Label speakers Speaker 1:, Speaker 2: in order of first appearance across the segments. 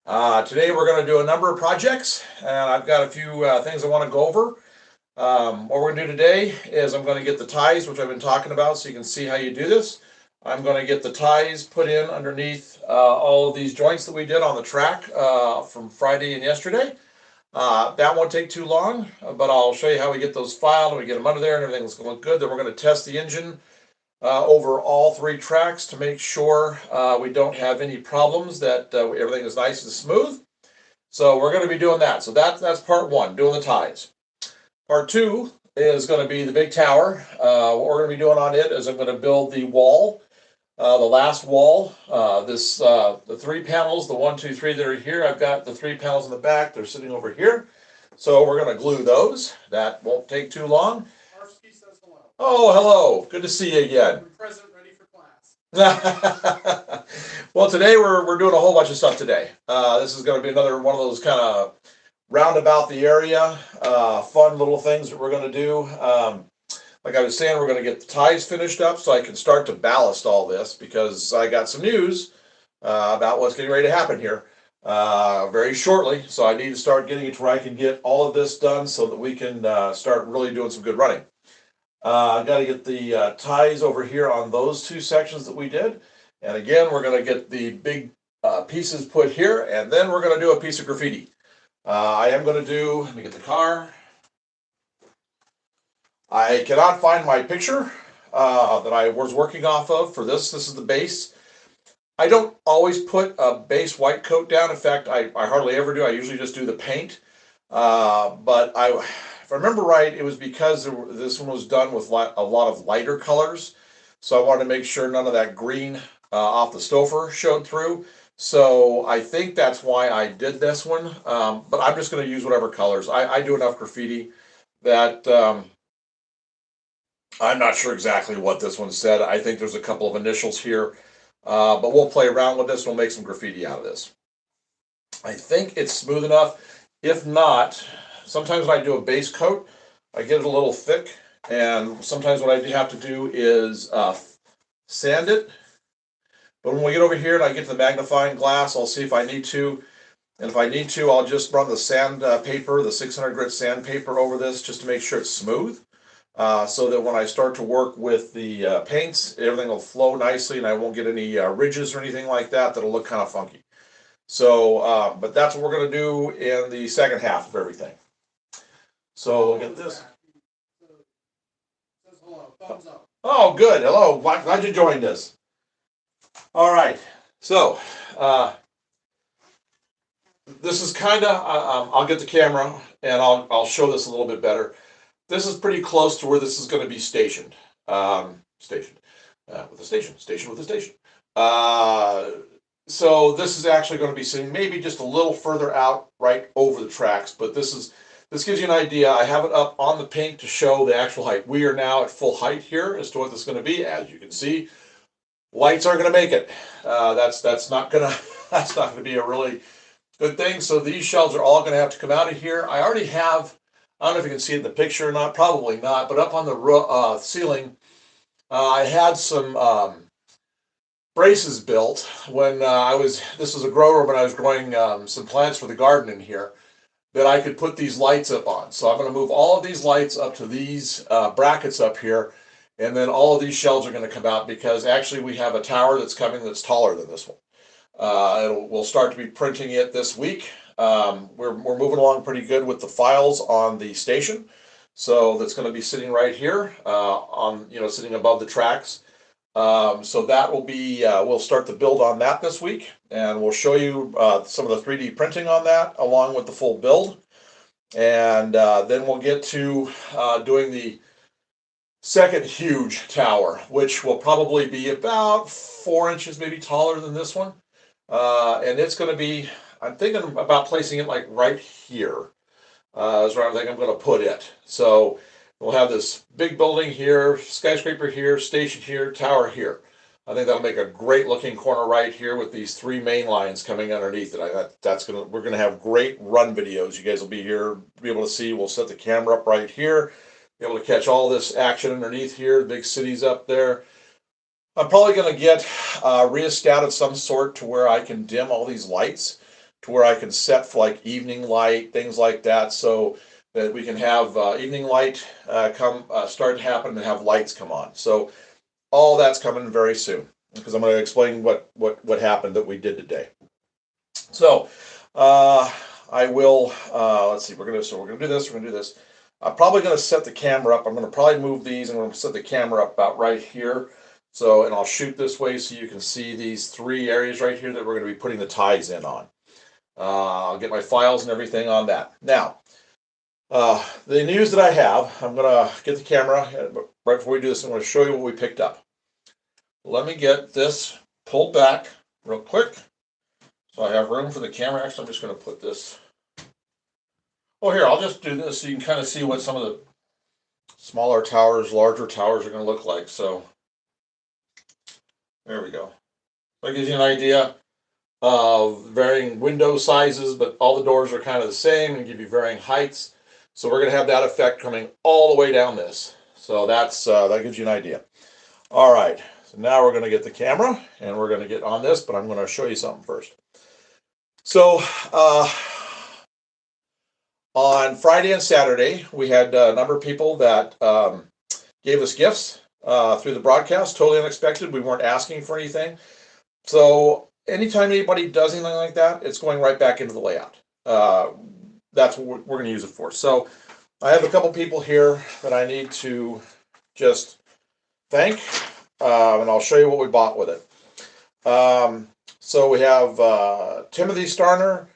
Speaker 1: Today we're going to do a number of projects, and I've got a few things I want to go over. What we're going to do today is I'm going to get the ties, which I've been talking about, so you can see how you do this. I'm going to get the ties put in underneath all of these joints that we did on the track from Friday and yesterday. That won't take too long, but I'll show you how we get those filed and we get them under there and everything's going to look good. Then we're going to test the engine over all three tracks to make sure we don't have any problems, that everything is nice and smooth. So we're going to be doing that. So that's part one, doing the ties. Part two is going to be the big tower. What we're going to be doing on it is I'm going to build the wall, the last wall. The three panels, the 1, 2, 3 that are here. I've got the three panels in the back. They're sitting over here. So we're going to glue those. That won't take too long. Oh, hello. Good to see you again.
Speaker 2: Present, ready for class.
Speaker 1: Well, today we're doing a whole bunch of stuff today. This is going to be another one of those kind of roundabout the area, fun little things that we're going to do. Like I was saying, we're going to get the ties finished up so I can start to ballast all this, because I got some news about what's getting ready to happen here very shortly. So I need to start getting it to where I can get all of this done so that we can start really doing some good running. I got to get the ties over here on those two sections that we did. And again, we're going to get the big pieces put here, and then we're going to do a piece of graffiti. I am going to do, let me get the car. I cannot find my picture that I was working off of for this. This is the base. I don't always put a base white coat down. In fact, I hardly ever do. I usually just do the paint. But if I remember right, it was because this one was done with a lot of lighter colors. So I wanted to make sure none of that green off the Stouffer showed through. So I think that's why I did this one. But I'm just going to use whatever colors. I do enough graffiti that I'm not sure exactly what this one said. I think there's a couple of initials here. But we'll play around with this and we'll make some graffiti out of this. I think it's smooth enough. If not, sometimes when I do a base coat, I get it a little thick, and sometimes what I have to do is sand it. But when we get over here and I get to the magnifying glass, I'll see if I need to. And if I need to, I'll just run the sand paper, the 600 grit sandpaper over this just to make sure it's smooth. So that when I start to work with the paints, everything will flow nicely and I won't get any ridges or anything like that that'll look kind of funky. So, but that's what we're going to do in the second half of everything. So look at this. Oh, good. Hello. Glad you joined us. All right. So, this is kind of, I'll get the camera and I'll show this a little bit better. This is pretty close to where this is going to be stationed. Stationed with a station. Station with a station. So this is actually going to be sitting maybe just a little further out right over the tracks, but this gives you an idea. I have it up on the paint to show the actual height. We are now at full height here as to what this is going to be. As you can see, lights aren't going to make it. That's not going to be a really good thing. So these shelves are all going to have to come out of here. I already have, I don't know if you can see it in the picture or not, probably not, but up on the ceiling, I had some braces built when this was a grower when I was growing some plants for the garden in here, that I could put these lights up on. So I'm going to move all of these lights up to these brackets up here, and then all of these shelves are going to come out, because actually we have a tower that's coming that's taller than this one. We'll start to be printing it this week. We're moving along pretty good with the files on the station. So that's going to be sitting right here sitting above the tracks. So that will be, we'll start the build on that this week, and we'll show you some of the 3D printing on that along with the full build. And then we'll get to doing the second huge tower, which will probably be about 4 inches maybe taller than this one. And it's going to be, I'm thinking about placing it like right here. Is where I think I'm going to put it. So we'll have this big building here, skyscraper here, station here, tower here. I think that'll make a great looking corner right here with these three main lines coming underneath it. We're going to have great run videos. You guys will be here, be able to see. We'll set the camera up right here, be able to catch all this action underneath here. The big cities up there. I'm probably going to get a rheostat of some sort to where I can dim all these lights. to where I can set for like evening light, things like that, so that we can have evening light start to happen and have lights come on. So all that's coming very soon because I'm going to explain what happened that we did today. So I will let's see. We're gonna do this. I'm probably going to set the camera up. I'm going to probably move these and I'm going to set the camera up about right here. So, and I'll shoot this way so you can see these 3 areas right here that we're going to be putting the ties in on. I'll get my files and everything on that. Now, the news that I have, I'm going to get the camera, but right before we do this, I'm going to show you what we picked up. Let me get this pulled back real quick so I have room for the camera. Actually, I'm just going to put this. Oh, here, I'll just do this so you can kind of see what some of the smaller towers, larger towers are going to look like. So there we go. That gives you an idea of varying window sizes, but all the doors are kind of the same and give you varying heights. So we're going to have that effect coming all the way down this. So that's that gives you an idea. All right. So now we're going to get the camera and we're going to get on this, but I'm going to show you something first. So on Friday and Saturday, we had a number of people that gave us gifts through the broadcast, totally unexpected. We weren't asking for anything. So anytime anybody does anything like that, it's going right back into the layout. That's what we're going to use it for. So I have a couple people here that I need to just thank, and I'll show you what we bought with it. So we have Timothy Starner,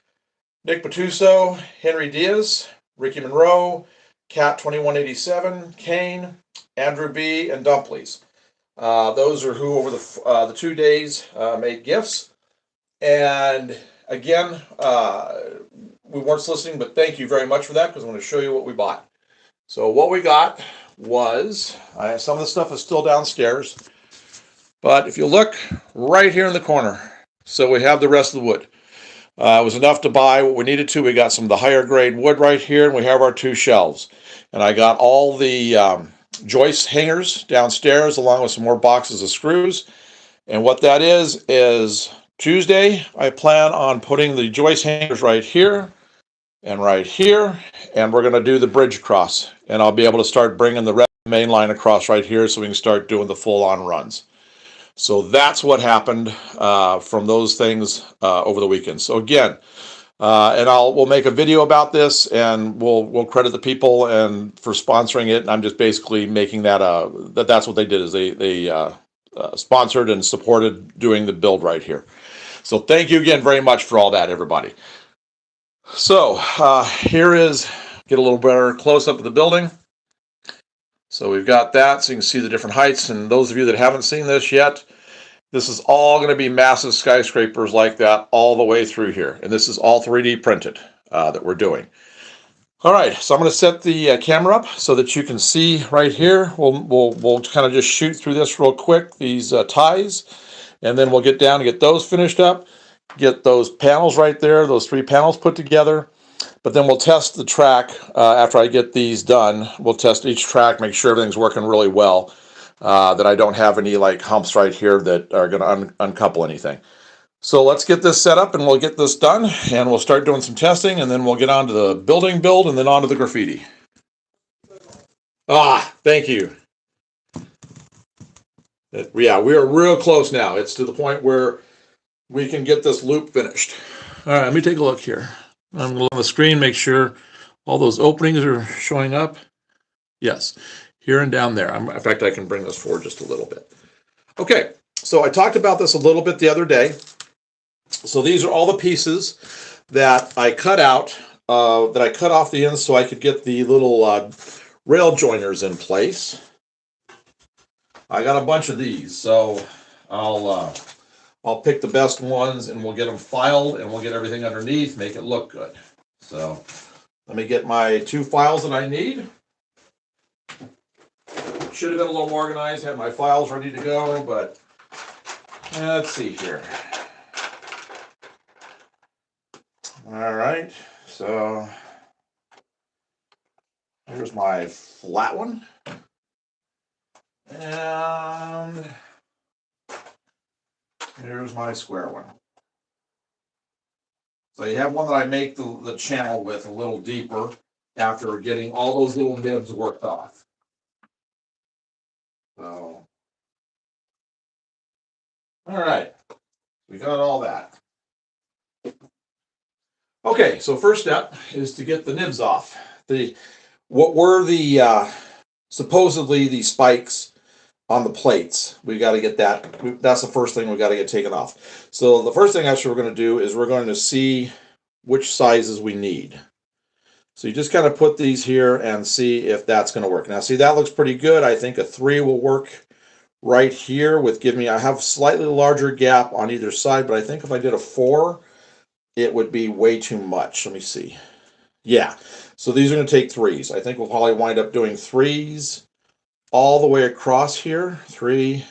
Speaker 1: Nick Batuso, Henry Diaz, Ricky Monroe, Cat 2187, Kane, Andrew B, and Dumplings. Those are who over the 2 days made gifts. And again, we weren't soliciting, but thank you very much for that because I'm going to show you what we bought. So what we got was, some of the stuff is still downstairs, but if you look right here in the corner, so we have the rest of the wood. It was enough to buy what we needed to. We got some of the higher grade wood right here, and we have our 2 shelves. And I got all the joist hangers downstairs along with some more boxes of screws. And what that is Tuesday, I plan on putting the joist hangers right here, and we're going to do the bridge across. And I'll be able to start bringing the main line across right here so we can start doing the full-on runs. So that's what happened from those things over the weekend. So again, and we'll make a video about this, and we'll credit the people and for sponsoring it. And I'm just basically making that that's what they did is they sponsored and supported doing the build right here. So thank you again very much for all that, everybody. So here is, get a little better close up of the building. So we've got that, so you can see the different heights. And those of you that haven't seen this yet, this is all going to be massive skyscrapers like that all the way through here. And this is all 3D printed that we're doing. All right, so I'm going to set the camera up so that you can see right here. We'll kind of just shoot through this real quick, these ties, and then we'll get down and get those finished up, get those panels right there, those 3 panels put together. But then we'll test the track after I get these done. We'll test each track, make sure everything's working really well, that I don't have any like humps right here that are going to uncouple anything. So let's get this set up and we'll get this done and we'll start doing some testing and then we'll get on to the building build and then on to the graffiti. Thank you. Yeah, we are real close now. It's to the point where we can get this loop finished. All right, let me take a look here. I'm going to look on the screen, make sure all those openings are showing up. Yes, here and down there. In fact, I can bring this forward just a little bit. Okay, so I talked about this a little bit the other day. So these are all the pieces that I cut out, that I cut off the ends so I could get the little rail joiners in place. I got a bunch of these, so I'll pick the best ones and we'll get them filed and we'll get everything underneath, make it look good. So let me get my 2 files that I need. Should have been a little more organized, had my files ready to go, but let's see here. All right, so here's my flat one. And here's my square one. So you have one that I make the channel with a little deeper after getting all those little nibs worked off. So, all right, we got all that. Okay, so first step is to get the nibs off. What were the supposedly the spikes on the plates? We got to get that. That's the first thing we got to get taken off. So the first thing actually we're going to do is we're going to see which sizes we need. So you just kind of put these here and see if that's going to work. Now, see, that looks pretty good. I think a 3 will work right here with giving me, I have slightly larger gap on either side, but I think if I did a 4, it would be way too much. Let me see. Yeah, so these are going to take 3s. I think we'll probably wind up doing 3s all the way across here. 3.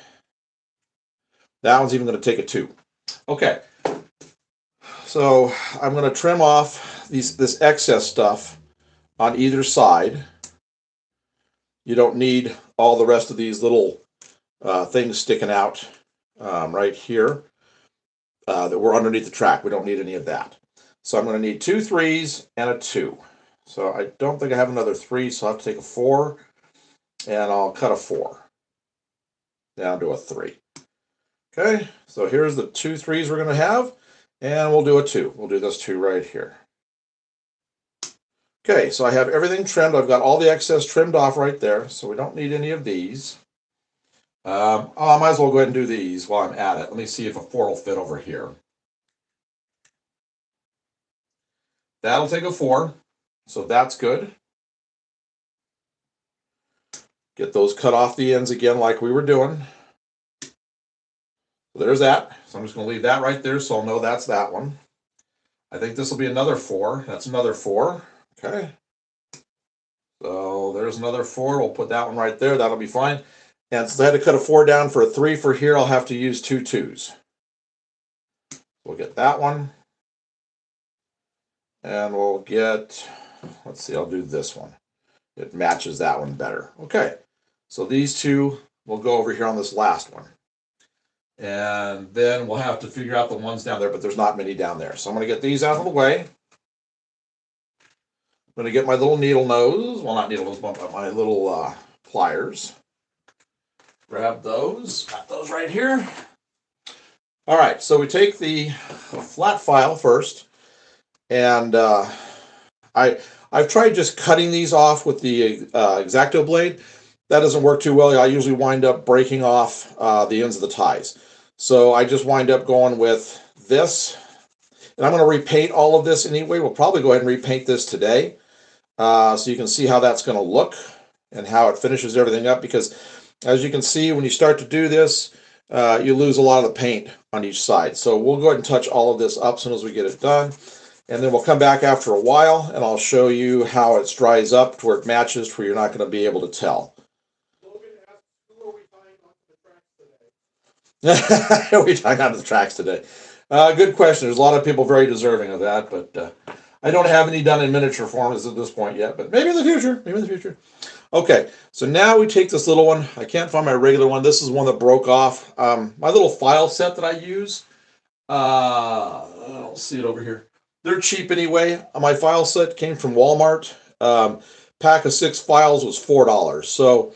Speaker 1: That one's even going to take a 2. Okay. So I'm going to trim off this excess stuff on either side. You don't need all the rest of these little things sticking out right here that were underneath the track. We don't need any of that. So I'm going to need 2 3s and a 2. So I don't think I have another 3, so I'll have to take a 4, and I'll cut a 4 down to a 3. Okay, so here's the 2 3s we're going to have, and we'll do a 2. We'll do this 2 right here. Okay, so I have everything trimmed. I've got all the excess trimmed off right there, so we don't need any of these. I might as well go ahead and do these while I'm at it. Let me see if a 4 will fit over here. That'll take a 4, so that's good. Get those cut off the ends again like we were doing. So there's that. So I'm just going to leave that right there so I'll know that's that one. I think this will be another 4. That's another 4. Okay. So there's another 4. We'll put that one right there. That'll be fine. And since I had to cut a 4 down for a 3 for here, I'll have to use 2 2s. We'll get that one. And we'll get, let's see, I'll do this one. It matches that one better. Okay. So these 2 will go over here on this last one. And then we'll have to figure out the ones down there, but there's not many down there. So I'm going to get these out of the way. I'm going to get my little needle nose. Well, not needle nose, but my little pliers. Grab those. Got those right here. All right, so we take the flat file first. And I've tried just cutting these off with the X-Acto blade. That doesn't work too well. I usually wind up breaking off the ends of the ties. So I just wind up going with this. And I'm going to repaint all of this anyway. We'll probably go ahead and repaint this today. So you can see how that's going to look and how it finishes everything up. Because as you can see, when you start to do this, you lose a lot of the paint on each side. So we'll go ahead and touch all of this up as soon as we get it done. And then we'll come back after a while and I'll show you how it dries up to where it matches to where you're not going to be able to tell.
Speaker 2: Logan asked, who are we tying onto the tracks today?
Speaker 1: Are we tying onto the tracks today? Good question. There's a lot of people very deserving of that, but I don't have any done in miniature form at this point yet, but maybe in the future. Maybe in the future. Okay, so now we take this little one. I can't find my regular one. This is one that broke off. My little file set that I use. I don't see it over here. They're cheap anyway. My file set came from Walmart. Pack of 6 files was $4. So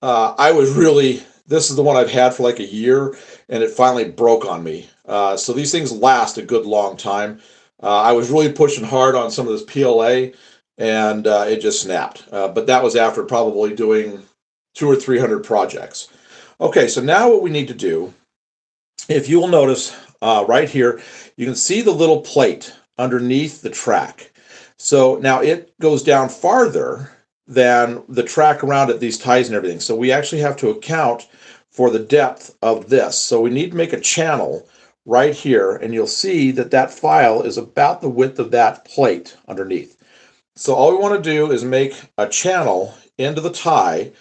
Speaker 1: I was really, this is the one I've had for like a year, and it finally broke on me. So these things last a good long time. I was really pushing hard on some of this PLA, and it just snapped. But that was after probably doing 200 or 300 projects. Okay, so now what we need to do, if you will notice right here, you can see the little plate underneath the track. So now it goes down farther than the track around it, these ties and everything. So we actually have to account for the depth of this. So we need to make a channel right here, and you'll see that that file is about the width of that plate underneath. So all we want to do is make a channel into the tie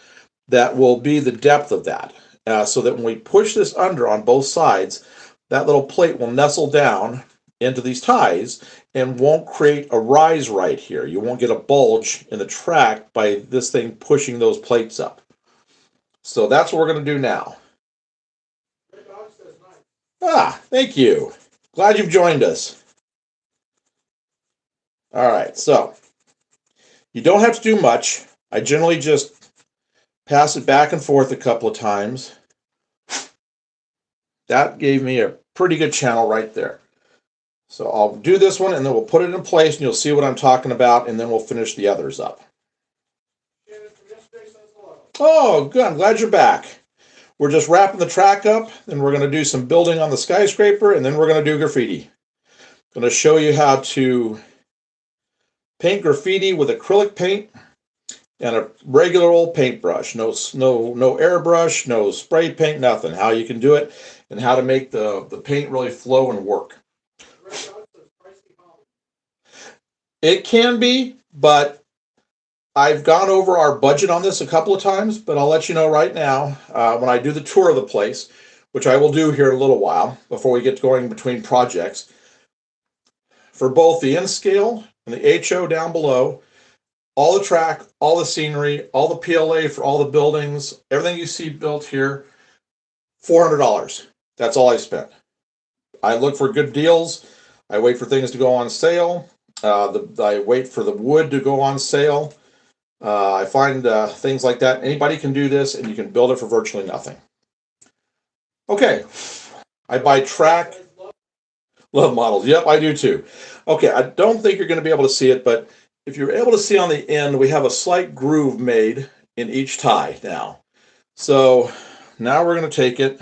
Speaker 1: that will be the depth of that, so that when we push this under on both sides, that little plate will nestle down into these ties and won't create a rise right here. You won't get a bulge in the track by this thing pushing those plates up. So that's what we're going to do now. Ah, thank you. Glad you've joined us. All right, so you don't have to do much. I generally just pass it back and forth a couple of times. That gave me a pretty good channel right there. So I'll do this one and then we'll put it in place and you'll see what I'm talking about and then we'll finish the others up. Oh, good. I'm glad you're back. We're just wrapping the track up, then we're going to do some building on the skyscraper, and then we're going to do graffiti. I'm going to show you how to paint graffiti with acrylic paint and a regular old paintbrush. No airbrush, no spray paint, nothing. How you can do it and how to make the paint really flow and work. It can be, but I've gone over our budget on this a couple of times, but I'll let you know right now when I do the tour of the place, which I will do here in a little while before we get going between projects. For both the in scale and the HO down below, all the track, all the scenery, all the PLA for all the buildings, everything you see built here, $400. That's all I spent. I look for good deals. I wait for things to go on sale. I wait for the wood to go on sale. I find things like that. Anybody can do this, and you can build it for virtually nothing. Okay, I buy track. Love models. Yep, I do too. Okay, I don't think you're going to be able to see it, but if you're able to see on the end, we have a slight groove made in each tie now. So now we're going to take it.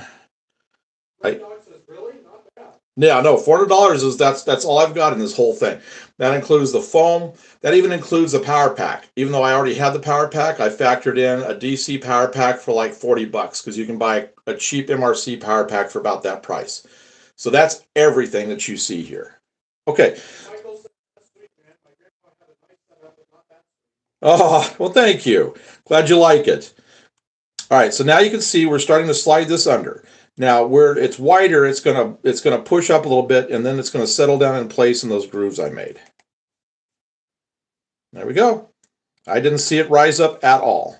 Speaker 1: Yeah, no, $400 is that's all I've got in this whole thing. That includes the foam. That even includes the power pack. Even though I already had the power pack, I factored in a DC power pack for like $40 because you can buy a cheap MRC power pack for about that price. So that's everything that you see here. Okay. Oh, well, thank you. Glad you like it. All right, so now you can see we're starting to slide this under. Now, where it's wider, it's gonna push up a little bit, and then it's gonna settle down in place in those grooves I made. There we go. I didn't see it rise up at all.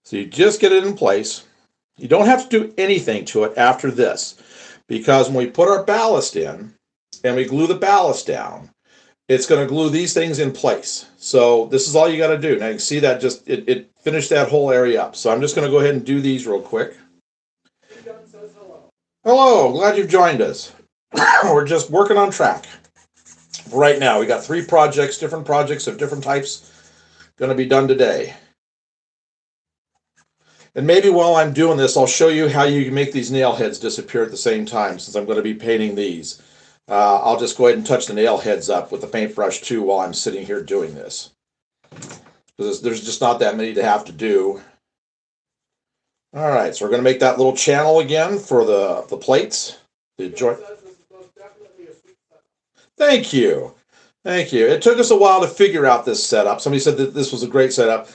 Speaker 1: So you just get it in place. You don't have to do anything to it after this, because when we put our ballast in and we glue the ballast down, it's going to glue these things in place. So this is all you got to do. Now you can see that it finished that whole area up. So I'm just going to go ahead and do these real quick. Hello, glad you've joined us. We're just working on track. Right now, we got 3 projects, different projects of different types, going to be done today. And maybe while I'm doing this, I'll show you how you can make these nail heads disappear at the same time, since I'm going to be painting these. I'll just go ahead and touch the nail heads up with the paintbrush too while I'm sitting here doing this. Because there's just not that many to have to do. All right, so we're going to make that little channel again for the plates. The joint. Thank you. Thank you. It took us a while to figure out this setup. Somebody said that this was a great setup.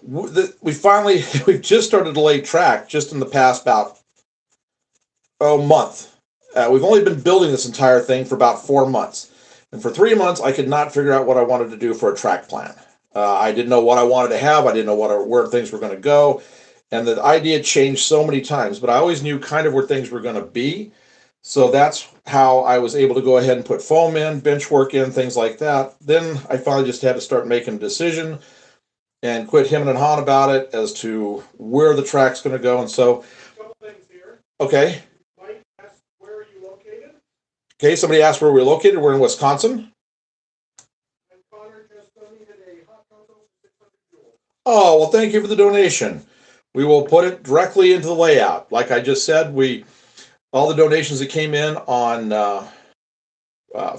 Speaker 1: We've just started to lay track just in the past about month. We've only been building this entire thing for about 4 months. And for 3 months, I could not figure out what I wanted to do for a track plan. I didn't know what I wanted to have. I didn't know where things were going to go. And the idea changed so many times, but I always knew kind of where things were going to be. So that's how I was able to go ahead and put foam in, bench work in, things like that. Then I finally just had to start making a decision and quit hemming and hawing about it as to where the track's going to go. And so,
Speaker 2: a couple things here.
Speaker 1: Okay.
Speaker 2: Mike asked, where are you located?
Speaker 1: Okay, somebody asked where we're located. We're in Wisconsin.
Speaker 2: And Connor just donated a hot cocoa for 600 joules.
Speaker 1: Oh, well, thank you for the donation. We will put it directly into the layout. Like I just said, all the donations that came in on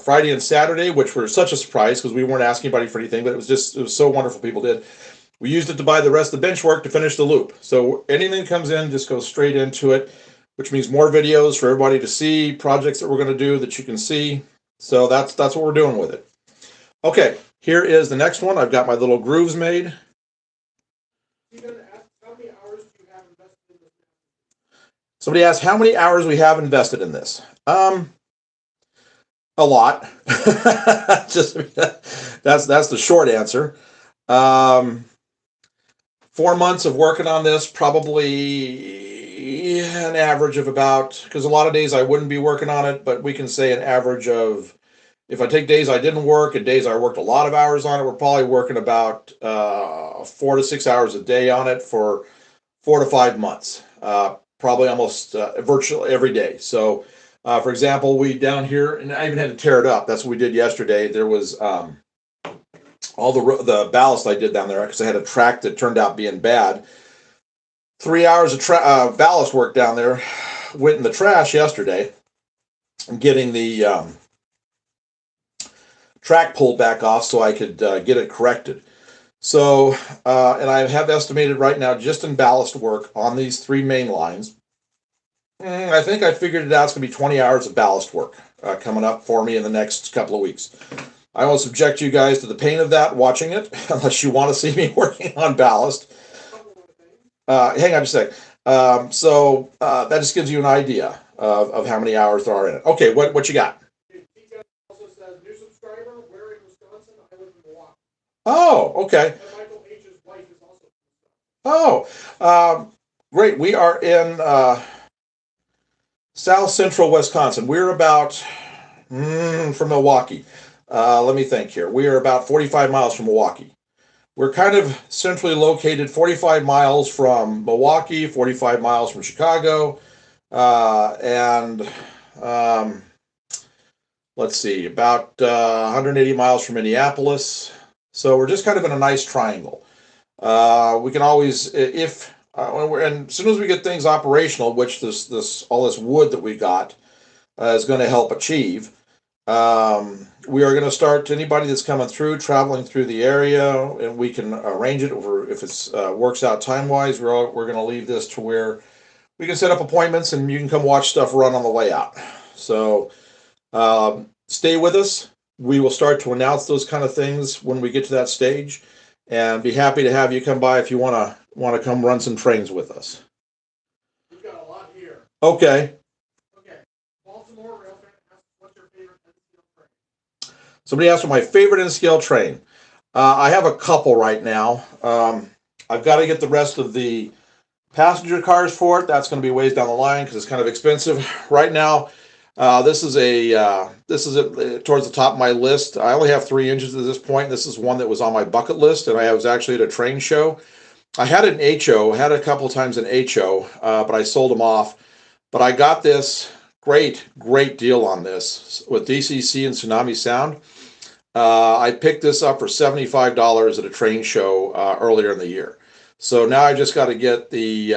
Speaker 1: Friday and Saturday, which were such a surprise because we weren't asking anybody for anything, but it was so wonderful people did. We used it to buy the rest of the bench work to finish the loop. So anything that comes in just goes straight into it, which means more videos for everybody to see, projects that we're going to do that you can see. So that's what we're doing with it. Okay, here is the next one. I've got my little grooves made. Somebody asked how many hours we have invested in this. A lot. Just that's the short answer. 4 months of working on this, probably
Speaker 3: an average of about, because a lot of days I wouldn't be working on it, but we can say an average of, if I take days I didn't work and days I worked a lot of hours on it, we're probably working about 4 to 6 hours a day on it for 4 to 5 months. Probably almost virtually every day. So, for example, we down here, and I even had to tear it up. That's what we did yesterday. There was all the ballast I did down there because I had a track that turned out being bad. 3 hours of ballast work down there went in the trash yesterday, getting the track pulled back off so I could get it corrected. So, and I have estimated right now just in ballast work on these three main lines, I think I figured it out. It's going to be 20 hours of ballast work coming up for me in the next couple of weeks. I won't subject you guys to the pain of that watching it, unless you want to see me working on ballast. Hang on just a sec. So that just gives you an idea of how many hours there are in it. Okay, what you got?
Speaker 2: Also says, new subscriber, where in Wisconsin? I live in Milwaukee.
Speaker 3: Oh, okay.
Speaker 2: And Michael H's wife is also from Wisconsin.
Speaker 3: Oh, great. We are in south central Wisconsin. We're about from Milwaukee. Let me think here. We are about 45 miles from Milwaukee. We're kind of centrally located, 45 miles from Milwaukee, 45 miles from Chicago, and let's see, about 180 miles from Minneapolis. So we're just kind of in a nice triangle. We can always, if and as soon as we get things operational, which all this wood that we got is going to help achieve. We are going to start, anybody that's coming through, traveling through the area, and we can arrange it over, if it's works out time wise. We're going to leave this to where we can set up appointments and you can come watch stuff run on the way out. So stay with us. We will start to announce those kind of things when we get to that stage, and be happy to have you come by if you want to come run some trains with us.
Speaker 2: We've got a lot here.
Speaker 3: Okay.
Speaker 2: Baltimore Railfan asks, what's your favorite N-scale train?
Speaker 3: Somebody asked for my favorite N-scale train. I have a couple right now. I've got to get the rest of the passenger cars for it. That's going to be ways down the line because it's kind of expensive. Right now, this is towards the top of my list. I only have 3 engines at this point. This is one that was on my bucket list, and I was actually at a train show. I had an HO, had a couple of times an HO, but I sold them off. But I got this great deal on this with DCC and Tsunami Sound. I picked this up for $75 at a train show earlier in the year. So now I just got to get the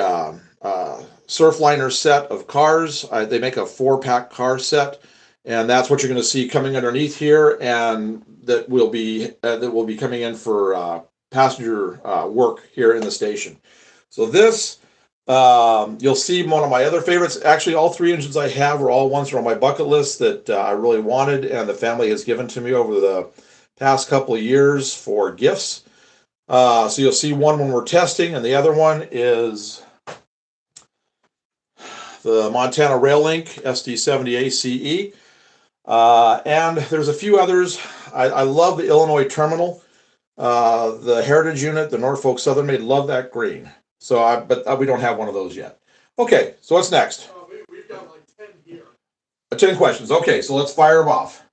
Speaker 3: Surfliner set of cars. They make a 4-pack car set, and that's what you're going to see coming underneath here, and that will be coming in for passenger work here in the station. So this, you'll see one of my other favorites. Actually, all 3 engines I have are all ones that are on my bucket list that I really wanted, and the family has given to me over the past couple of years for gifts. So you'll see one when we're testing, and the other one is the Montana Rail Link SD70 ACE. And there's a few others. I love the Illinois Terminal, the Heritage Unit, the Norfolk Southern Made. Love that green. So, but we don't have one of those yet. Okay, so what's next?
Speaker 2: We've got like 10 here.
Speaker 3: 10 questions. Okay, so let's fire them off.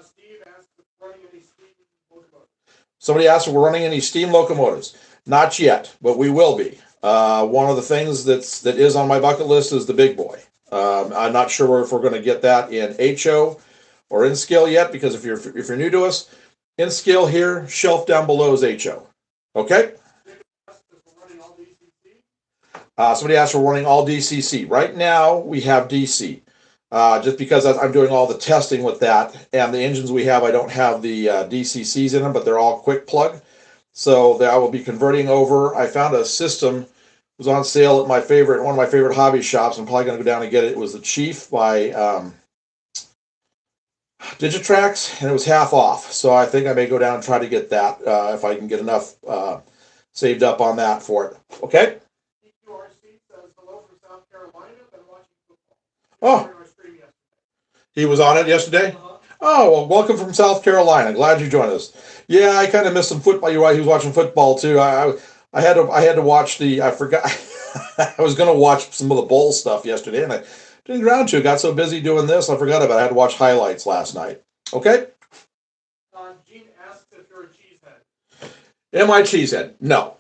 Speaker 2: Steve asked if we're running any steam locomotives.
Speaker 3: Somebody asked if we're running any steam locomotives. Not yet, but we will be. One of the things that is on my bucket list is the big boy. I'm not sure if we're going to get that in HO or in scale yet, because if you're new to us, in scale here, shelf down below is HO. Okay. Somebody asked if we're running all DCC. Right now we have DC, just because I'm doing all the testing with that, and the engines we have, I don't have the DCCs in them, but they're all quick plug. So I will be converting over. I found a system. It was on sale at one of my favorite hobby shops. I'm probably going to go down and get it. It was the Chief by Digitrax, and it was half off. So I think I may go down and try to get that if I can get enough saved up on that for it. Okay.
Speaker 2: EQRC says hello from South Carolina. Been watching football.
Speaker 3: Oh, he was on it yesterday. Oh, well, welcome from South Carolina. Glad you joined us. Yeah, I kind of missed some football. You're right, he was watching football too. I had to watch the. I forgot. I was going to watch some of the bowl stuff yesterday, and I didn't get around to. Got so busy doing this, I forgot about it. I had to watch highlights last night. Okay.
Speaker 2: Gene asks if you're a cheesehead.
Speaker 3: Am I a cheesehead? No.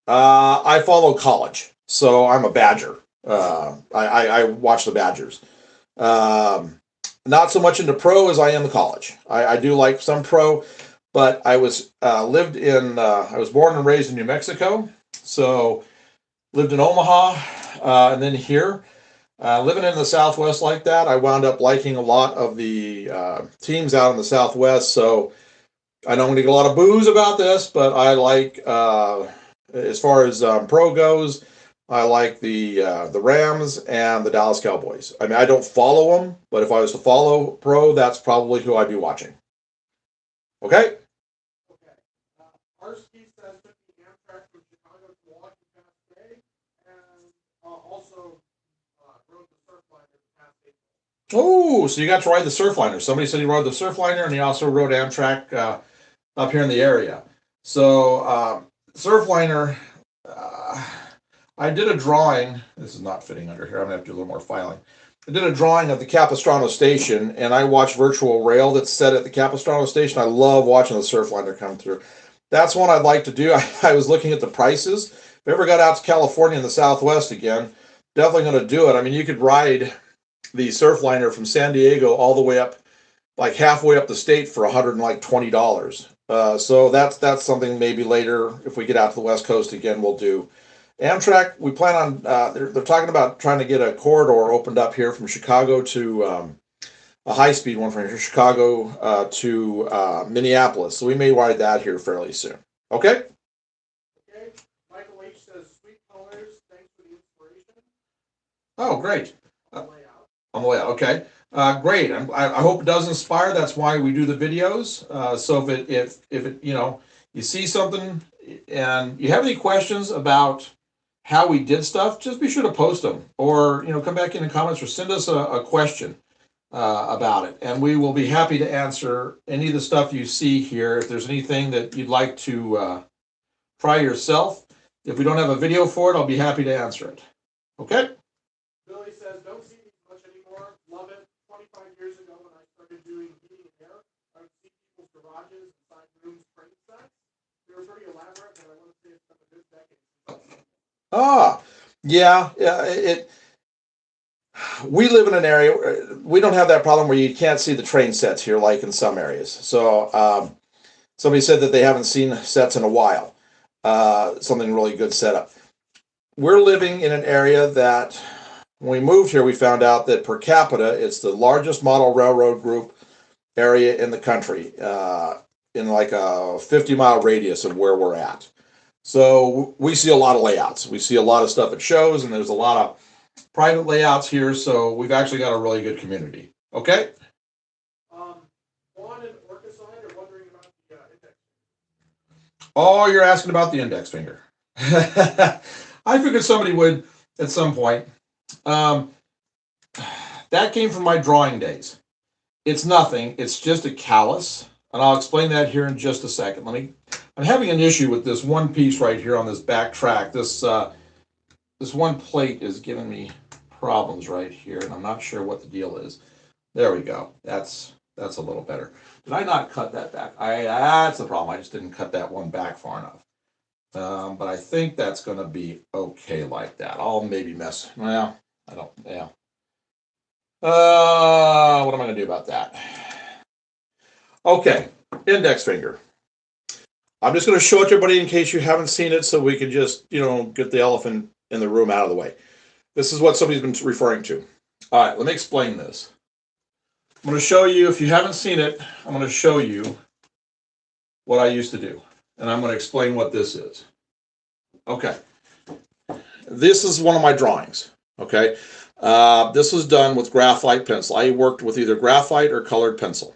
Speaker 3: I follow college, so I'm a Badger. I watch the Badgers. Not so much into pro as I am the college. I do like some pro, but I was lived in. I was born and raised in New Mexico, so lived in Omaha, and then here. Living in the Southwest like that, I wound up liking a lot of the teams out in the Southwest. So I know I'm going to get a lot of boos about this, but I like, as far as pro goes, I like the Rams and the Dallas Cowboys. I mean, I don't follow them, but if I was to follow pro, that's probably who I'd be watching. Okay.
Speaker 2: Okay. Arsky says took the Amtrak from Chicago to Milwaukee past Bay, and also rode the Surfliner past April.
Speaker 3: Oh, so you got to ride the Surfliner. Somebody said he rode the Surfliner, and he also rode Amtrak up here in the area. So Surfliner, I did a drawing. This is not fitting under here. I'm gonna have to do a little more filing. I did a drawing of the Capistrano station, and I watched virtual rail that's set at the Capistrano station. I love watching the Surfliner come through. That's one I'd like to do. I was looking at the prices. If I ever got out to California in the Southwest again, definitely going to do it. I mean, you could ride the Surfliner from San Diego all the way up, like halfway up the state for $120. So that's something maybe later if we get out to the West Coast again we'll do. Amtrak, we plan on. They're talking about trying to get a corridor opened up here from Chicago to a high-speed one from Chicago to Minneapolis. So we may ride that here fairly soon. Okay.
Speaker 2: Okay. Michael H says sweet colors. Thanks for the inspiration.
Speaker 3: Oh, great.
Speaker 2: On the layout.
Speaker 3: On the way out. Okay. Great. I hope it does inspire. That's why we do the videos. So if it you see something and you have any questions about how we did stuff, just be sure to post them or come back in the comments or send us a question about it, and we will be happy to answer any of the stuff you see here. If there's anything that you'd like to try yourself, if we don't have a video for it, I'll be happy to answer it. Okay.
Speaker 2: Billy says, don't see these much anymore. Love it. 25 years ago when I started doing heating and air, I would see people's garages and side rooms frame sets. They were pretty elaborate, but I want to say it's been a good decade.
Speaker 3: Yeah. We live in an area where we don't have that problem where you can't see the train sets here, like in some areas. So somebody said that they haven't seen sets in a while. Something really good set up. We're living in an area that, when we moved here, we found out that per capita, it's the largest model railroad group area in the country, in like a 50-mile radius of where we're at. So we see a lot of layouts. We see a lot of stuff at shows, and there's a lot of private layouts here. So we've actually got a really good community. Okay.
Speaker 2: Juan and Orcaside are wondering about the index.
Speaker 3: Oh, you're asking about the index finger. I figured somebody would at some point. That came from my drawing days. It's nothing. It's just a callus, and I'll explain that here in just a second. I'm having an issue with this one piece right here on this back track. This one plate is giving me problems right here, and I'm not sure what the deal is. There we go. That's a little better. Did I not cut that back? That's the problem. I just didn't cut that one back far enough. But I think that's going to be okay like that. I'll maybe mess. Well, I don't. Yeah. What am I going to do about that? Okay, index finger. I'm just going to show it to everybody in case you haven't seen it, so we can just get the elephant in the room out of the way. This is what somebody's been referring to. All right, let me explain this. I'm going to show you, if you haven't seen it, I'm going to show you what I used to do. And I'm going to explain what this is. Okay. This is one of my drawings. Okay. This was done with graphite pencil. I worked with either graphite or colored pencil.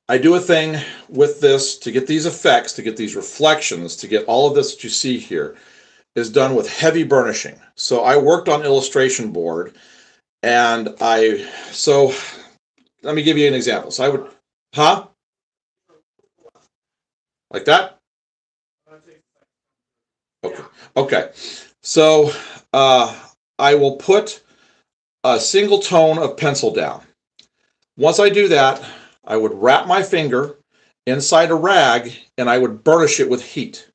Speaker 3: I do a thing with this to get these effects, to get these reflections, to get all of this that you see here is done with heavy burnishing. So I worked on illustration board, and so let me give you an example. So I would, like that? Okay. Okay. So I will put a single tone of pencil down. Once I do that, I would wrap my finger inside a rag and I would burnish it with heat.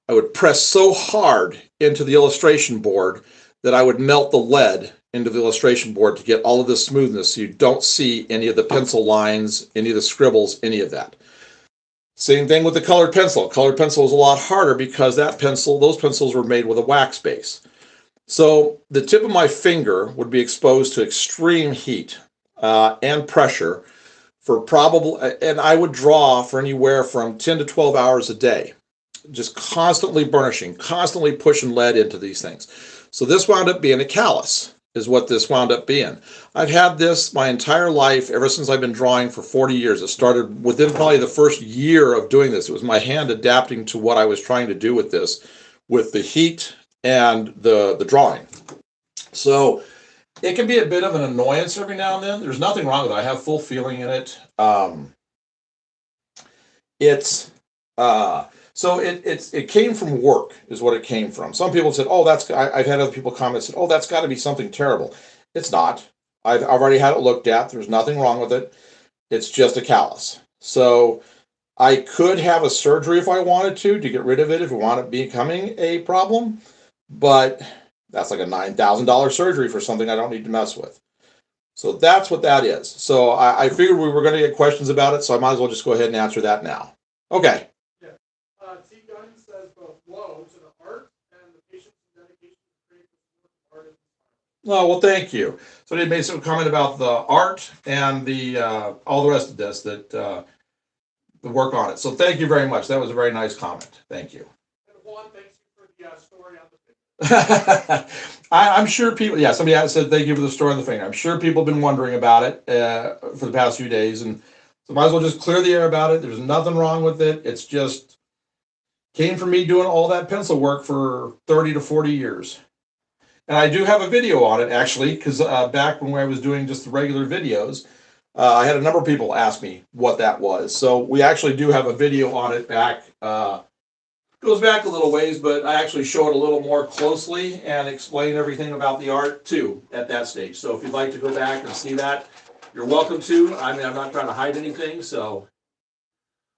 Speaker 3: I would press so hard into the illustration board that I would melt the lead into the illustration board to get all of the smoothness so you don't see any of the pencil lines, any of the scribbles, any of that. Same thing with the colored pencil. Colored pencil is a lot harder because those pencils were made with a wax base. So the tip of my finger would be exposed to extreme heat and pressure and I would draw for anywhere from 10 to 12 hours a day, just constantly burnishing, constantly pushing lead into these things. So this wound up being a callus, is what this wound up being. I've had this my entire life, ever since I've been drawing for 40 years. It started within probably the first year of doing this. It was my hand adapting to what I was trying to do with this, with the heat and the drawing. So it can be a bit of an annoyance every now and then. There's nothing wrong with it. I have full feeling in it. It came from work, is what it came from. Some people said, "Oh, I've had other people comment, said, "Oh, that's got to be something terrible." It's not. I've already had it looked at. There's nothing wrong with it. It's just a callus. So I could have a surgery if I wanted to get rid of it if it wound up becoming a problem, but that's like a $9,000 surgery for something I don't need to mess with. So that's what that is. So I figured we were going to get questions about it, so I might as well just go ahead and answer that now. Okay.
Speaker 2: Yeah. T. Gunn says both blow to the art and the patient's dedication to create this work of art.
Speaker 3: Oh, well, thank you. So they made some comment about the art and the all the rest of this, that the work on it. So thank you very much. That was a very nice comment. Thank you.
Speaker 2: And Juan, thanks you for the story on the picture.
Speaker 3: I'm sure people, yeah, somebody else said thank you for the story on the finger. I'm sure people have been wondering about it for the past few days, and so might as well just clear the air about it. There's nothing wrong with it. It's just came from me doing all that pencil work for 30 to 40 years. And I do have a video on it, actually, because back when I was doing just the regular videos, I had a number of people ask me what that was. So we actually do have a video on it back. Goes back a little ways, but I actually show it a little more closely and explain everything about the art too at that stage. So if you'd like to go back and see that, you're welcome to. I mean, I'm not trying to hide anything. So,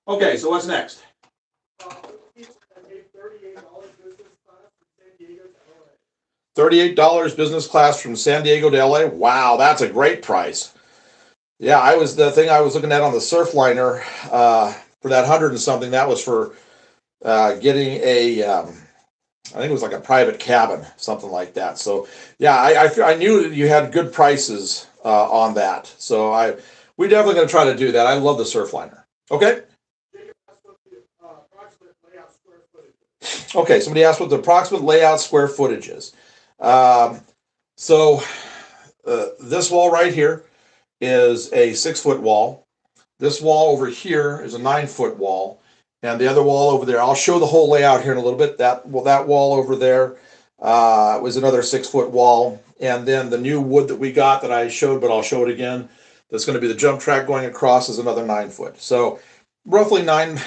Speaker 3: okay, so what's next? $38 business class from San Diego to LA. Wow, that's a great price. Yeah, the thing I was looking at on the Surfliner for that 100 and something. That was for getting I think it was like a private cabin, something like that. So yeah, I knew that you had good prices on that. So we definitely going to try to do that. I love the Surfliner. Okay. Okay, somebody asked what the approximate layout square footage is. This wall right here is a 6-foot wall. This wall over here is a 9-foot wall. And the other wall over there, I'll show the whole layout here in a little bit. That wall over there was another 6-foot wall. And then the new wood that we got that I showed, but I'll show it again, that's going to be the jump track going across, is another 9-foot. So roughly 9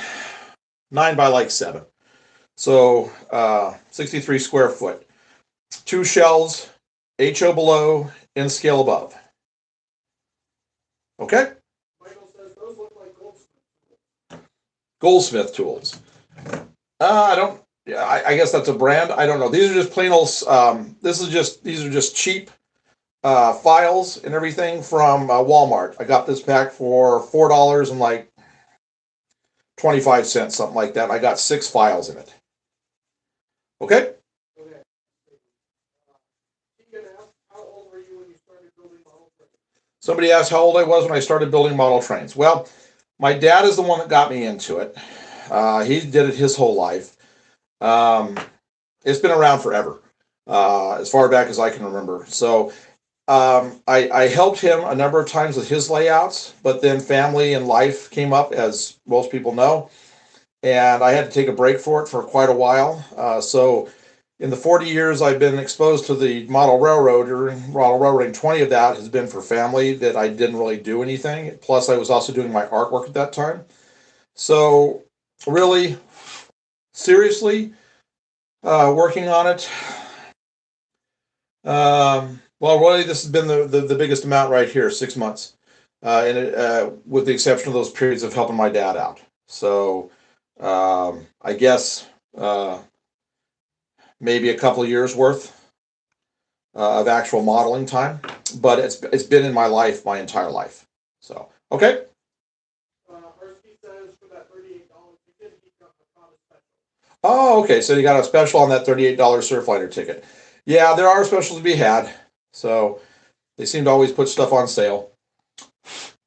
Speaker 3: by like 7. So 63 square foot. 2 shelves, HO below, in scale above. Okay?
Speaker 2: Michael says those look like
Speaker 3: Goldsmith tools. I guess that's a brand. I don't know. These are just plain old. These are just cheap files and everything from Walmart. I got this pack for $4 and like 25 cents, something like that. I got 6 files in it. Okay. Somebody asked how old I was when I started building model trains. Well, my dad is the one that got me into it. He did it his whole life. It's been around forever, as far back as I can remember. So I helped him a number of times with his layouts, but then family and life came up, as most people know, and I had to take a break for it for quite a while. So in the 40 years I've been exposed to the model railroading, 20 of that has been for family that I didn't really do anything. Plus, I was also doing my artwork at that time. So really, seriously, Working on it. Well, really, this has been the biggest amount right here, 6 months, with the exception of those periods of helping my dad out. So I guess maybe a couple of years worth of actual modeling time, but it's been in my life my entire life. So okay.
Speaker 2: Ersky says for that $38 ticket, he got a special.
Speaker 3: Oh, okay. So you got a special on that $38 Surfliner ticket. Yeah, there are specials to be had. So they seem to always put stuff on sale.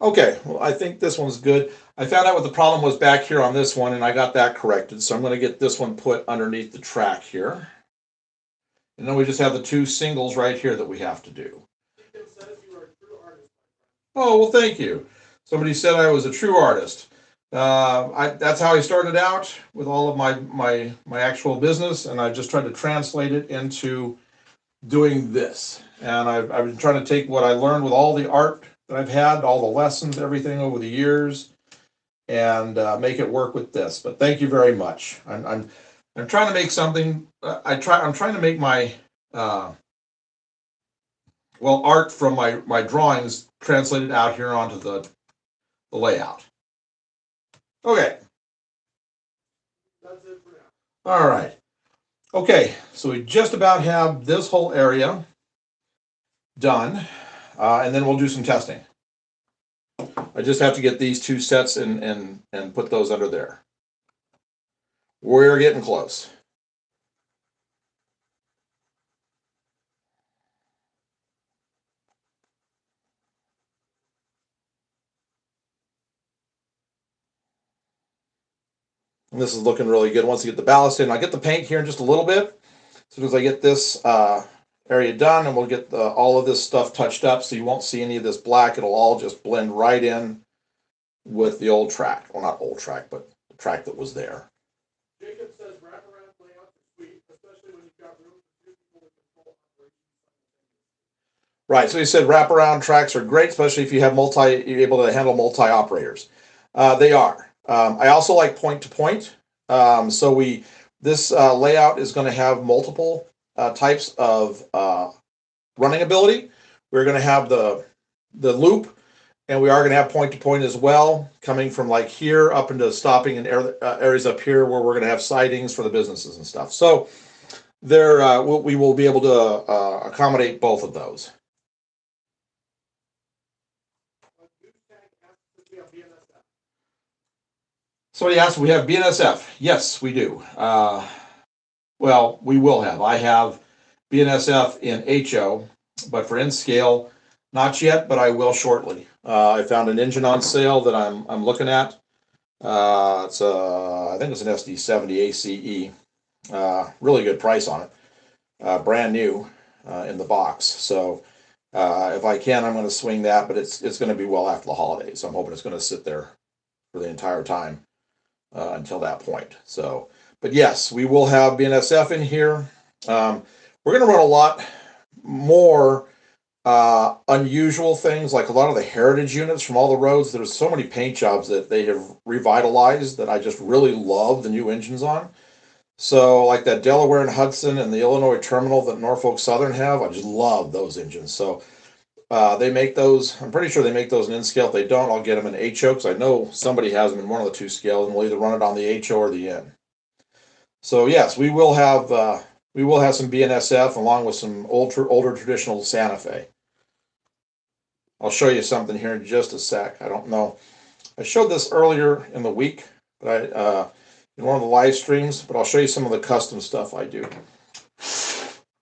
Speaker 3: Okay, well, I think this one's good. I found out what the problem was back here on this one, and I got that corrected. So I'm going to get this one put underneath the track here. And then we just have the two singles right here that we have to do.
Speaker 2: Deacon says you are a true artist.
Speaker 3: Oh, well, thank you. Somebody said I was a true artist. That's how I started out with all of my actual business, and I just tried to translate it into doing this. And I've been trying to take what I learned with all the art that I've had, all the lessons, everything over the years, and make it work with this. But thank you very much. I'm trying to make something. I'm trying to make my art from my drawings translated out here onto the layout. Okay.
Speaker 2: That's it for now.
Speaker 3: All right. Okay, so we just about have this whole area done, and then we'll do some testing. I just have to get these two sets and put those under there. We're getting close. And this is looking really good. Once I get the ballast in, I'll get the paint here in just a little bit. As soon as I get this area done, and we'll get all of this stuff touched up so you won't see any of this black. It'll all just blend right in with the old track. Well, not old track, but the track that was there.
Speaker 2: Jacob says wraparound layouts are sweet, especially when you've got room for two people to control operations simultaneously.
Speaker 3: Right, so he said wraparound tracks are great, especially if you have you're able to handle multi-operators. They are. I also like point-to-point. This layout is going to have multiple types of running ability. We're going to have the loop, and we are going to have point-to-point as well, coming from like here up into stopping in areas up here where we're going to have sidings for the businesses and stuff. So we will be able to accommodate both of those. Somebody asked, we have BNSF. Yes, we do. Well, we will have. I have BNSF in HO, but for N-scale, not yet, but I will shortly. I found an engine on sale that I'm looking at. I think it's an SD70 ACE. Really good price on it. Brand new in the box. So if I can, I'm going to swing that, but it's going to be well after the holidays. So I'm hoping it's going to sit there for the entire time until that point. So, but yes, we will have BNSF in here. We're going to run a lot more unusual things, like a lot of the heritage units from all the roads. There's so many paint jobs that they have revitalized that I just really love the new engines on. So like that Delaware and Hudson and the Illinois Terminal that Norfolk Southern have, I just love those engines. So they make those. I'm pretty sure they make those in N-scale. If they don't, I'll get them in HO, because I know somebody has them in one of the two scales, and we'll either run it on the HO or the N. So yes, we will have some BNSF along with some older traditional Santa Fe. I'll show you something here in just a sec. I don't know. I showed this earlier in the week, but in one of the live streams. But I'll show you some of the custom stuff I do.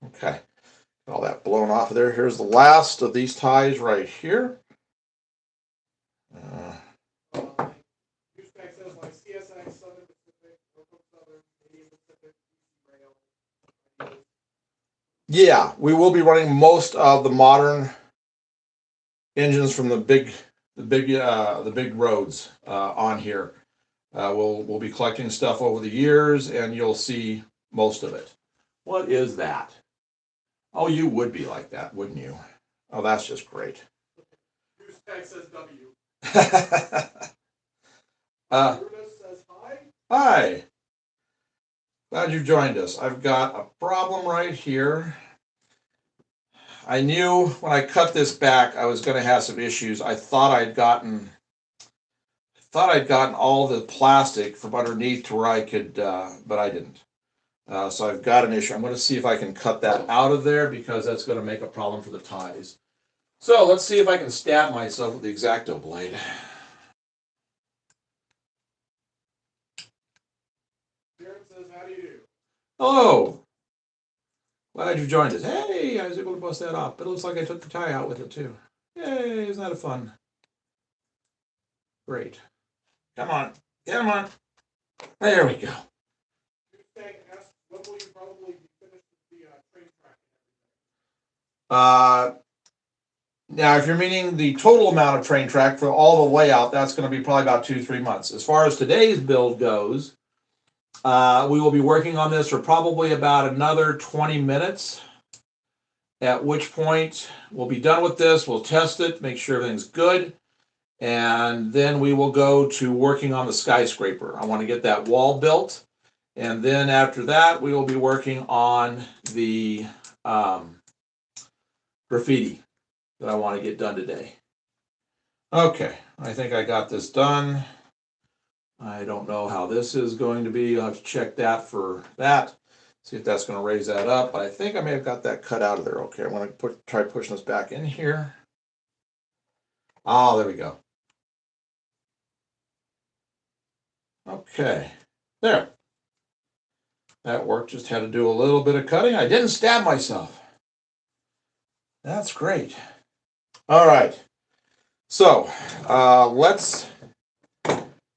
Speaker 3: Okay. All that blown off of there. Here's the last of these ties right here. Yeah, we will be running most of the modern engines from the big roads on here. We'll be collecting stuff over the years, and you'll see most of it. What is that? Oh, you would be like that, wouldn't you? Oh, that's just great.
Speaker 2: Newspack says W.
Speaker 3: Says hi. Hi. Glad you you've joined us. I've got a problem right here. I knew when I cut this back, I was going to have some issues. I thought I'd gotten all the plastic from underneath to where I could, but I didn't. So I've got an issue. I'm going to see if I can cut that out of there because that's going to make a problem for the ties. So let's see if I can stab myself with the X-Acto blade.
Speaker 2: Jared says, how do you do?
Speaker 3: Hello. Glad you joined us. Hey, I was able to bust that off, but it looks like I took the tie out with it too. Yay, isn't that fun? Great. Come on. Come on. There we go.
Speaker 2: Tuesday asks, when will you probably be finished with the train track and everything?
Speaker 3: Now, if you're meaning the total amount of train track for all the layout, that's going to be probably about 2-3 months. As far as today's build goes, we will be working on this for probably about another 20 minutes, at which point we'll be done with this. We'll test it, make sure everything's good, and then we will go to working on the skyscraper. I want to get that wall built, and then after that, we will be working on the graffiti that I want to get done today. Okay, I think I got this done. I don't know how this is going to be. I'll have to check that for that. See if that's going to raise that up. But I think I may have got that cut out of there. Okay, I'm going to try pushing this back in here. Oh, there we go. Okay, there. That worked. Just had to do a little bit of cutting. I didn't stab myself. That's great. All right. So let's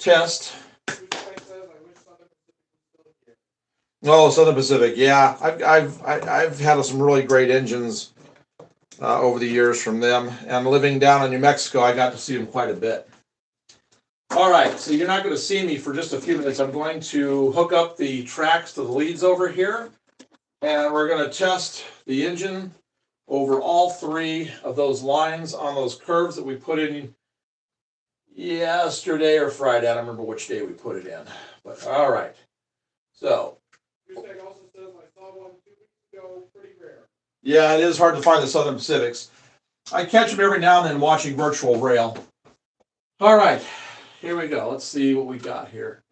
Speaker 3: test. Oh, Southern Pacific, yeah. I've had some really great engines over the years from them, and living down in New Mexico, I got to see them quite a bit. All right, so you're not going to see me for just a few minutes. I'm going to hook up the tracks to the leads over here, and we're going to test the engine over all 3 of those lines on those curves that we put in yesterday or Friday. I don't remember which day we put it in, but all right. So.
Speaker 2: Tuesday also says, I saw one 2 weeks ago, pretty rare.
Speaker 3: Yeah, it is hard to find the Southern Pacifics. I catch them every now and then watching virtual rail. All right, here we go. Let's see what we got here.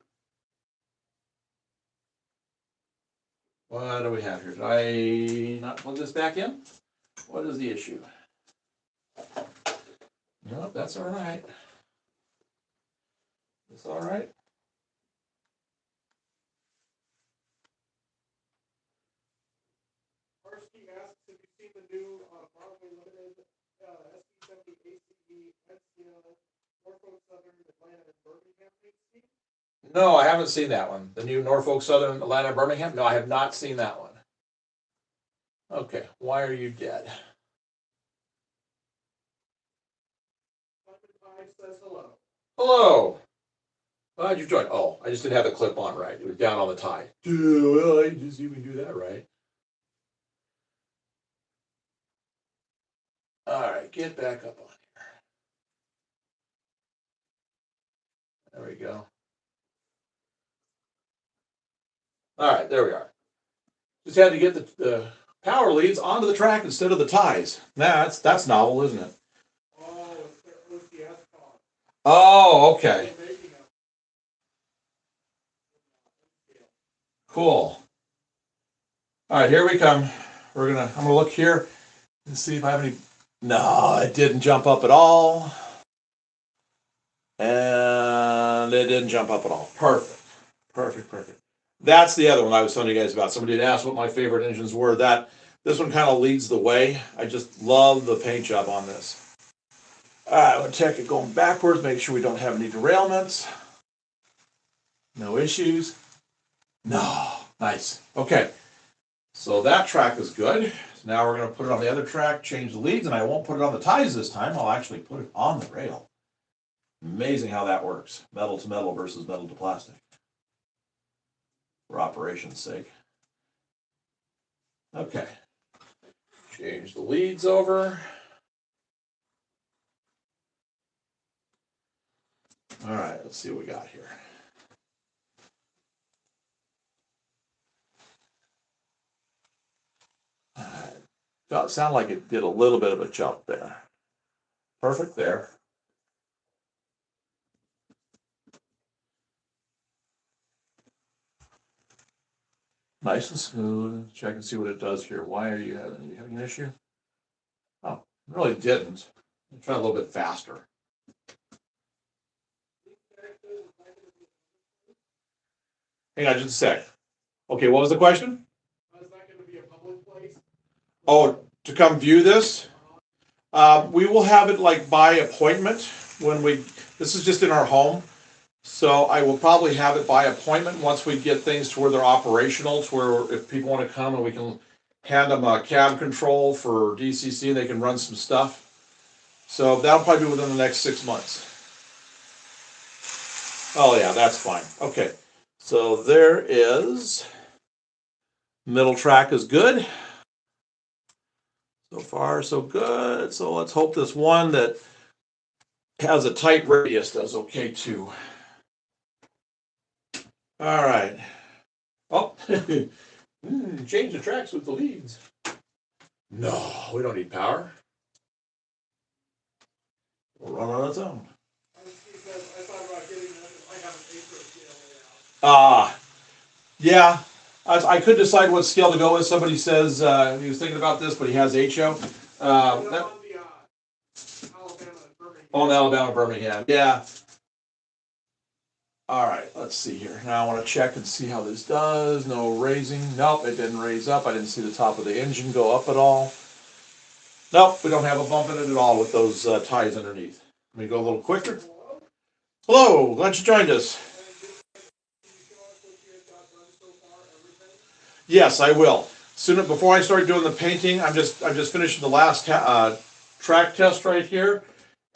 Speaker 3: What do we have here? Did I not plug this back in? What is the issue? No, that's all right. That's all right.
Speaker 2: Karski asks, have you seen the new Broadway Limited SB70 ACE NCL Norfolk Southern Atlanta and Birmingham AC?
Speaker 3: No, I haven't seen that one. The new Norfolk Southern Atlanta Birmingham? No, I have not seen that one. Okay, why are you dead?
Speaker 2: Says hello.
Speaker 3: Hello. Glad you joined. Oh, I just didn't have the clip on right. It was down on the tie. Well, I just even do that right. All right, get back up on here. There we go. All right, there we are. Just had to get the power leads onto the track instead of the ties. That's novel, isn't it?
Speaker 2: Oh, it's their OCS car.
Speaker 3: Oh, okay. Cool. All right, here we come. I'm gonna look here and see if I have any. No, it didn't jump up at all. And it didn't jump up at all. Perfect. Perfect. That's the other one I was telling you guys about. Somebody had asked what my favorite engines were. This one kind of leads the way. I just love the paint job on this. All right, I'm gonna check it going backwards, make sure we don't have any derailments. No issues. No, nice. Okay, so that track is good. So now we're gonna put it on the other track, change the leads, and I won't put it on the ties this time. I'll actually put it on the rail. Amazing how that works. Metal to metal versus metal to plastic. For operation's sake. Okay. Change the leads over. All right, let's see what we got here. sound like it did a little bit of a jump there. Perfect there. Nice and smooth. Check and see what it does here. Why are you having an issue? Oh, it really didn't. Try a little bit faster. Hang on just a sec. Okay, what was the question?
Speaker 2: Is that going to be a public place?
Speaker 3: Oh, to come view this? We will have it like by appointment this is just in our home. So I will probably have it by appointment once we get things to where they're operational, to where if people want to come and we can hand them a cab control for DCC and they can run some stuff. So that'll probably be within the next 6 months. Oh yeah, that's fine. Okay, so there is, middle track is good. So far, so good. So let's hope this one that has a tight radius does okay too. All right. Oh, change the tracks with the leads. No, we don't need power. We'll run on its own. Yeah. I could decide what scale to go with. Somebody says he was thinking about this, but he has HO.
Speaker 2: Alabama
Speaker 3: On Alabama, Birmingham. Yeah. All right, let's see here. Now I want to check and see how this does. No raising. Nope, it didn't raise up. I didn't see the top of the engine go up at all. Nope, we don't have a bump in it at all with those ties underneath. Let me go a little quicker. Hello, glad you joined us. Yes, I will. Soon before I start doing the painting, I'm just finishing the last track test right here,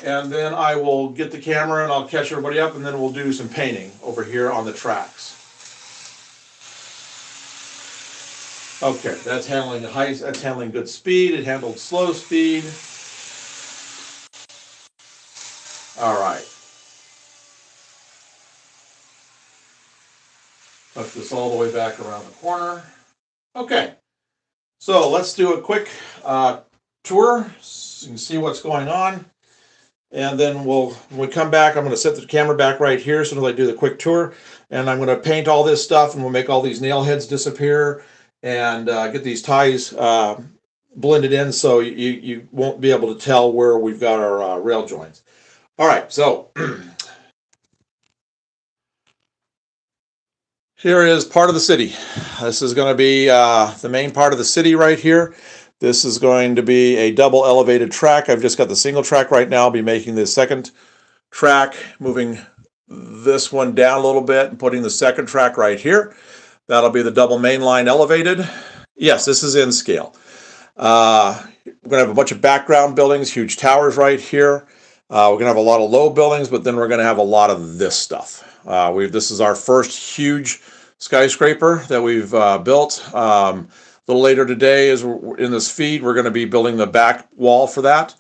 Speaker 3: and then I will get the camera and I'll catch everybody up, and then we'll do some painting over here on the tracks. Okay, that's handling the height. That's handling good speed. It handled slow speed. All right. Tuck this all the way back around the corner. Okay, so let's do a quick tour so you can see what's going on. And then when we come back, I'm going to set the camera back right here so that I do the quick tour. And I'm going to paint all this stuff, and we'll make all these nail heads disappear and get these ties blended in so you won't be able to tell where we've got our rail joints. All right, so here is part of the city. This is going to be the main part of the city right here. This is going to be a double elevated track. I've just got the single track right now. I'll be making the second track, moving this one down a little bit and putting the second track right here. That'll be the double main line elevated. Yes, this is in scale. We're going to have a bunch of background buildings, huge towers right here. We're going to have a lot of low buildings, but then we're going to have a lot of this stuff. This is our first huge skyscraper that we've built. A little later today, as we're in this feed, we're going to be building the back wall for that.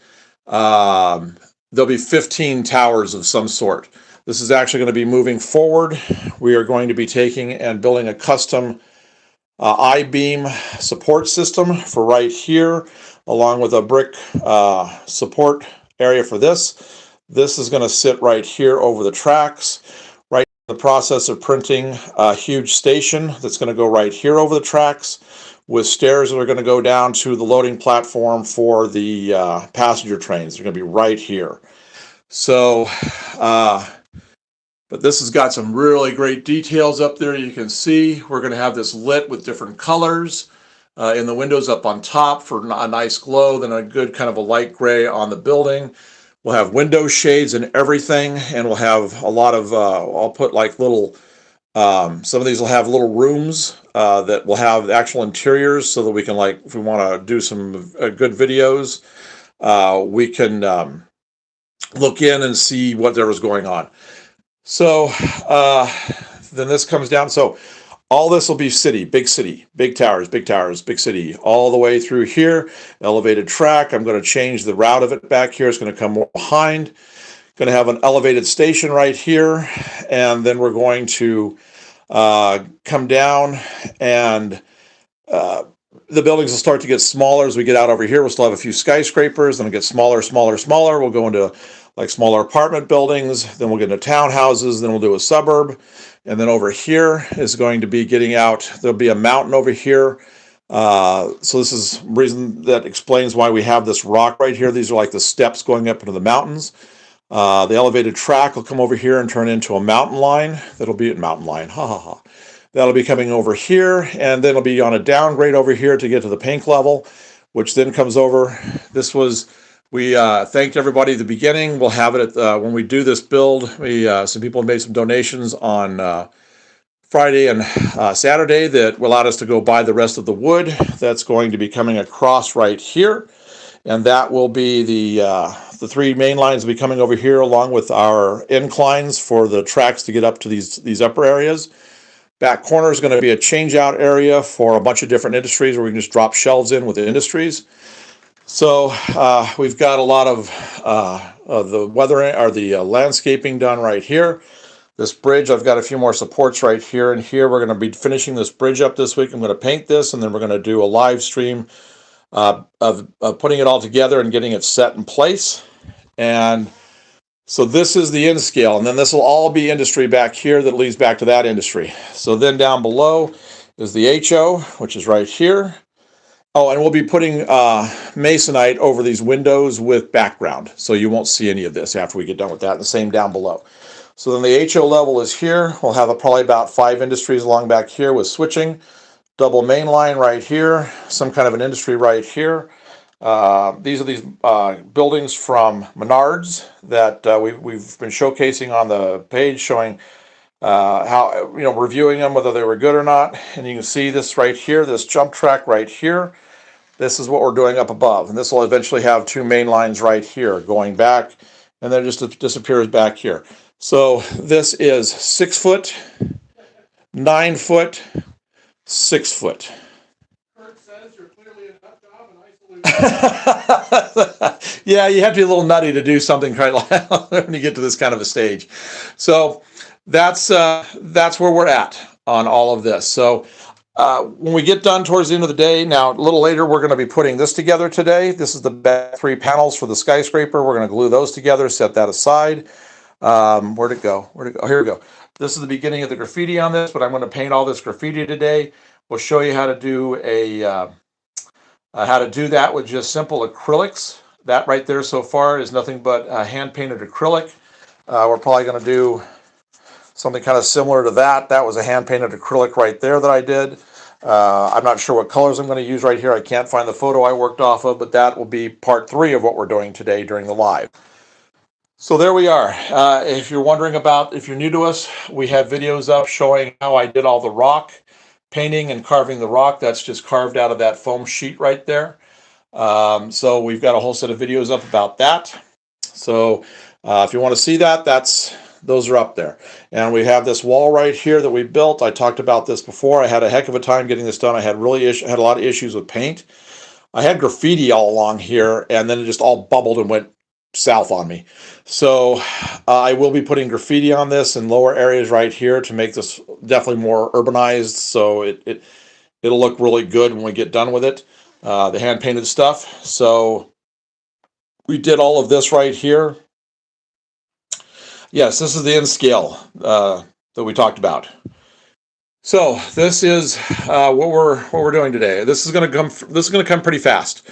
Speaker 3: There'll be 15 towers of some sort. This is actually going to be moving forward. We are going to be taking and building a custom I-beam support system for right here, along with a brick support area for this. This is going to sit right here over the tracks. Right in the process of printing a huge station that's going to go right here over the tracks, with stairs that are going to go down to the loading platform for the passenger trains. They're going to be right here. So, but this has got some really great details up there. You can see we're going to have this lit with different colors in the windows up on top for a nice glow, then a good kind of a light gray on the building. We'll have window shades and everything, and we'll have a lot of, I'll put like little, some of these will have little rooms that will have actual interiors so that we can, like, if we want to do some good videos, we can look in and see what there was going on. So then this comes down. So all this will be city, big towers, big city, all the way through here. Elevated track. I'm going to change the route of it back here. It's going to come more behind. Going to have an elevated station right here, and then we're going to come down and the buildings will start to get smaller as we get out over here. We'll still have a few skyscrapers, then it'll get smaller, smaller, smaller. We'll go into like smaller apartment buildings, then we'll get into townhouses, then we'll do a suburb. And then over here is going to be getting out, there'll be a mountain over here. So this is reason that explains why we have this rock right here. These are like the steps going up into the mountains. The elevated track will come over here and turn into a mountain line. That'll be a mountain line, ha ha ha. That'll be coming over here, and then it'll be on a downgrade over here to get to the pink level, which then comes over. This was, we thanked everybody at the beginning. We'll have it at, when we do this build. Some people made some donations on Friday and Saturday that allowed us to go buy the rest of the wood. That's going to be coming across right here, and that will be the three main lines will be coming over here along with our inclines for the tracks to get up to these upper areas. Back corner is going to be a change out area for a bunch of different industries where we can just drop shelves in with the industries. So we've got a lot of the weathering or the landscaping done right here. This bridge, I've got a few more supports right here and here. We're going to be finishing this bridge up this week. I'm going to paint this, and then we're going to do a live stream of putting it all together and getting it set in place. And so this is the end scale, and then this will all be industry back here that leads back to that industry. So then down below is the HO, which is right here. Oh, and we'll be putting masonite over these windows with background, so you won't see any of this after we get done with that, and the same down below. So then the HO level is here. We'll have probably about 5 industries along back here with switching. Double main line right here, some kind of an industry right here. These are buildings from Menards that we've been showcasing on the page, showing how, reviewing them, whether they were good or not. And you can see this right here, this jump track right here. This is what we're doing up above, and this will eventually have 2 main lines right here going back, and then it just disappears back here. So this is 6 foot, 9 foot, 6 foot. Yeah, you have to be a little nutty to do something right when you get to this kind of a stage. So that's where we're at on all of this. So when we get done towards the end of the day, now a little later, we're going to be putting this together today. This is the back 3 panels for the skyscraper. We're going to glue those together, set that aside. Where'd it go? Oh, here we go. This is the beginning of the graffiti on this, but I'm going to paint all this graffiti today. We'll show you how to do that with just simple acrylics. That right there so far is nothing but hand-painted acrylic. We're probably going to do something kind of similar to that. That was a hand-painted acrylic right there that I did. I'm not sure what colors I'm going to use right here. I can't find the photo I worked off of, but that will be part 3 of what we're doing today during the live. So there we are. If you're wondering about, if you're new to us, we have videos up showing how I did all the rock painting and carving the rock. That's just carved out of that foam sheet right there. So we've got a whole set of videos up about that. So if you want to see that, those are up there. And we have this wall right here that we built. I talked about this before. I had a heck of a time getting this done. I had a lot of issues with paint. I had graffiti all along here, and then it just all bubbled and went south on me. So I will be putting graffiti on this in lower areas right here to make this definitely more urbanized, so it'll look really good when we get done with it, the hand painted stuff. So we did all of this right here. Yes, this is the end scale that we talked about. So this is what we're doing today. This is going to come pretty fast.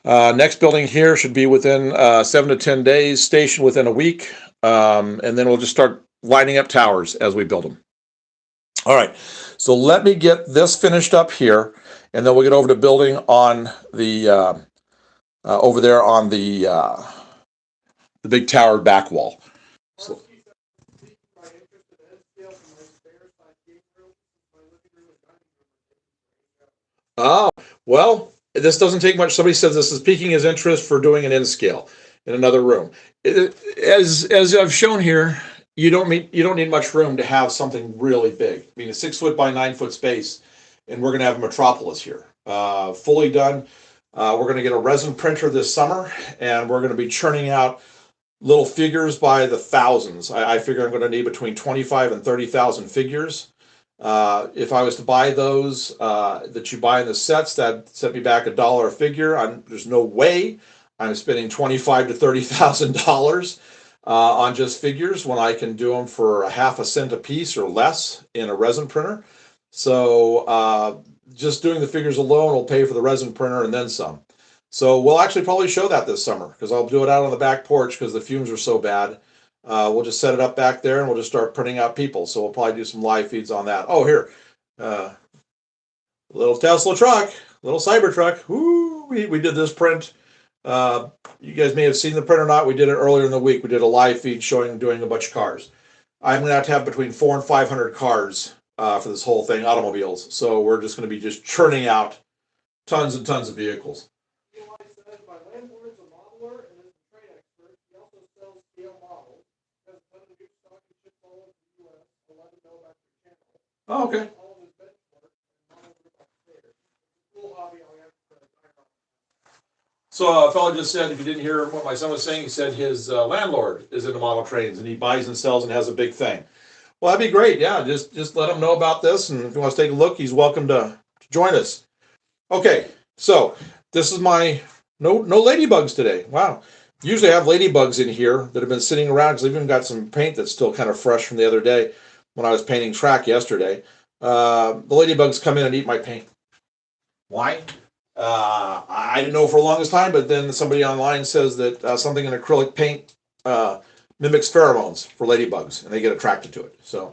Speaker 3: Next building here should be within 7 to 10 days, station within a week, and then we'll just start lining up towers as we build them. All right, so let me get this finished up here, and then we'll get over to building on the over there on the big tower back wall. So, oh, well, this doesn't take much. Somebody says this is piquing his interest for doing an end scale in another room. As I've shown here, you don't need much room to have something really big. I mean, a 6 foot by 9 foot space, and we're going to have a metropolis here, fully done. We're going to get a resin printer this summer, and we're going to be churning out little figures by the thousands. I figure I'm going to need between 25 and 30,000 figures. If I was to buy those that you buy in the sets, that set me back $1 a figure. There's no way I'm spending $25,000 to $30,000 on just figures when I can do them for a half a cent a piece or less in a resin printer. So just doing the figures alone will pay for the resin printer and then some. So we'll actually probably show that this summer because I'll do it out on the back porch because the fumes are so bad. We'll just set it up back there and we'll just start printing out people. So we'll probably do some live feeds on that. Oh, here, little Tesla truck, little Cybertruck. Woo! We did this print. You guys may have seen the print or not. We did it earlier in the week. We did a live feed doing a bunch of cars. I'm going to have between 400 and 500 cars for this whole thing, automobiles. So we're just going to be just churning out tons and tons of vehicles.
Speaker 2: My landlord's a modeler and is a trade expert. He also sells scale models. Has a ton of new stock and ships all over the U.S. I'll let him know about your channel.
Speaker 3: Oh, okay.
Speaker 2: All of his benchwork and models are upstairs. It's a cool hobby. I'll have to try on.
Speaker 3: So a fellow just said, if you didn't hear what my son was saying, he said his landlord is into model trains and he buys and sells and has a big thing. Well, that'd be great. Yeah, just let him know about this, and if he wants to take a look, he's welcome to join us. Okay, so this is my no ladybugs today. Wow. Usually I have ladybugs in here that have been sitting around because I've even got some paint that's still kind of fresh from the other day when I was painting track yesterday. The ladybugs come in and eat my paint. Why? I didn't know for the longest time, but then somebody online says that something in acrylic paint mimics pheromones for ladybugs, and they get attracted to it. So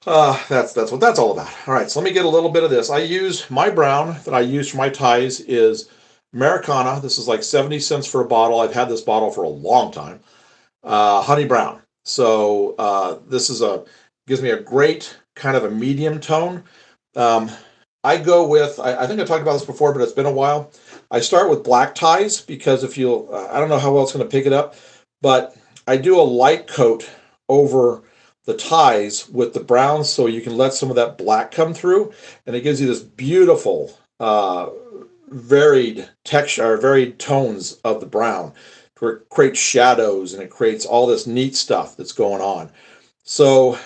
Speaker 3: that's what that's all about. All right, so let me get a little bit of this. I use my brown that I use for my ties is Americana. This is like 70 cents for a bottle. I've had this bottle for a long time. Honey brown. So this is gives me a great kind of a medium tone. I go with, I think I talked about this before, but it's been a while. I start with black ties because if you, I don't know how well it's going to pick it up, but I do a light coat over the ties with the brown so you can let some of that black come through, and it gives you this beautiful varied texture, varied tones of the brown, where it creates shadows and it creates all this neat stuff that's going on. So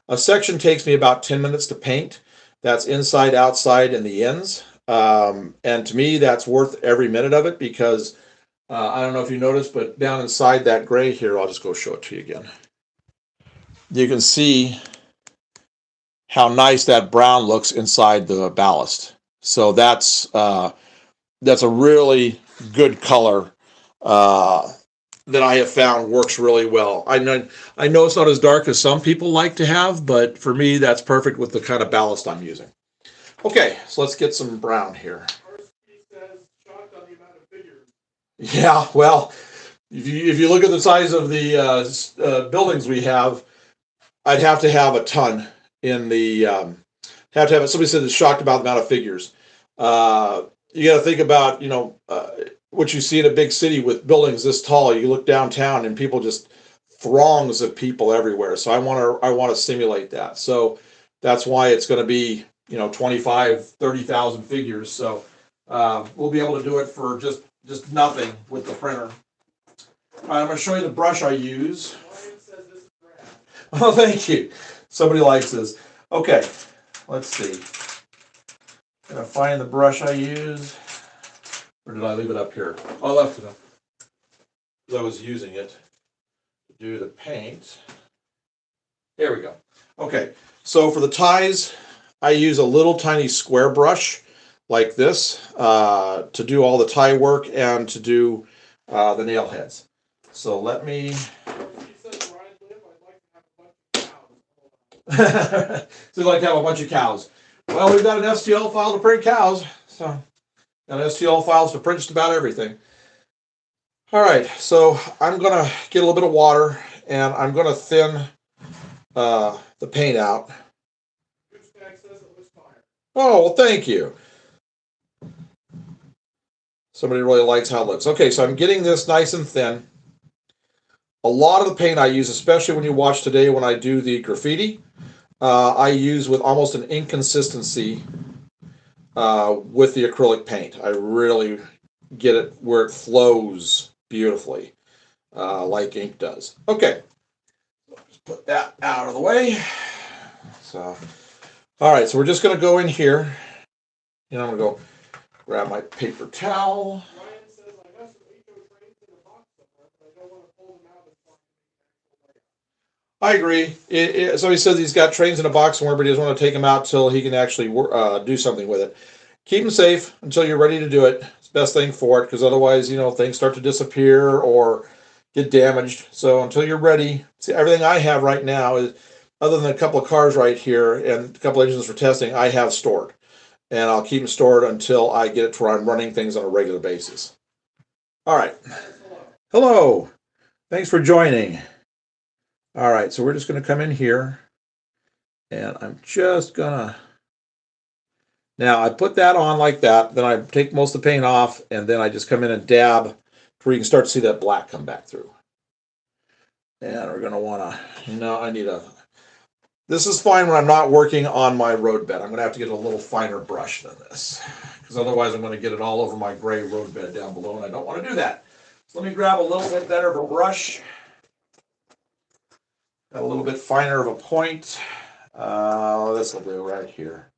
Speaker 3: a section takes me about 10 minutes to paint. That's inside, outside, and the ends. And to me, that's worth every minute of it because I don't know if you noticed, but down inside that gray here, I'll just go show it to you again. You can see how nice that brown looks inside the ballast. So that's a really good color that I have found works really well. I know it's not as dark as some people like to have, but for me, that's perfect with the kind of ballast I'm using. Okay, so let's get some brown here.
Speaker 2: First piece says, shocked on the amount of figures.
Speaker 3: Yeah, well, if you look at the size of the buildings we have, I'd have to have a ton in the, have to have it. Somebody said it's shocked about the amount of figures. You got to think about, what you see in a big city with buildings this tall. You look downtown and people just throngs of people everywhere. So I want to simulate that. So that's why it's going to be 25,000-30,000 figures. So we'll be able to do it for just nothing with the printer. All right, I'm going to show you the brush I use.
Speaker 2: Ryan says this is rad.
Speaker 3: Oh, thank you. Somebody likes this. Okay, let's see. I'm going to find the brush I use. Or did I leave it up here? Oh, I left it up. Because I was using it to do the paint. There we go. Okay, so for the ties, I use a little tiny square brush like this to do all the tie work and to do the nail heads. So let me... So you like to have a bunch of cows. Well, we've got an STL file to print cows, so got STL files to print just about everything. All right, so I'm gonna get a little bit of water and I'm gonna thin the paint out. Oh, well, thank you. Somebody really likes how it looks. Okay, so I'm getting this nice and thin. A lot of the paint I use, especially when you watch today when I do the graffiti, I use with almost an inconsistency with the acrylic paint. I really get it where it flows beautifully, like ink does. Okay, just put that out of the way. So, all right, so we're just gonna go in here. And I'm gonna go grab my paper towel.
Speaker 2: Ryan says, I got some HO trains in a box somewhere, but I don't want to pull them out and find
Speaker 3: I agree. So he says he's got trains in a box somewhere, but he doesn't want to take them out till he can actually do something with it. Keep them safe until you're ready to do it. It's the best thing for it, because otherwise, things start to disappear or get damaged. So until you're ready, see, everything I have right now is, other than a couple of cars right here and a couple of engines for testing, I have stored. And I'll keep them stored until I get it to where I'm running things on a regular basis. All right. Hello. Thanks for joining. All right, so we're just going to come in here, and I'm just going to, now I put that on like that, then I take most of the paint off, and then I just come in and dab to where you can start to see that black come back through. And we're going to want to, this is fine when I'm not working on my road bed. I'm going to have to get a little finer brush than this, because otherwise I'm going to get it all over my gray road bed down below, and I don't want to do that. So let me grab a little bit better of a brush. Got a little bit finer of a point. This will do right here.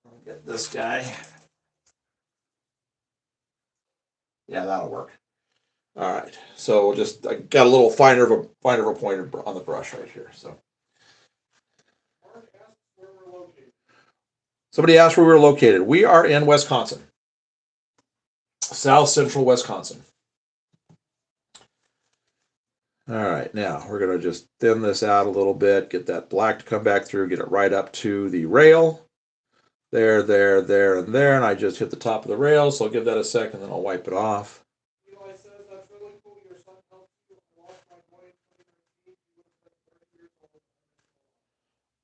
Speaker 3: I'll get this guy. Yeah, that'll work. All right. So I got a little finer of a point on the brush right here. So somebody asked where we were located. We are in Wisconsin, south central Wisconsin. All right, now we're going to just thin this out a little bit, get that black to come back through, get it right up to the rail. There, and I just hit the top of the rail, so I'll give that a second, then I'll wipe it off.
Speaker 2: Eli says, that's really cool. Your son helped you. I lost my boy in 2019. He was like 30 years old.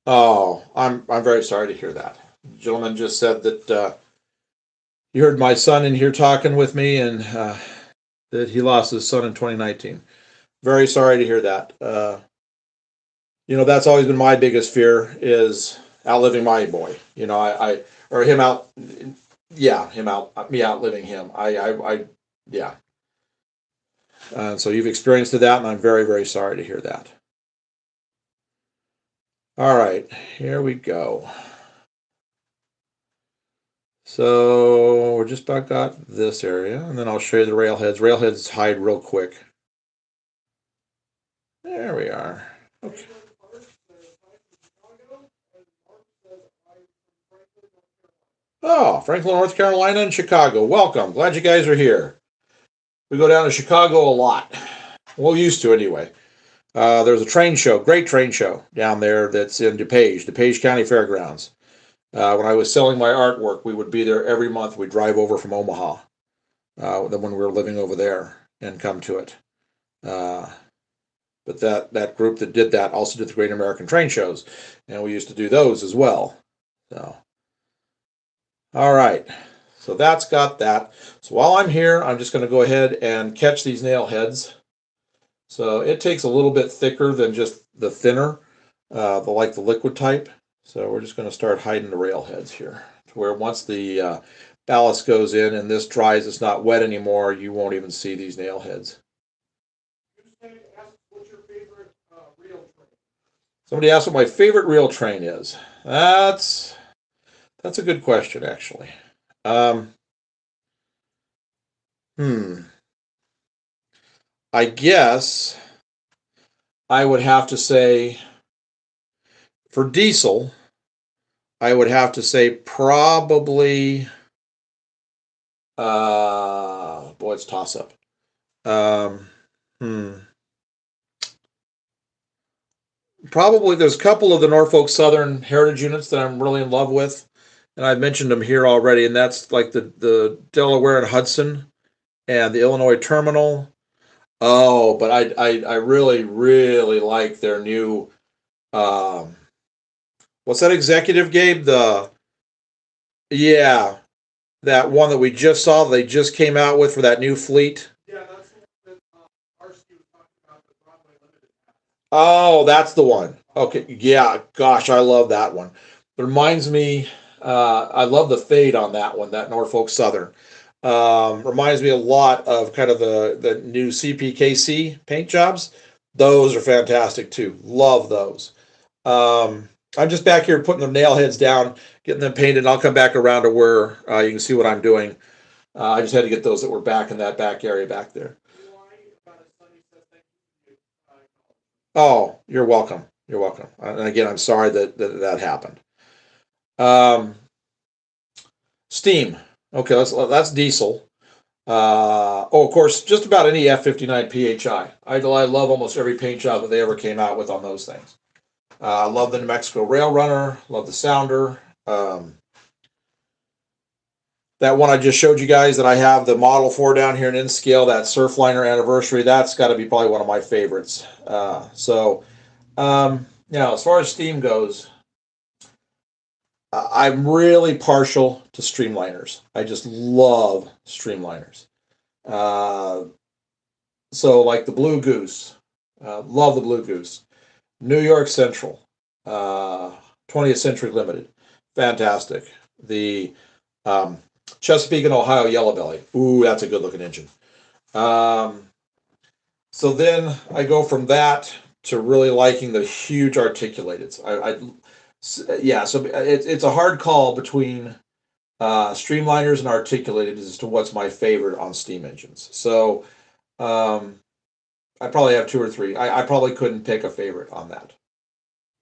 Speaker 3: Oh, I'm very sorry to hear that. The gentleman just said that he heard my son in here talking with me, and that he lost his son in 2019. Very sorry to hear that. That's always been my biggest fear, is outliving my boy. Me outliving him. Yeah. So you've experienced that, and I'm very, very sorry to hear that. All right, here we go. So we're just about got this area, and then I'll show you the railheads. Railheads hide real quick. There we are. Okay. Oh, Franklin, North Carolina, and Chicago. Welcome. Glad you guys are here. We go down to Chicago a lot. Well, used to anyway. There's a train show, great train show down there that's in DuPage County Fairgrounds. When I was selling my artwork, we would be there every month. We'd drive over from Omaha, when we were living over there, and come to it. But that group that did that also did the Great American Train Shows, and we used to do those as well. So, all right. So that's got that. So while I'm here, I'm just going to go ahead and catch these nail heads. So it takes a little bit thicker than just the thinner, the liquid type. So we're just going to start hiding the rail heads here, to where once the ballast goes in and this dries, it's not wet anymore, you won't even see these nail heads. Somebody asked what my favorite rail train is. That's a good question, actually. I guess I would have to say, for diesel, I would have to say probably, it's toss up. Probably there's a couple of the Norfolk Southern Heritage units that I'm really in love with, and I've mentioned them here already, and that's like the Delaware and Hudson and the Illinois Terminal. Oh, but I really, really like their new, what's that executive, Gabe? That one that we just saw, they just came out with for that new fleet.
Speaker 2: Yeah, that's the one that Arsky was talking about, the Broadway Limited.
Speaker 3: Oh, that's the one. Okay, yeah, gosh, I love that one. It reminds me, I love the fade on that one, that Norfolk Southern. Reminds me a lot of kind of the new CPKC paint jobs. Those are fantastic too. Love those. I'm just back here putting the nail heads down, getting them painted, and I'll come back around to where you can see what I'm doing. I just had to get those that were back in that back area back there. Oh, you're welcome. You're welcome. And again, I'm sorry that happened. Steam. Okay, that's diesel. Of course, just about any F59 PHI. I love almost every paint job that they ever came out with on those things. I love the New Mexico Rail Runner. Love the Sounder. That one I just showed you guys that I have the model for down here in scale, that Surfliner Anniversary, that's got to be probably one of my favorites. As far as steam goes, I'm really partial to streamliners. I just love streamliners. Like the Blue Goose, love the Blue Goose. New York Central, 20th Century Limited, fantastic. The Chesapeake and Ohio Yellow Belly, ooh, that's a good looking engine. So then I go from that to really liking the huge articulateds. So it's a hard call between streamliners and articulated as to what's my favorite on steam engines. So I probably have two or three. I probably couldn't pick a favorite on that.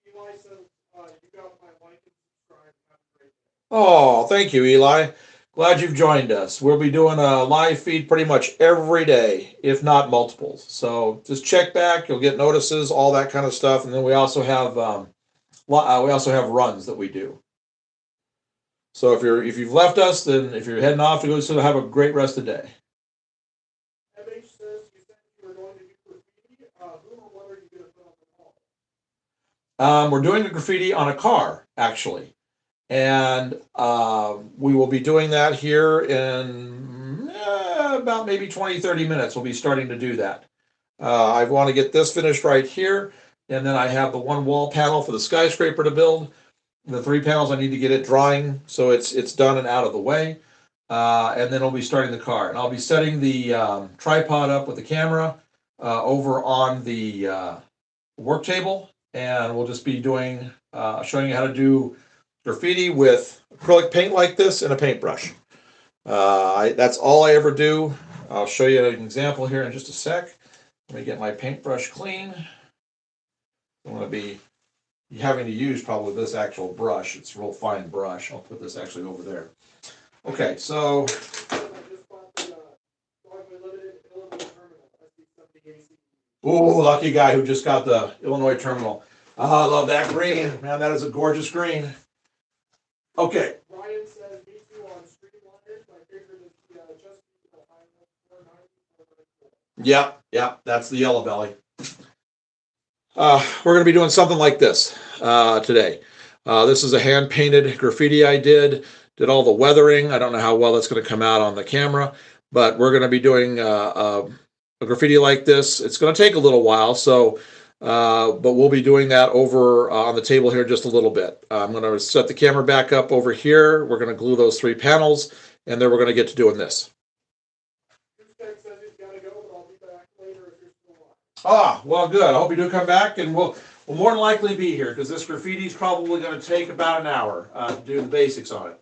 Speaker 2: Eli says, you got my like and subscribe. Have a great day.
Speaker 3: Oh, thank you, Eli. Glad you've joined us. We'll be doing a live feed pretty much every day, if not multiples. So just check back. You'll get notices, all that kind of stuff, and then we also have runs that we do. So if you've left us, then if you're heading off to go, so have a great rest of the day.
Speaker 2: MH says you said you were going to do graffiti. Who or what are you going to put on the wall?
Speaker 3: We're doing a graffiti on a car, actually. And we will be doing that here in about maybe 20, 30 minutes. We'll be starting to do that. I want to get this finished right here. And then I have the one wall panel for the Skyscraper to build. The 3 panels, I need to get it drying so it's done and out of the way. And then I'll be starting the car. And I'll be setting the tripod up with the camera over on the work table. And we'll just be doing, showing you how to do graffiti with acrylic paint like this and a paintbrush. That's all I ever do. I'll show you an example here in just a sec. Let me get my paintbrush clean. I'm going to be having to use probably this actual brush. It's a real fine brush. I'll put this actually over there. Okay, so. Oh, lucky guy who just got the Illinois terminal. Oh, I love that green. Man, that is a gorgeous green. Okay.
Speaker 2: Ryan says, me too on streamliners. My favorite is the Chesapeake Ohio 490.
Speaker 3: Yep, that's the Yellow Belly. We're going to be doing something like this today. This is a hand-painted graffiti I did all the weathering. I don't know how well that's going to come out on the camera, but we're going to be doing a graffiti like this. It's going to take a little while, but we'll be doing that over on the table here in just a little bit. I'm going to set the camera back up over here. We're going to glue those 3 panels, and then we're going to get to doing this. Well, good. I hope you do come back, and we'll more than likely be here because this graffiti is probably going to take about an hour to do the basics on it.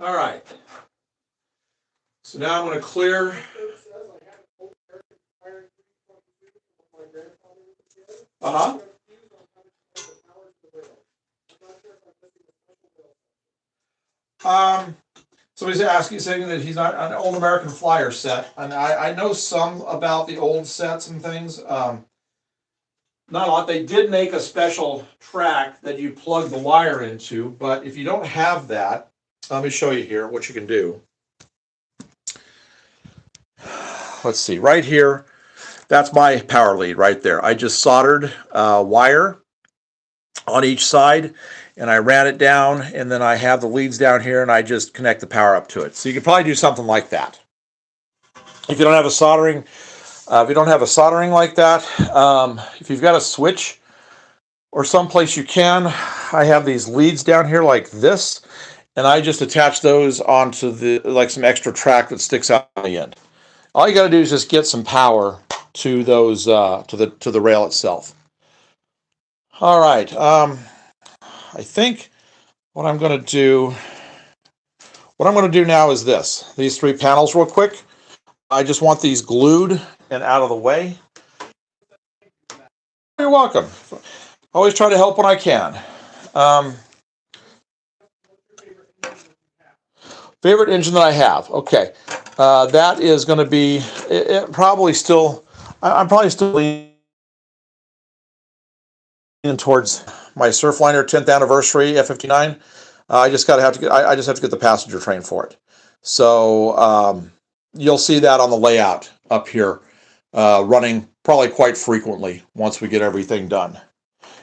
Speaker 3: All right. So now I'm going to clear. Somebody's asking, saying that he's not an old American Flyer set, and I know some about the old sets and things. Not a lot. They did make a special track that you plug the wire into, but if you don't have that, let me show you here what you can do. Let's see, right here, that's my power lead right there. I just soldered wire on each side, and I ran it down, and then I have the leads down here, and I just connect the power up to it. So you could probably do something like that. If you don't have a soldering, like that, if you've got a switch or someplace you can, I have these leads down here like this, and I just attach those onto some extra track that sticks out on the end. All you got to do is just get some power to those to the rail itself. All right. I think what I'm going to do, now is this. These 3 panels real quick. I just want these glued and out of the way. You're welcome. Always try to help when I can. Favorite engine that I have. Okay. That is going to be, probably still, I'm probably still leaning towards my Surfliner 10th anniversary F59. I just have to get the passenger train for it. So you'll see that on the layout up here, running probably quite frequently once we get everything done.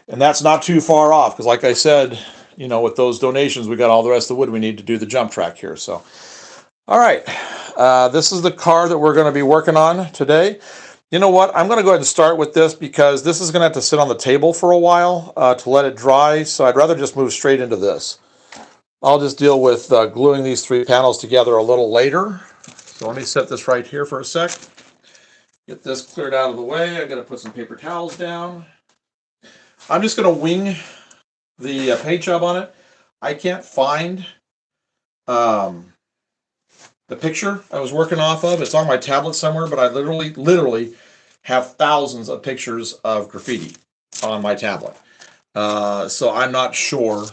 Speaker 3: And that's not too far off because, like I said, with those donations, we got all the rest of the wood we need to do the jump track here. So, all right, this is the car that we're going to be working on today. You know what? I'm going to go ahead and start with this because this is going to have to sit on the table for a while to let it dry. So I'd rather just move straight into this. I'll just deal with gluing these 3 panels together a little later. So let me set this right here for a sec. Get this cleared out of the way. I got to put some paper towels down. I'm just going to wing the paint job on it. I can't find the picture I was working off of. It's on my tablet somewhere, but I literally have thousands of pictures of graffiti on my tablet. So I'm not sure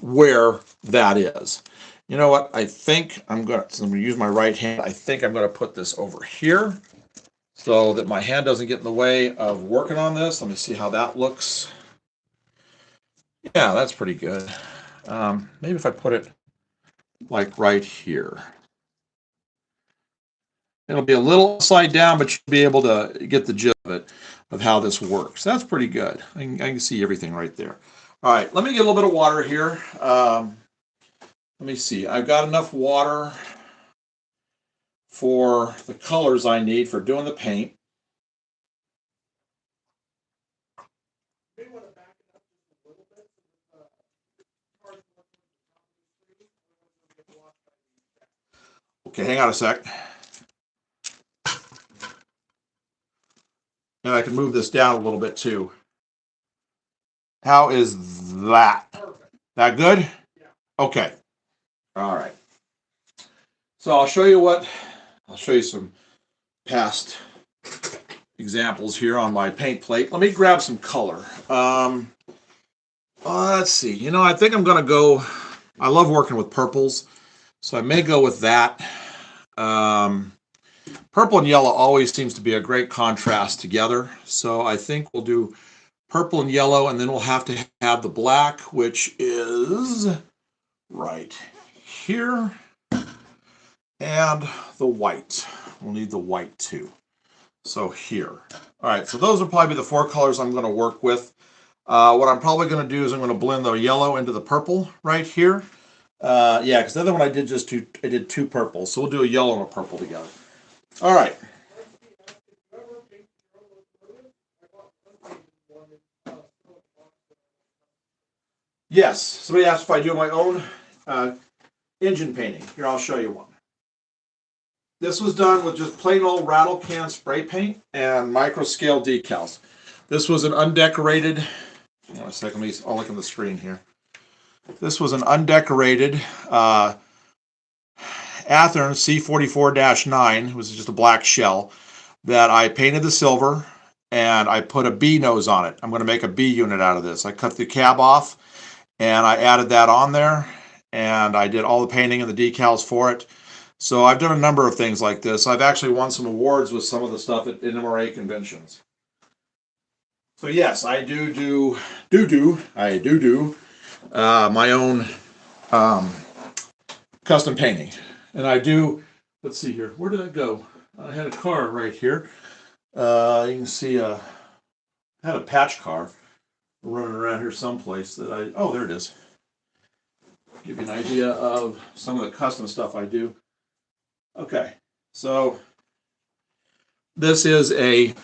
Speaker 3: where that is. You know what? I think I'm going to use my right hand. I think I'm going to put this over here so that my hand doesn't get in the way of working on this. Let me see how that looks. Yeah, that's pretty good. Maybe if I put it like right here. It'll be a little upside down, but you'll be able to get the gist of it, of how this works. That's pretty good. I can see everything right there. All right, let me get a little bit of water here. Let me see. I've got enough water for the colors I need for doing the paint. Okay, hang on a sec. And I can move this down a little bit too. How is that? That good? Okay. All right. So I'll show you some past examples here on my paint plate. Let me grab some color. Let's see. I think I'm going to go, I love working with purples, so I may go with that. Purple and yellow always seems to be a great contrast together, so I think we'll do purple and yellow, and then we'll have to have the black, which is right here, and the white. We'll need the white too. So here. All right, so those will probably be the 4 colors I'm going to work with. What I'm probably going to do is I'm going to blend the yellow into the purple right here. Yeah, because the other one I did I did 2 purples, so we'll do a yellow and a purple together. All right. Yes, somebody asked if I do my own engine painting. Here, I'll show you one. This was done with just plain old rattle can spray paint and micro scale decals. This was an undecorated, hang on a second, I'll look at the screen here. This was an undecorated Athearn C44-9. It was just a black shell that I painted the silver and I put a B nose on it. I'm going to make a B unit out of this. I cut the cab off and I added that on there and I did all the painting and the decals for it. So I've done a number of things like this. I've actually won some awards with some of the stuff at NMRA conventions. So yes, I do my own custom painting. And I do, let's see here, where did I go? I had a car right here. You can see I had a patch car running around here someplace that oh, there it is. Give you an idea of some of the custom stuff I do. Okay, so this is a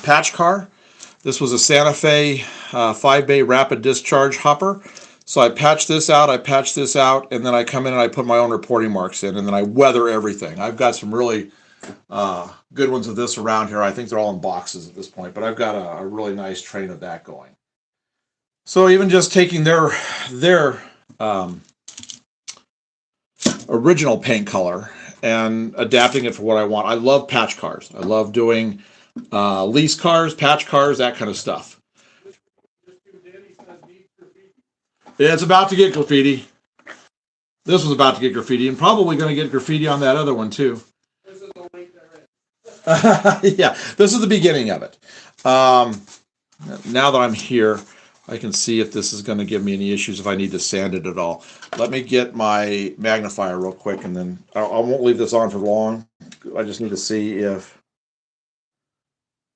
Speaker 3: patch car. This was a Santa Fe 5-bay rapid discharge hopper. So I patch this out, and then I come in and I put my own reporting marks in, and then I weather everything. I've got some really good ones of this around here. I think they're all in boxes at this point, but I've got a really nice train of that going. So even just taking their original paint color and adapting it for what I want. I love patch cars. I love doing lease cars, patch cars, that kind of stuff. Yeah, it's about to get graffiti. This was about to get graffiti, and probably going to get graffiti on that other one too.
Speaker 2: This is the link there.
Speaker 3: Yeah, this is the beginning of it. Now that I'm here, I can see if this is going to give me any issues if I need to sand it at all. Let me get my magnifier real quick, and then I won't leave this on for long. I just need to see if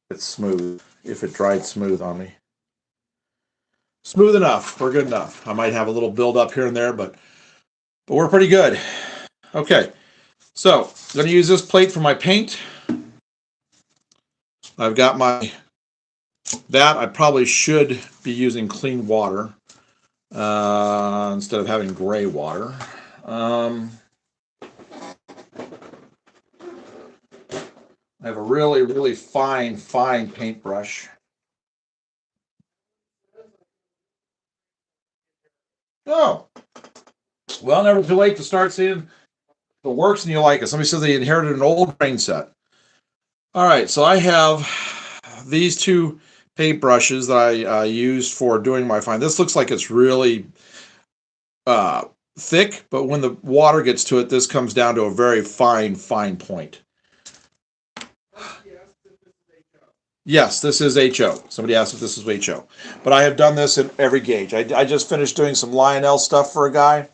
Speaker 3: it's smooth, if it dried smooth on me. Smooth enough. We're good enough. I might have a little build up here and there, but we're pretty good. Okay, so I'm going to use this plate for my paint. I've got I probably should be using clean water instead of having gray water. I have a really, really fine paintbrush. Oh, well, never too late to start seeing if it works and you like it. Somebody says they inherited an old train set. All right, so I have these two paintbrushes that I used for doing my fine. This looks like it's really thick, but when the water gets to it, this comes down to a very fine point. Yes, this is HO. Somebody asked if this is HO. But I have done this in every gauge. I just finished doing some Lionel stuff for a guy,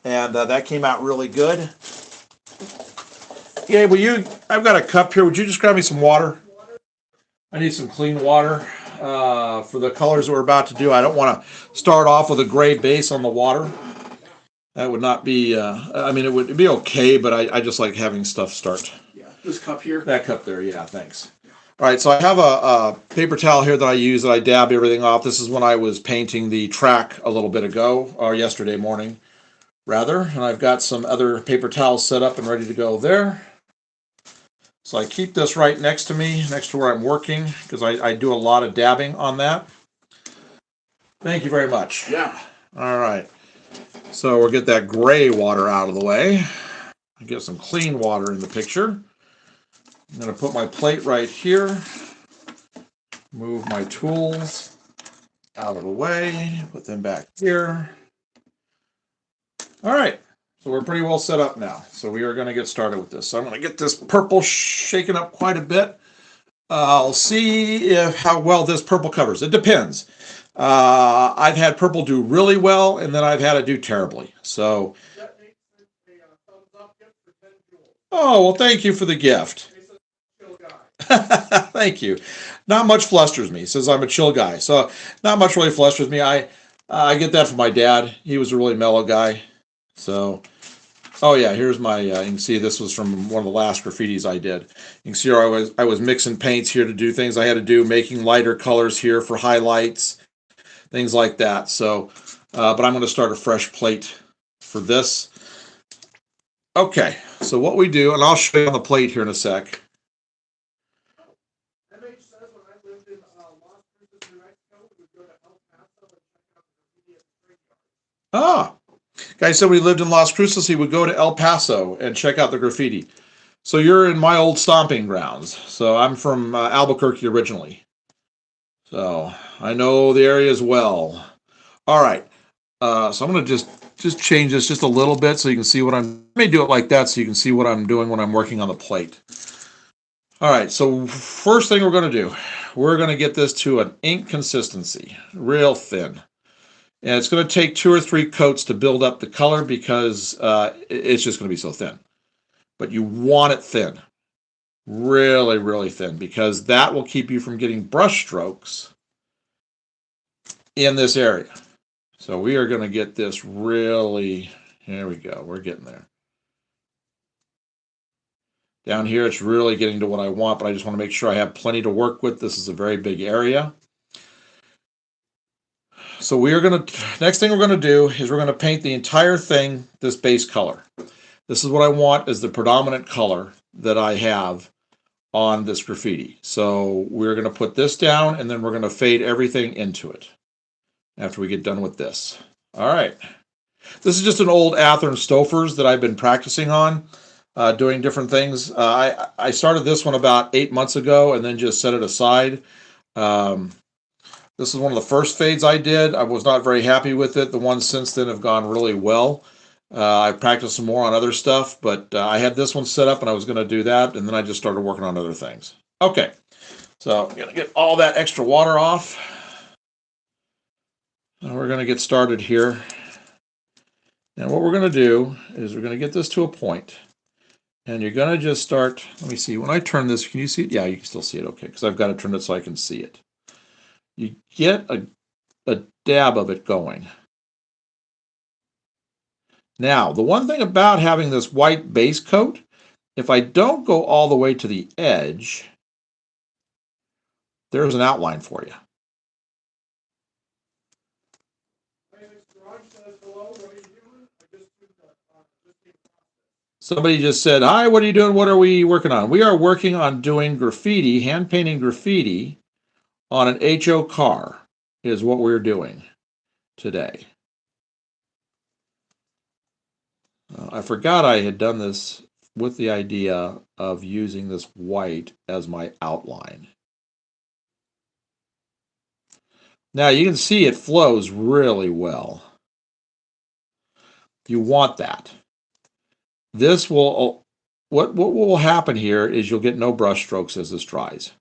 Speaker 3: and that came out really good. Yeah, I've got a cup here. Would you just grab me some water? I need some clean water for the colors that we're about to do. I don't want to start off with a gray base on the water. That would not be, I mean, it would be okay, but I just like having stuff start.
Speaker 2: Yeah, this cup here.
Speaker 3: That cup there, yeah, thanks. All right, so I have a paper towel here that I use that I dab everything off. This is when I was painting the track a little bit ago, or yesterday morning, rather. And I've got some other paper towels set up and ready to go there. So I keep this right next to me, next to where I'm working, because I do a lot of dabbing on that. Thank you very much.
Speaker 2: Yeah.
Speaker 3: All right. So we'll get that gray water out of the way. Get some clean water in the picture. I'm going to put my plate right here. Move my tools out of the way. Put them back here. All right. So we're pretty well set up now. So we are going to get started with this. So I'm going to get this purple shaken up quite a bit. I'll see how well this purple covers. It depends. I've had purple do really well, and then I've had it do terribly. So, oh, well, thank you for the gift. Thank you. Not much flusters me. Says I'm a chill guy. So not much really flusters me. I get that from my dad. He was a really mellow guy. So, oh yeah, here's my, you can see this was from one of the last graffitis I did. You can see here I was mixing paints here to do things I had to do, making lighter colors here for highlights, things like that. So, but I'm going to start a fresh plate for this. Okay, so what we do, and I'll show you on the plate here in a sec. Ah, guy said when he lived in Las Cruces, he would go to El Paso and check out the graffiti. So you're in my old stomping grounds. So I'm from Albuquerque originally. So I know the area as well. All right. So I'm going to just change this just a little bit so you can see what I'm, let me do it like that so you can see what I'm doing when I'm working on the plate. All right. So first thing we're going to do, we're going to get this to an ink consistency, real thin. And it's going to take 2 or 3 coats to build up the color because it's just going to be so thin. But you want it thin. Really, really thin, because that will keep you from getting brush strokes in this area. So we are going to get this really, here we go. We're getting there. Down here, it's really getting to what I want, but I just want to make sure I have plenty to work with. This is a very big area. So we are going to, next thing we're going to do is we're going to paint the entire thing this base color. This is what I want as the predominant color. that I have on this graffiti. So we're going to put this down, and then we're going to fade everything into it after we get done with this. All right. This is just an old Athearn Stofers that I've been practicing on, doing different things. I started this one about 8 months ago and then just set it aside. This is one of the first fades I did. I was not very happy with it. The ones since then have gone really well. I practiced some more on other stuff, but I had this one set up and I was going to do that, and then I just started working on other things. Okay, so I'm going to get all that extra water off. And we're going to get started here. And what we're going to do is we're going to get this to a point. And you're going to just start, let me see, when I turn this, can you see it? Yeah, you can still see it, okay, because I've got to turn it so I can see it. You get a dab of it going. Now, the one thing about having this white base coat, if I don't go all the way to the edge, there's an outline for you. Somebody just said, hi, what are you doing? What are we working on? We are working on doing graffiti, hand painting graffiti on an HO car is what we're doing today. I forgot I had done this with the idea of using this white as my outline. Now you can see it flows really well. You want that. This will, what will happen here is you'll get no brush strokes as this dries.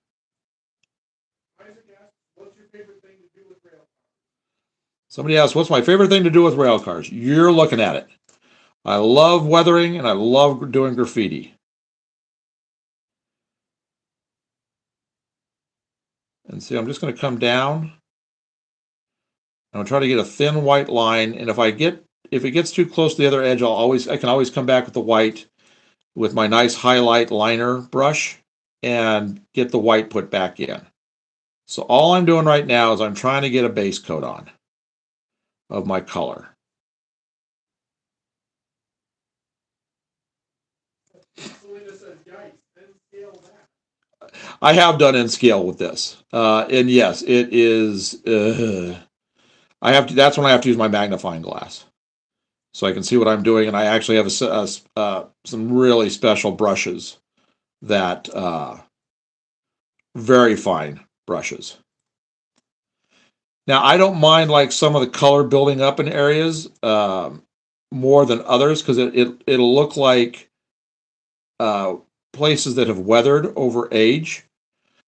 Speaker 3: Somebody asked, what's my favorite thing to do with rail cars? You're looking at it. I love weathering and I love doing graffiti. And see, I'm just going to come down. I'm going to try to get a thin white line. And if it gets too close to the other edge, I can always come back with the white with my nice highlight liner brush and get the white put back in. So all I'm doing right now is I'm trying to get a base coat on of my color. I have done in scale with this, and yes, it is. I have to. That's when I have to use my magnifying glass, so I can see what I'm doing. And I actually have some really special brushes that very fine brushes. Now I don't mind like some of the color building up in areas more than others because it'll look like places that have weathered over age.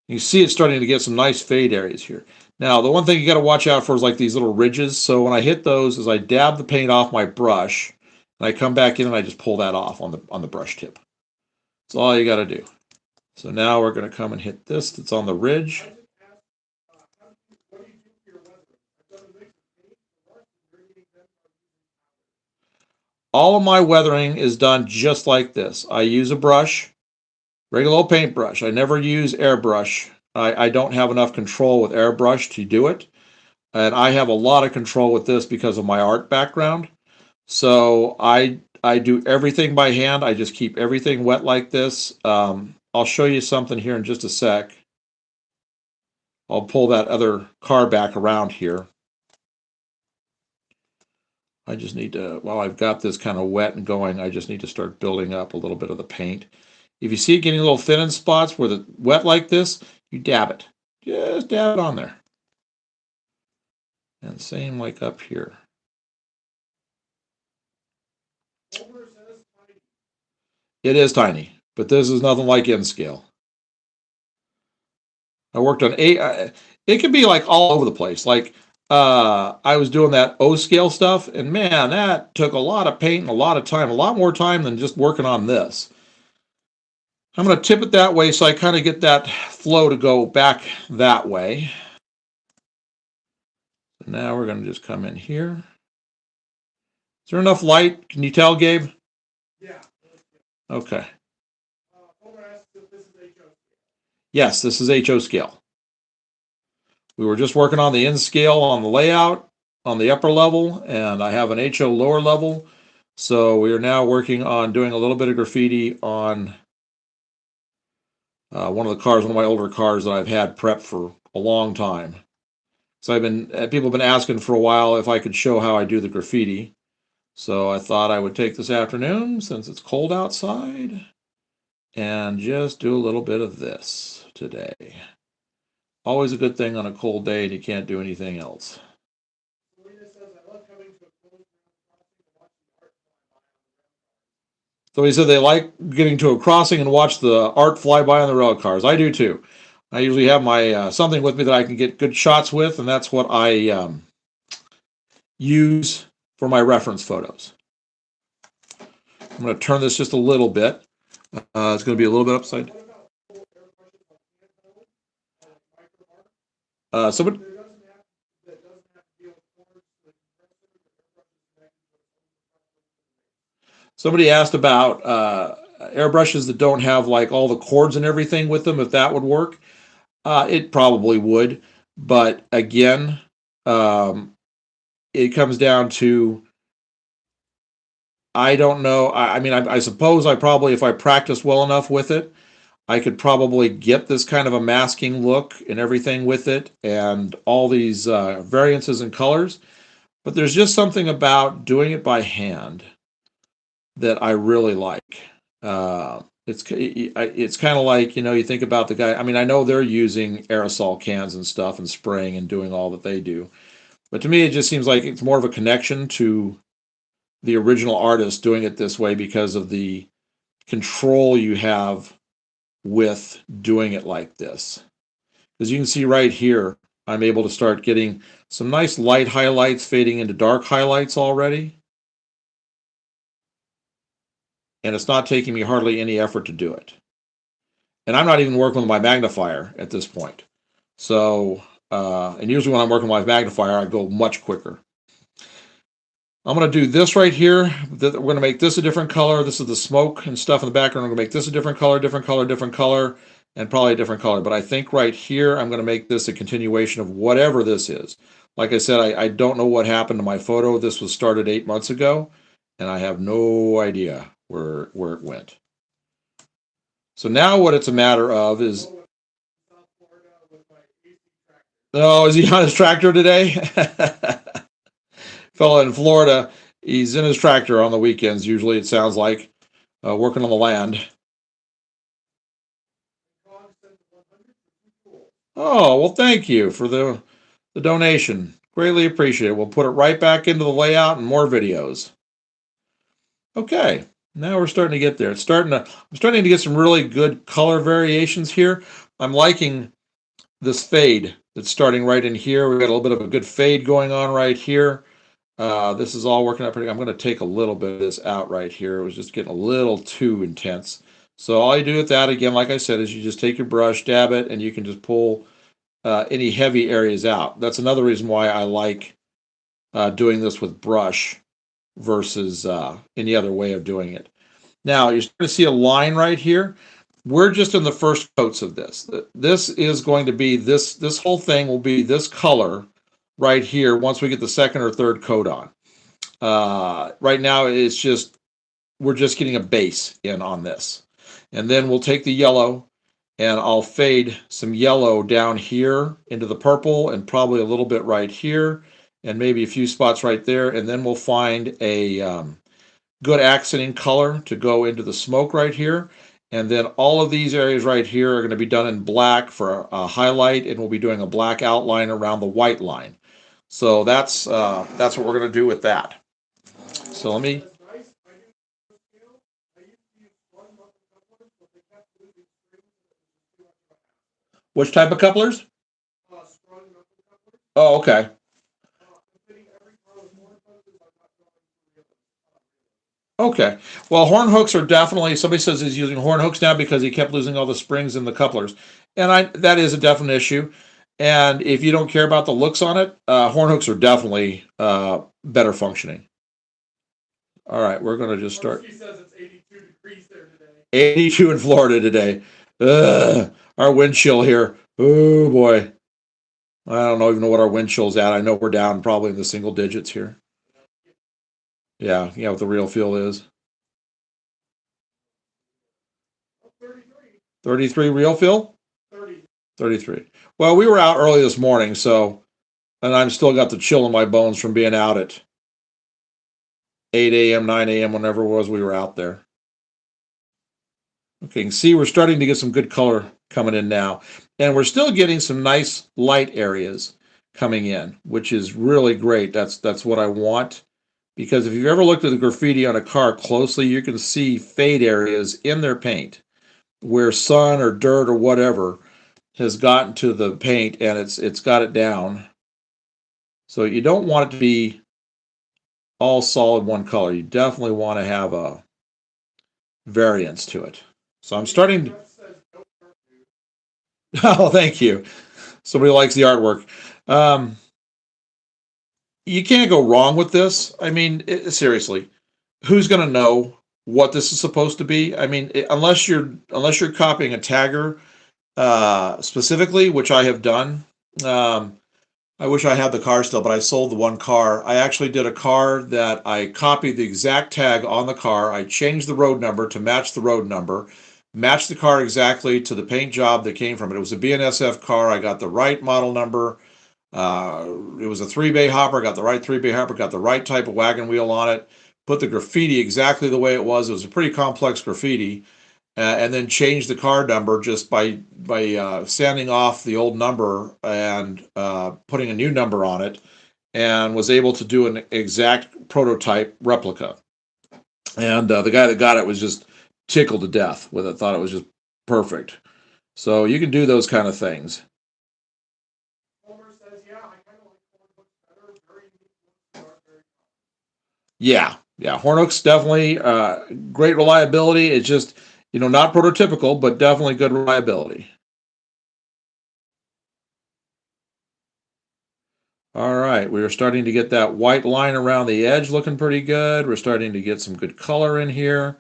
Speaker 3: You see it's starting to get some nice fade areas here. Now, the one thing you got to watch out for is like these little ridges. So when I hit those, is I dab the paint off my brush, and I come back in and I just pull that off on the brush tip. That's all you got to do. So now we're going to come and hit this that's on the ridge. All of my weathering is done just like this. I use a brush, regular old paintbrush. I never use airbrush. I don't have enough control with airbrush to do it. And I have a lot of control with this because of my art background. So I do everything by hand. I just keep everything wet like this. I'll show you something here in just a sec. I'll pull that other car back around here. I just need to, while I've got this kind of wet and going, I just need to start building up a little bit of the paint. If you see it getting a little thin in spots where it's wet like this, you dab it. Just dab it on there. And same like up here. It is tiny, but this is nothing like N scale. I worked on it could be like all over the place. Like I was doing that O scale stuff, and man, that took a lot of paint and a lot of time, a lot more time than just working on this. I'm going to tip it that way so I kind of get that flow to go back that way. So now we're going to just come in here. Is there enough light? Can you tell, Gabe?
Speaker 2: Yeah.
Speaker 3: Okay. Yes, this is HO scale. We were just working on the N scale on the layout on the upper level, and I have an HO lower level. So we are now working on doing a little bit of graffiti on one of my older cars that I've had prepped for a long time. So people have been asking for a while if I could show how I do the graffiti. So I thought I would take this afternoon, since it's cold outside, and just do a little bit of this today. Always a good thing on a cold day and you can't do anything else. So he said they like getting to a crossing and watch the art fly by on the rail cars. I do too. I usually have my something with me that I can get good shots with, and that's what I use for my reference photos. I'm going to turn this just a little bit. It's going to be a little bit upside. Somebody asked about airbrushes that don't have like all the cords and everything with them, if that would work. It probably would, but again, it comes down to, I don't know. I mean, I suppose I probably, if I practice well enough with it, I could probably get this kind of a masking look and everything with it, and all these variances in colors. But there's just something about doing it by hand that I really like. It's kind of like, you think about the guy. I mean, I know they're using aerosol cans and stuff and spraying and doing all that they do, but to me, it just seems like it's more of a connection to the original artist doing it this way because of the control you have with doing it like this. As you can see right here, I'm able to start getting some nice light highlights fading into dark highlights already. And it's not taking me hardly any effort to do it. And I'm not even working with my magnifier at this point. So, and usually when I'm working with my magnifier, I go much quicker. I'm going to do this right here. We're going to make this a different color. This is the smoke and stuff in the background. I'm going to make this a different color, and probably a different color. But I think right here, I'm going to make this a continuation of whatever this is. Like I said, I don't know what happened to my photo. This was started 8 months ago, and I have no idea where it went. So now what it's a matter of is, oh, is he on his tractor today? Fella in Florida, he's in his tractor on the weekends, usually, it sounds like, working on the land. Oh, well, thank you for the donation. Greatly appreciate it. We'll put it right back into the layout and more videos. Okay, now we're starting to get there. I'm starting to get some really good color variations here. I'm liking this fade that's starting right in here. We've got a little bit of a good fade going on right here. This is all working out pretty good. I'm going to take a little bit of this out right here. It was just getting a little too intense. So all you do with that, again, like I said, is you just take your brush, dab it, and you can just pull any heavy areas out. That's another reason why I like doing this with brush versus any other way of doing it. Now, you're starting to see a line right here. We're just in the first coats of this. This is going to be, this whole thing will be this color right here once we get the second or third coat on. Right now, we're just getting a base in on this. And then we'll take the yellow, and I'll fade some yellow down here into the purple, and probably a little bit right here, and maybe a few spots right there. And then we'll find a good accenting color to go into the smoke right here. And then all of these areas right here are going to be done in black for a highlight, and we'll be doing a black outline around the white line. So that's what we're going to do with that. So let me. Which type of couplers? Oh, okay. Okay. Well, horn hooks are definitely, somebody says he's using horn hooks now because he kept losing all the springs in the couplers. And that is a definite issue. And if you don't care about the looks on it, horn hooks are definitely better functioning. All right, we're going to just start.
Speaker 2: He says it's 82 degrees there today.
Speaker 3: 82 in Florida today. Our wind chill here. Oh, boy. I don't even know what our wind chill's at. I know we're down probably in the single digits here. Yeah, what the real feel is. 33. 33 real fill?
Speaker 2: 30.
Speaker 3: 33. Well, we were out early this morning, so, and I've still got the chill in my bones from being out at 8 a.m., 9 a.m., whenever it was we were out there. Okay, you can see we're starting to get some good color coming in now. And we're still getting some nice light areas coming in, which is really great. That's what I want. Because if you've ever looked at the graffiti on a car closely, you can see fade areas in their paint where sun or dirt or whatever has gotten to the paint and it's got it down. So you don't want it to be all solid one color. You definitely want to have a variance to it. So I'm starting to... Oh, thank you. Somebody likes the artwork. You can't go wrong with this. I mean, seriously, who's going to know what this is supposed to be? I mean, unless you're copying a tagger specifically, which I have done. I wish I had the car still, but I sold the one car. I actually did a car that I copied the exact tag on the car. I changed the road number to match the road number, matched the car exactly to the paint job that came from it. It was a BNSF car. I got the right model number. It was a 3-bay hopper. Got the right 3-bay hopper. Got the right type of wagon wheel on it. Put the graffiti exactly the way it was. It was a pretty complex graffiti. And then changed the car number just by sanding off the old number and putting a new number on it, and was able to do an exact prototype replica. And the guy that got it was just tickled to death with it, thought it was just perfect. So you can do those kind of things.
Speaker 2: Homer says, yeah, I kind of like Hornbooks better. Very neat.
Speaker 3: Yeah, Hornooks definitely great reliability. It's just, not prototypical, but definitely good reliability. All right, we're starting to get that white line around the edge looking pretty good. We're starting to get some good color in here.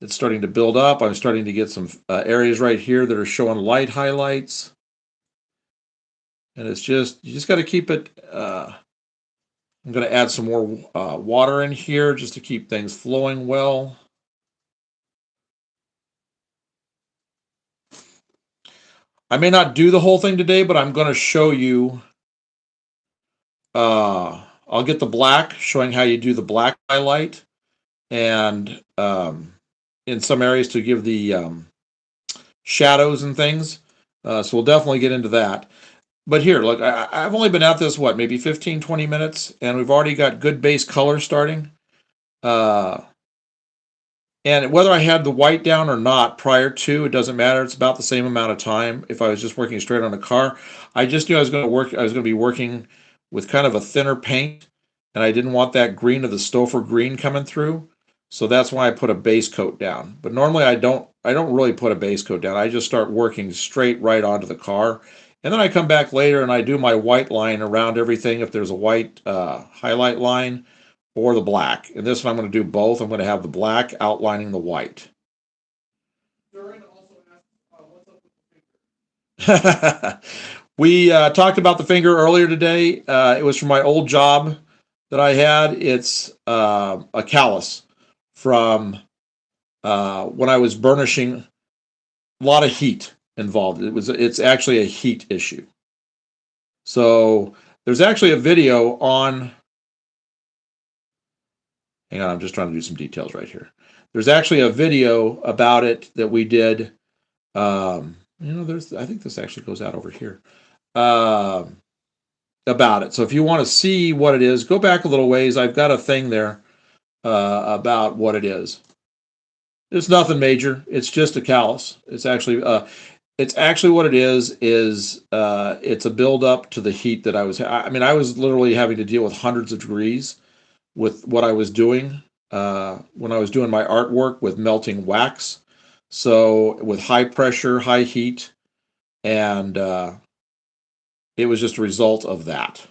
Speaker 3: It's starting to build up. I'm starting to get some areas right here that are showing light highlights. And it's just, you just got to keep it, I'm going to add some more water in here just to keep things flowing well. I may not do the whole thing today, but I'm going to show you. I'll get the black, showing how you do the black highlight, and in some areas to give the shadows and things. So we'll definitely get into that. But here, look, I've only been at this, maybe 15, 20 minutes, and we've already got good base color starting. And whether I had the white down or not prior to, it doesn't matter. It's about the same amount of time. If I was just working straight on a car, I just knew I was going to be working with kind of a thinner paint, and I didn't want that green of the Stouffer green coming through. So that's why I put a base coat down. But normally I don't really put a base coat down. I just start working straight right onto the car. And then I come back later and I do my white line around everything if there's a white highlight line, or the black. And this one I'm going to do both. I'm going to have the black outlining the white.
Speaker 2: Durin also asked, what's up with the finger?
Speaker 3: We talked about the finger earlier today. It was from my old job that I had. It's a callus from when I was burnishing. A lot of heat involved. It's actually a heat issue. So there's actually a video on... Hang on, I'm just trying to do some details right here. There's actually a video about it that we did. I think this actually goes out over here. About it. So if you want to see what it is, go back a little ways. I've got a thing there about what it is. It's nothing major. It's just a callus. It's actually what it is it's a build up to the heat that I was literally having to deal with hundreds of degrees with what I was doing when I was doing my artwork with melting wax. So with high pressure, high heat, and it was just a result of that.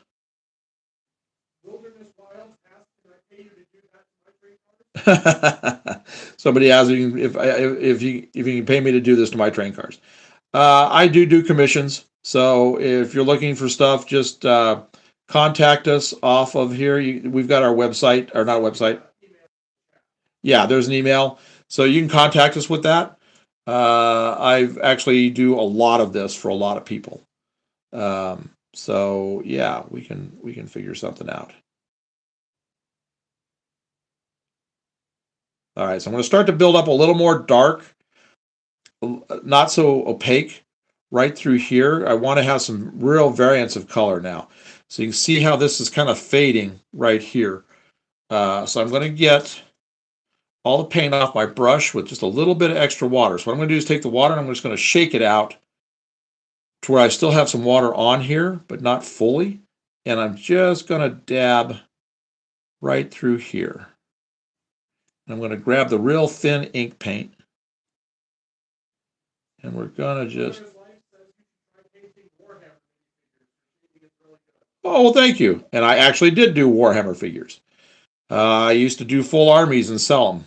Speaker 2: Wilderness Wilds asked, can I pay you to do that to my train cars?
Speaker 3: Somebody asked if you can pay me to do this to my train cars. I do commissions. So if you're looking for stuff, just contact us off of here. We've got our website, or not website. Yeah, there's an email. So you can contact us with that. I've actually do a lot of this for a lot of people. So yeah, we can figure something out. All right, so I'm going to start to build up a little more dark, not so opaque, right through here. I want to have some real variance of color now. So you can see how this is kind of fading right here. So I'm going to get all the paint off my brush with just a little bit of extra water. So what I'm going to do is take the water and I'm just going to shake it out to where I still have some water on here, but not fully. And I'm just going to dab right through here. I'm going to grab the real thin ink paint. And we're going to just... Oh, well, thank you. And I actually did do Warhammer figures. I used to do full armies and sell them.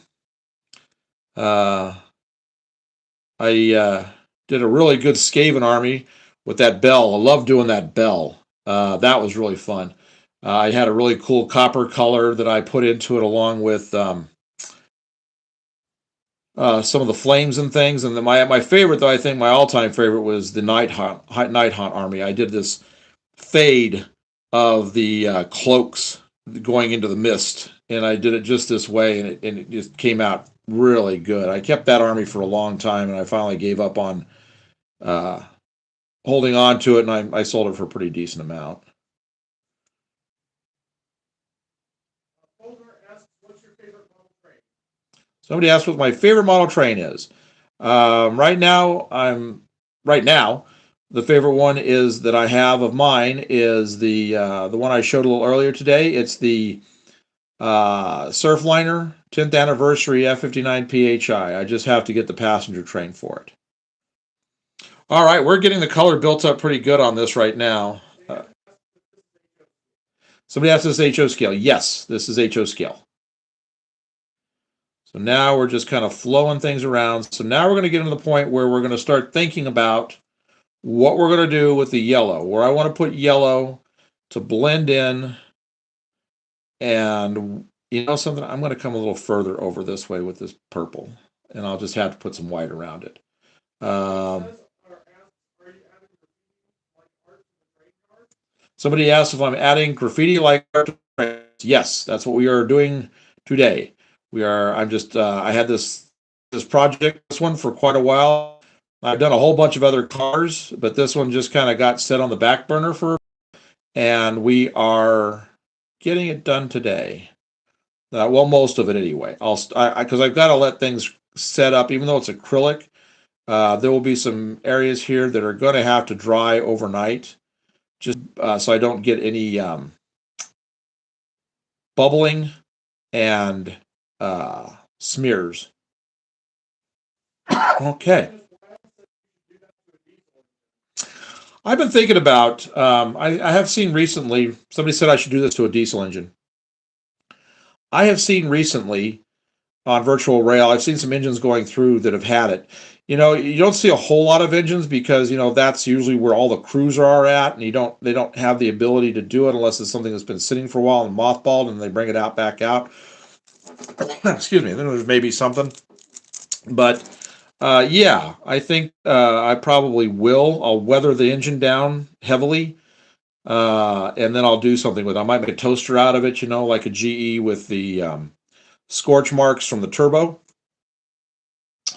Speaker 3: I did a really good Skaven army with that bell. I love doing that bell. That was really fun. I had a really cool copper color that I put into it along with some of the flames and things. And then my favorite, though, I think my all-time favorite was the Night Hunt army. I did this fade of the cloaks going into the mist, and I did it just this way, and it just came out really good. I kept that army for a long time, and I finally gave up on holding on to it, and I sold it for a pretty decent amount. Somebody asked what my favorite model train is. Right now, the favorite one is that I have of mine is the one I showed a little earlier today. It's the Surfliner 10th anniversary F-59 PHI. I just have to get the passenger train for it. All right, we're getting the color built up pretty good on this right now. Somebody asked this HO scale. Yes, this is HO scale. So now we're just kind of flowing things around. So now we're going to get to the point where we're going to start thinking about what we're going to do with the yellow, where I want to put yellow to blend in. And you know something, I'm going to come a little further over this way with this purple, and I'll just have to put some white around it. Somebody asked if I'm adding graffiti like art. Yes, that's what we are doing today. I had this project, this one for quite a while. I've done a whole bunch of other cars, but this one just kind of got set on the back burner and we are getting it done today. Well, most of it anyway. Because I've got to let things set up, even though it's acrylic. There will be some areas here that are going to have to dry overnight, just so I don't get any bubbling and smears. Okay. I've been thinking about, I have seen recently, somebody said I should do this to a diesel engine. I have seen recently on virtual rail, I've seen some engines going through that have had it. You know, you don't see a whole lot of engines because, you know, that's usually where all the crews are at, and they don't have the ability to do it unless it's something that's been sitting for a while and mothballed and they bring it back out. Excuse me, then there's maybe something. But yeah, I think I probably will. I'll weather the engine down heavily, and then I'll do something with it. I might make a toaster out of it, you know, like a GE with the scorch marks from the turbo.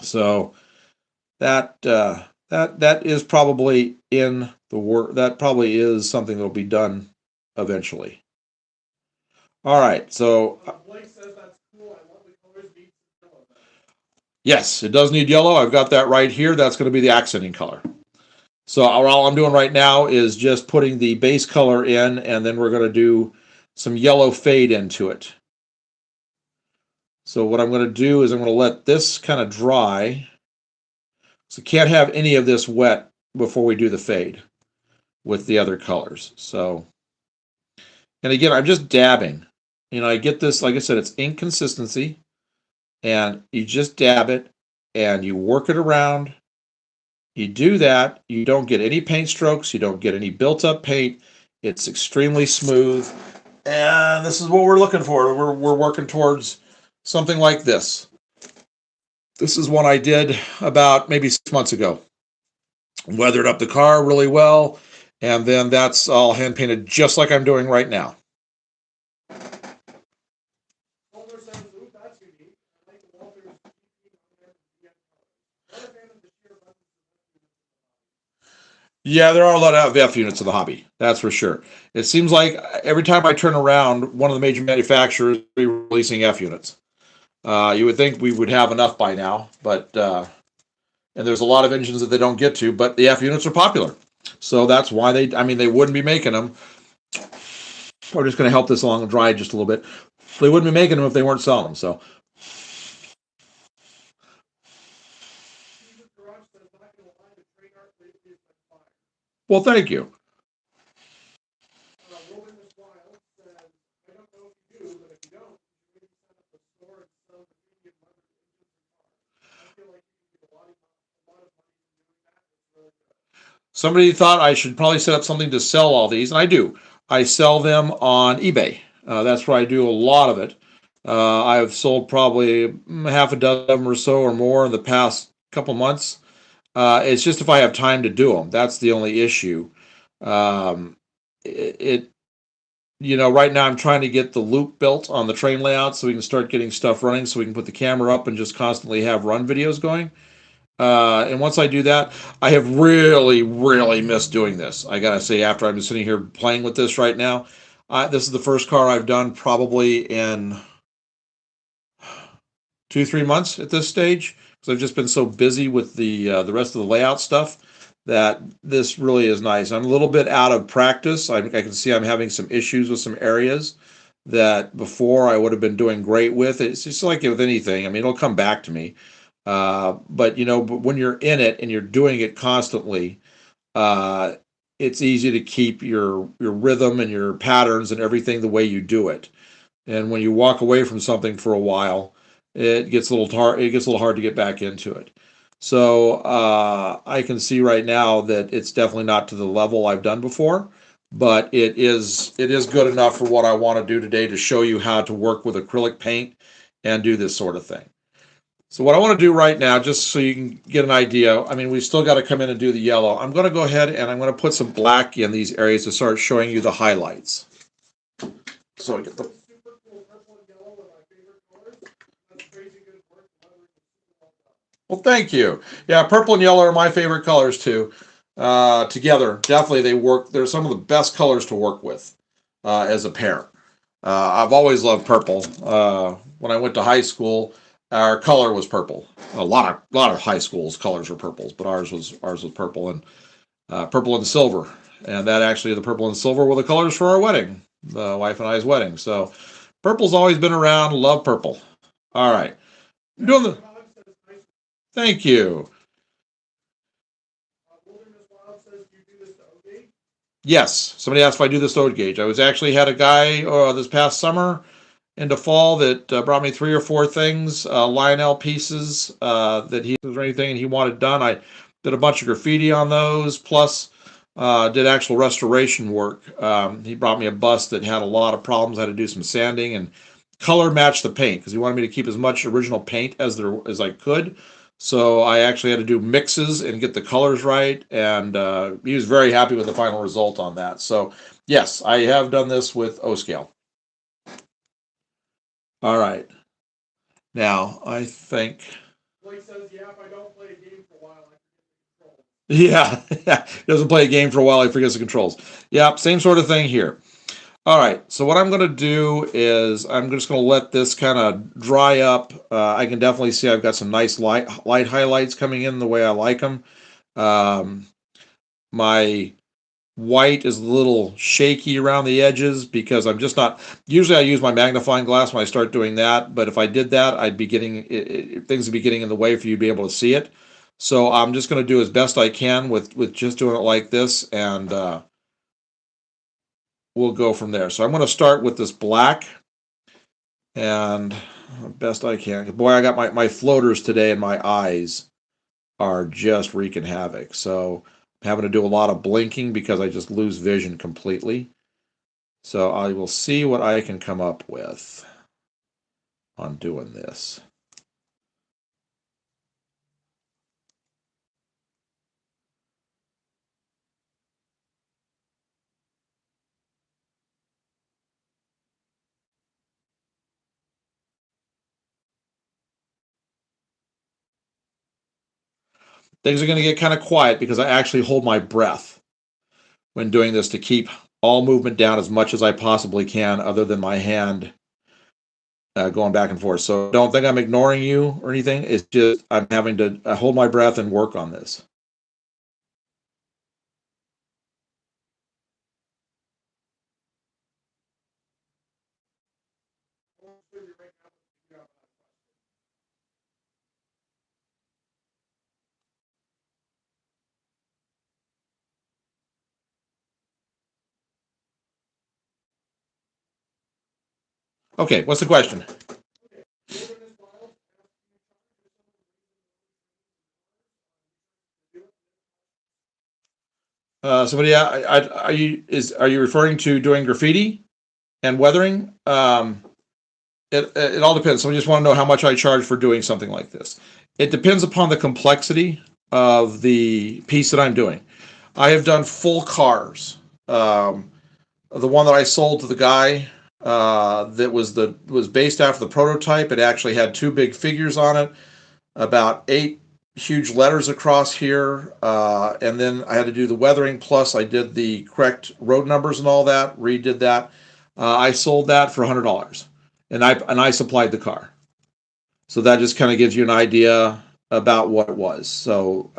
Speaker 3: So that is probably in the work. That probably is something that will be done eventually. All right, so
Speaker 2: Blake says that's cool. I love the colors.
Speaker 3: yes, it does need yellow. I've got that right here. That's going to be the accenting color. So all I'm doing right now is just putting the base color in, and then we're going to do some yellow fade into it. So what I'm going to do is I'm going to let this kind of dry. So can't have any of this wet before we do the fade with the other colors. So, and again, I'm just dabbing. You know, I get this, like I said, it's ink consistency, and you just dab it and you work it around. You do that, you don't get any paint strokes, you don't get any built up paint. It's extremely smooth, and this is what we're looking for. We're working towards something like this. This is one I did about maybe 6 months ago. Weathered up the car really well, and then that's all hand painted just like I'm doing right now.
Speaker 2: Walter says, ooh, that's unique. I like Walter's GP on there. What a fan of the sheer abundance of
Speaker 3: Yeah, there are a lot of F units in the hobby, that's for sure. It seems like every time I turn around, one of the major manufacturers is releasing F units. You would think we would have enough by now, but and there's a lot of engines that they don't get to, but the F units are popular. So that's why they wouldn't be making them. We're just going to help this along and dry just a little bit. They wouldn't be making them if they weren't selling them. So,
Speaker 2: Jesus Garage says, not going to lie, the train art lately has been fire.
Speaker 3: well, thank you.
Speaker 2: Wilderness Wild says, I don't know if you do, but if you don't, you should maybe set up a store and sell the medium leather engines and cars. I feel like you can get a lot of money from doing that. It's really good.
Speaker 3: Somebody thought I should probably set up something to sell all these, and I do. I sell them on eBay. That's where I do a lot of it. I've sold probably half a dozen or so or more in the past couple months. It's just if I have time to do them. That's the only issue. Um, it right now I'm trying to get the loop built on the train layout so we can start getting stuff running so we can put the camera up and just constantly have run videos going. And once I do that, I have really, really missed doing this. I gotta say, after I've been sitting here playing with this right now, this is the first car I've done probably in 2, 3 months at this stage because I've just been so busy with the rest of the layout stuff that this really is nice. I'm a little bit out of practice. I can see I'm having some issues with some areas that before I would have been doing great with. It's just like with anything. I mean, it'll come back to me. But when you're in it and you're doing it constantly, uh, it's easy to keep your rhythm and your patterns and everything the way you do it. And when you walk away from something for a while, it gets a little hard. It gets a little hard to get back into it. So I can see right now that it's definitely not to the level I've done before, but it is good enough for what I want to do today to show you how to work with acrylic paint and do this sort of thing. So what I want to do right now, just so you can get an idea, I mean, we've still got to come in and do the yellow. I'm going to go ahead and I'm going to put some black in these areas to start showing you the highlights. So I get the
Speaker 2: Super cool purple and yellow are my favorite colors. That's crazy good work.
Speaker 3: well, thank you. Yeah, purple and yellow are my favorite colors too. Together, definitely they work. They're some of the best colors to work with as a pair. I've always loved purple. When I went to high school, our color was purple. A lot of high schools' colors were purples, but ours was purple and silver. And that actually the purple and silver were the colors for our wedding, the wife and I's wedding. So purple's always been around. Love purple. All right, doing the. Thank you.
Speaker 2: Wilderness Wild says, do you do this to OG?
Speaker 3: Yes, somebody asked if I do this load gauge. I was actually had a guy this past summer into fall that brought me 3 or 4 things, Lionel pieces that he was or anything, and he wanted done. I did a bunch of graffiti on those, plus did actual restoration work. He brought me a bus that had a lot of problems. I had to do some sanding and color match the paint because he wanted me to keep as much original paint as I could. So I actually had to do mixes and get the colors right, and he was very happy with the final result on that. So yes, I have done this with O scale. All right. Now, I think.
Speaker 2: Blake says, yeah, if I don't play a game for a while, I forget the controls.
Speaker 3: Yeah, doesn't play a game for a while, he forgets the controls. Yeah, same sort of thing here. All right, so what I'm going to do is I'm just going to let this kind of dry up. I can definitely see I've got some nice light highlights coming in the way I like them. My white is a little shaky around the edges because I'm just not. Usually, I use my magnifying glass when I start doing that. But if I did that, I'd be getting things would be getting in the way for you to be able to see it. So I'm just going to do as best I can with just doing it like this, and we'll go from there. So I'm going to start with this black, and best I can. Boy, I got my floaters today, and my eyes are just wreaking havoc. So I'm having to do a lot of blinking because I just lose vision completely. So I will see what I can come up with on doing this. Things are going to get kind of quiet because I actually hold my breath when doing this to keep all movement down as much as I possibly can, other than my hand going back and forth. So don't think I'm ignoring you or anything. It's just I'm having to hold my breath and work on this. Okay, what's the question? Somebody, are you referring to doing graffiti and weathering? It all depends. So I just want to know how much I charge for doing something like this. It depends upon the complexity of the piece that I'm doing. I have done full cars. Um, the one that I sold to the guy that was based after the prototype. It actually had two big figures on it, about 8 huge letters across here, and then I had to do the weathering. Plus, I did the correct road numbers and all that. Redid that. I sold that for $100, and I supplied the car. So that just kind of gives you an idea about what it was. So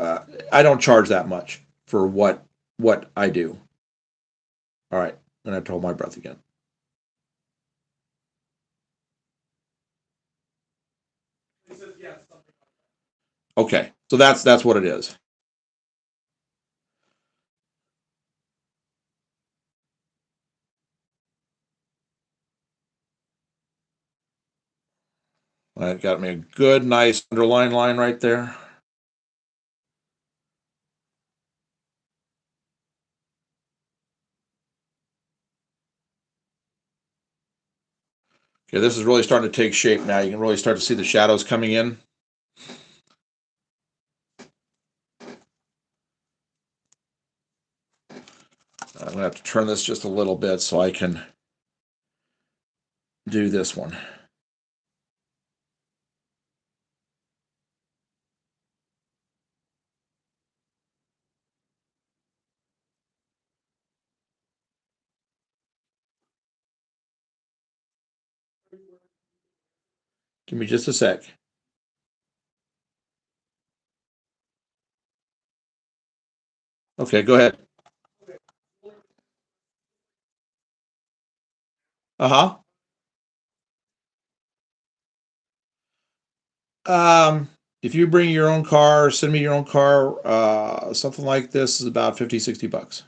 Speaker 3: I don't charge that much for what I do. All right, and I hold my breath again.
Speaker 2: He says yes, something.
Speaker 3: Okay, so that's what it is. That got me a good, nice underline line right there. Okay, this is really starting to take shape now. You can really start to see the shadows coming in. I'm going to have to turn this just a little bit so I can do this one. Give me just a sec. Okay, go ahead. Uh-huh. If you bring your own car, send me your own car, something like this is about 50, 60 bucks.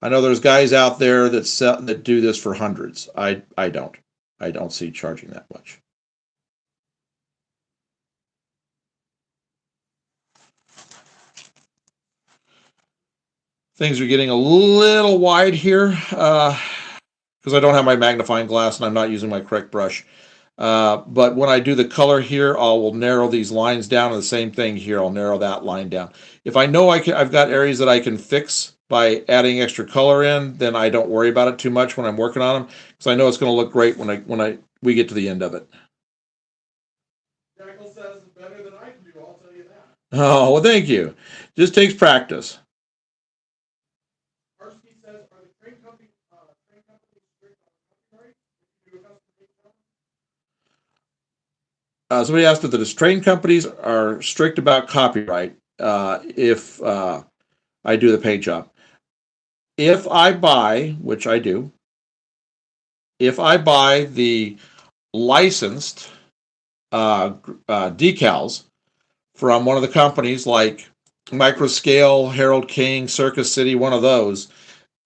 Speaker 3: I know there's guys out there that do this for hundreds. I don't. I don't see charging that much. Things are getting a little wide here because I don't have my magnifying glass and I'm not using my correct brush. But when I do the color here, I will narrow these lines down, and the same thing here, I'll narrow that line down. If I know I've got areas that I can fix by adding extra color in, then I don't worry about it too much when I'm working on them, because I know it's going to look great when we get to the end of it.
Speaker 2: Jackal says better than I can do, I'll tell you that.
Speaker 3: Oh, well, thank you. Just takes practice.
Speaker 2: Arsky says, are the train companies strict on copyright? If you do a custom paint job?
Speaker 3: Somebody asked if the train companies are strict about copyright if I do the paint job. If I buy, which I do, if I buy the licensed decals from one of the companies like Microscale, Harold King, Circus City, one of those,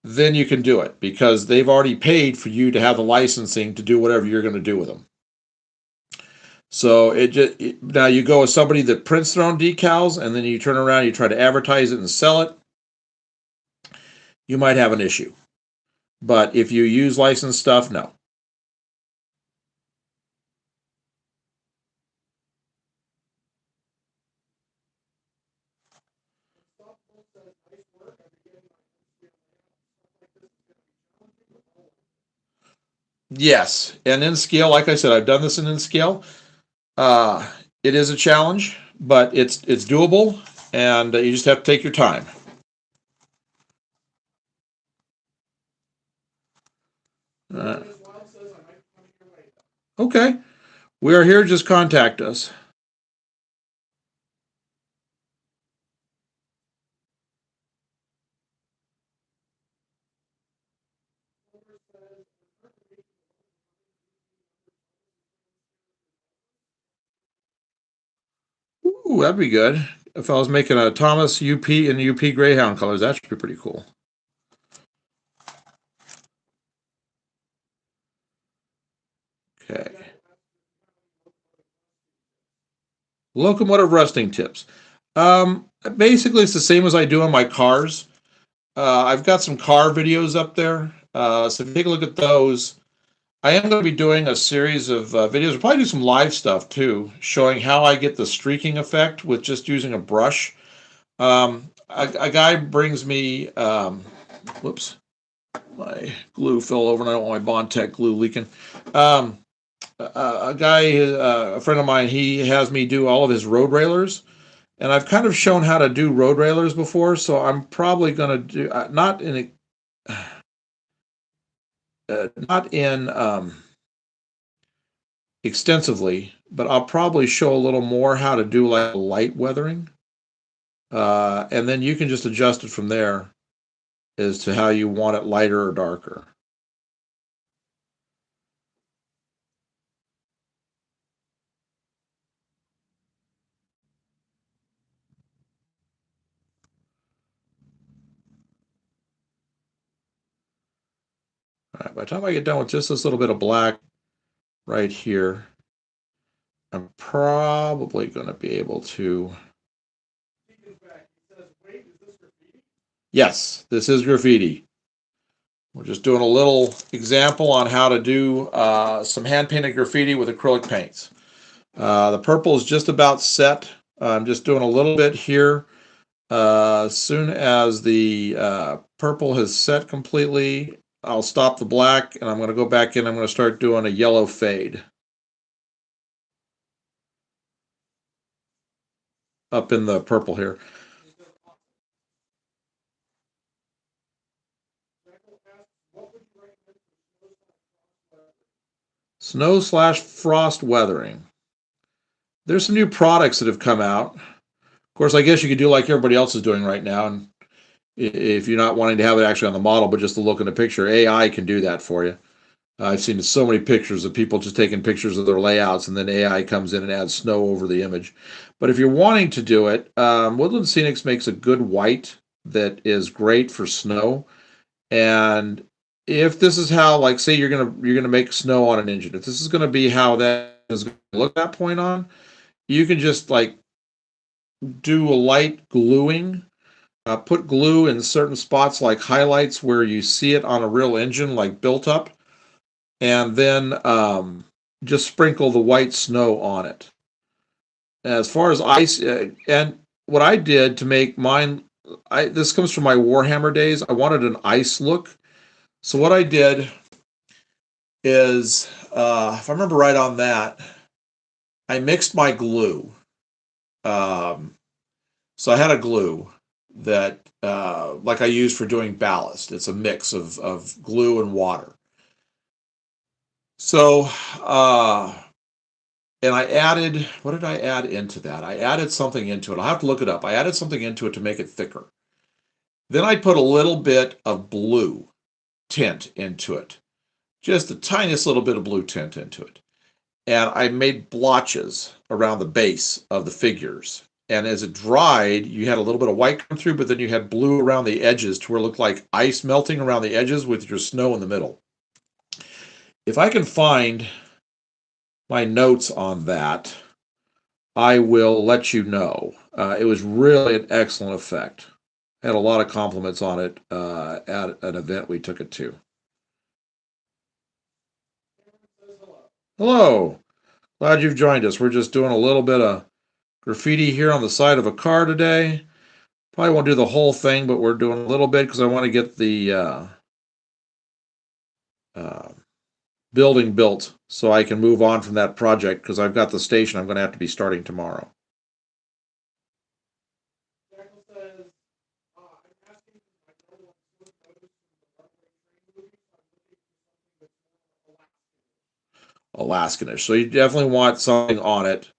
Speaker 3: then you can do it because they've already paid for you to have the licensing to do whatever you're going to do with them. So now you go with somebody that prints their own decals, and then you turn around, you try to advertise it and sell it, you might have an issue. But if you use licensed stuff, no. Yes, and in scale, like I said, I've done this in scale. Uh, it is a challenge, but it's doable, and you just have to take your time. Uh,
Speaker 2: Ms. Wild says I might be coming your way.
Speaker 3: okay, we are here. Just contact us.
Speaker 2: Homer says,
Speaker 3: Ooh, that'd be good. If I was making a Thomas UP in UP Greyhound colors, that should be pretty cool. Okay. Locomotive rusting tips. Basically, it's the same as I do on my cars. I've got some car videos up there. So if you take a look at those, I am going to be doing a series of videos. We'll probably do some live stuff too, showing how I get the streaking effect with just using a brush. A guy brings me, whoops, my glue fell over and I don't want my Bondtech glue leaking. Um, a guy, a friend of mine, he has me do all of his road railers. And I've kind of shown how to do road railers before, so I'm probably going to do not in extensively, but I'll probably show a little more how to do like light weathering, and then you can just adjust it from there as to how you want it lighter or darker. All right, by the time I get done with just this little bit of black right here, I'm probably going to be able to.
Speaker 2: Deacon's back. He says, wait, is this graffiti?
Speaker 3: Yes, this is graffiti. We're just doing a little example on how to do some hand painted graffiti with acrylic paints. The purple is just about set. I'm just doing a little bit here. As soon as the purple has set completely, I'll stop the black and I'm going to go back in. I'm going to start doing a yellow fade up in the purple here.
Speaker 2: Michael asks, what would you recommend for
Speaker 3: Snow/frost weathering. There's some new products that have come out. Of course, I guess you could do like everybody else is doing right now. And if you're not wanting to have it actually on the model, but just to look in the picture, AI can do that for you. I've seen so many pictures of people just taking pictures of their layouts, and then AI comes in and adds snow over the image. But if you're wanting to do it, Woodland Scenics makes a good white that is great for snow. And if this is how, like, say you're gonna make snow on an engine, if this is gonna be how that is going to look at that point on, you can just like do a light gluing. Put glue in certain spots like highlights where you see it on a real engine, like built up, and then just sprinkle the white snow on it. As far as ice, and what I did to make mine, this comes from my Warhammer days. I wanted an ice look, so what I did is, if I remember right on that, I mixed my glue. So I had a glue that, like I use for doing ballast. It's a mix of glue and water. So, and I added, what did I add into that? I added something into it. I'll have to look it up. I added something into it to make it thicker. Then I put a little bit of blue tint into it, just the tiniest little bit of blue tint into it. And I made blotches around the base of the figures. And as it dried, you had a little bit of white come through, but then you had blue around the edges to where it looked like ice melting around the edges with your snow in the middle. If I can find my notes on that, I will let you know. It was really an excellent effect. I had a lot of compliments on it at an event we took it to. Hello. Glad you've joined us. We're just doing a little bit of graffiti here on the side of a car today. Probably won't do the whole thing, but we're doing a little bit because I want to get the building built so I can move on from that project because I've got the station I'm going to have to be starting tomorrow.
Speaker 2: Jackal says, I'm asking because I know what was noticed from the runway train movie, so I'm looking for something that's more Alaskan.
Speaker 3: Alaskanish. So you definitely want something on it.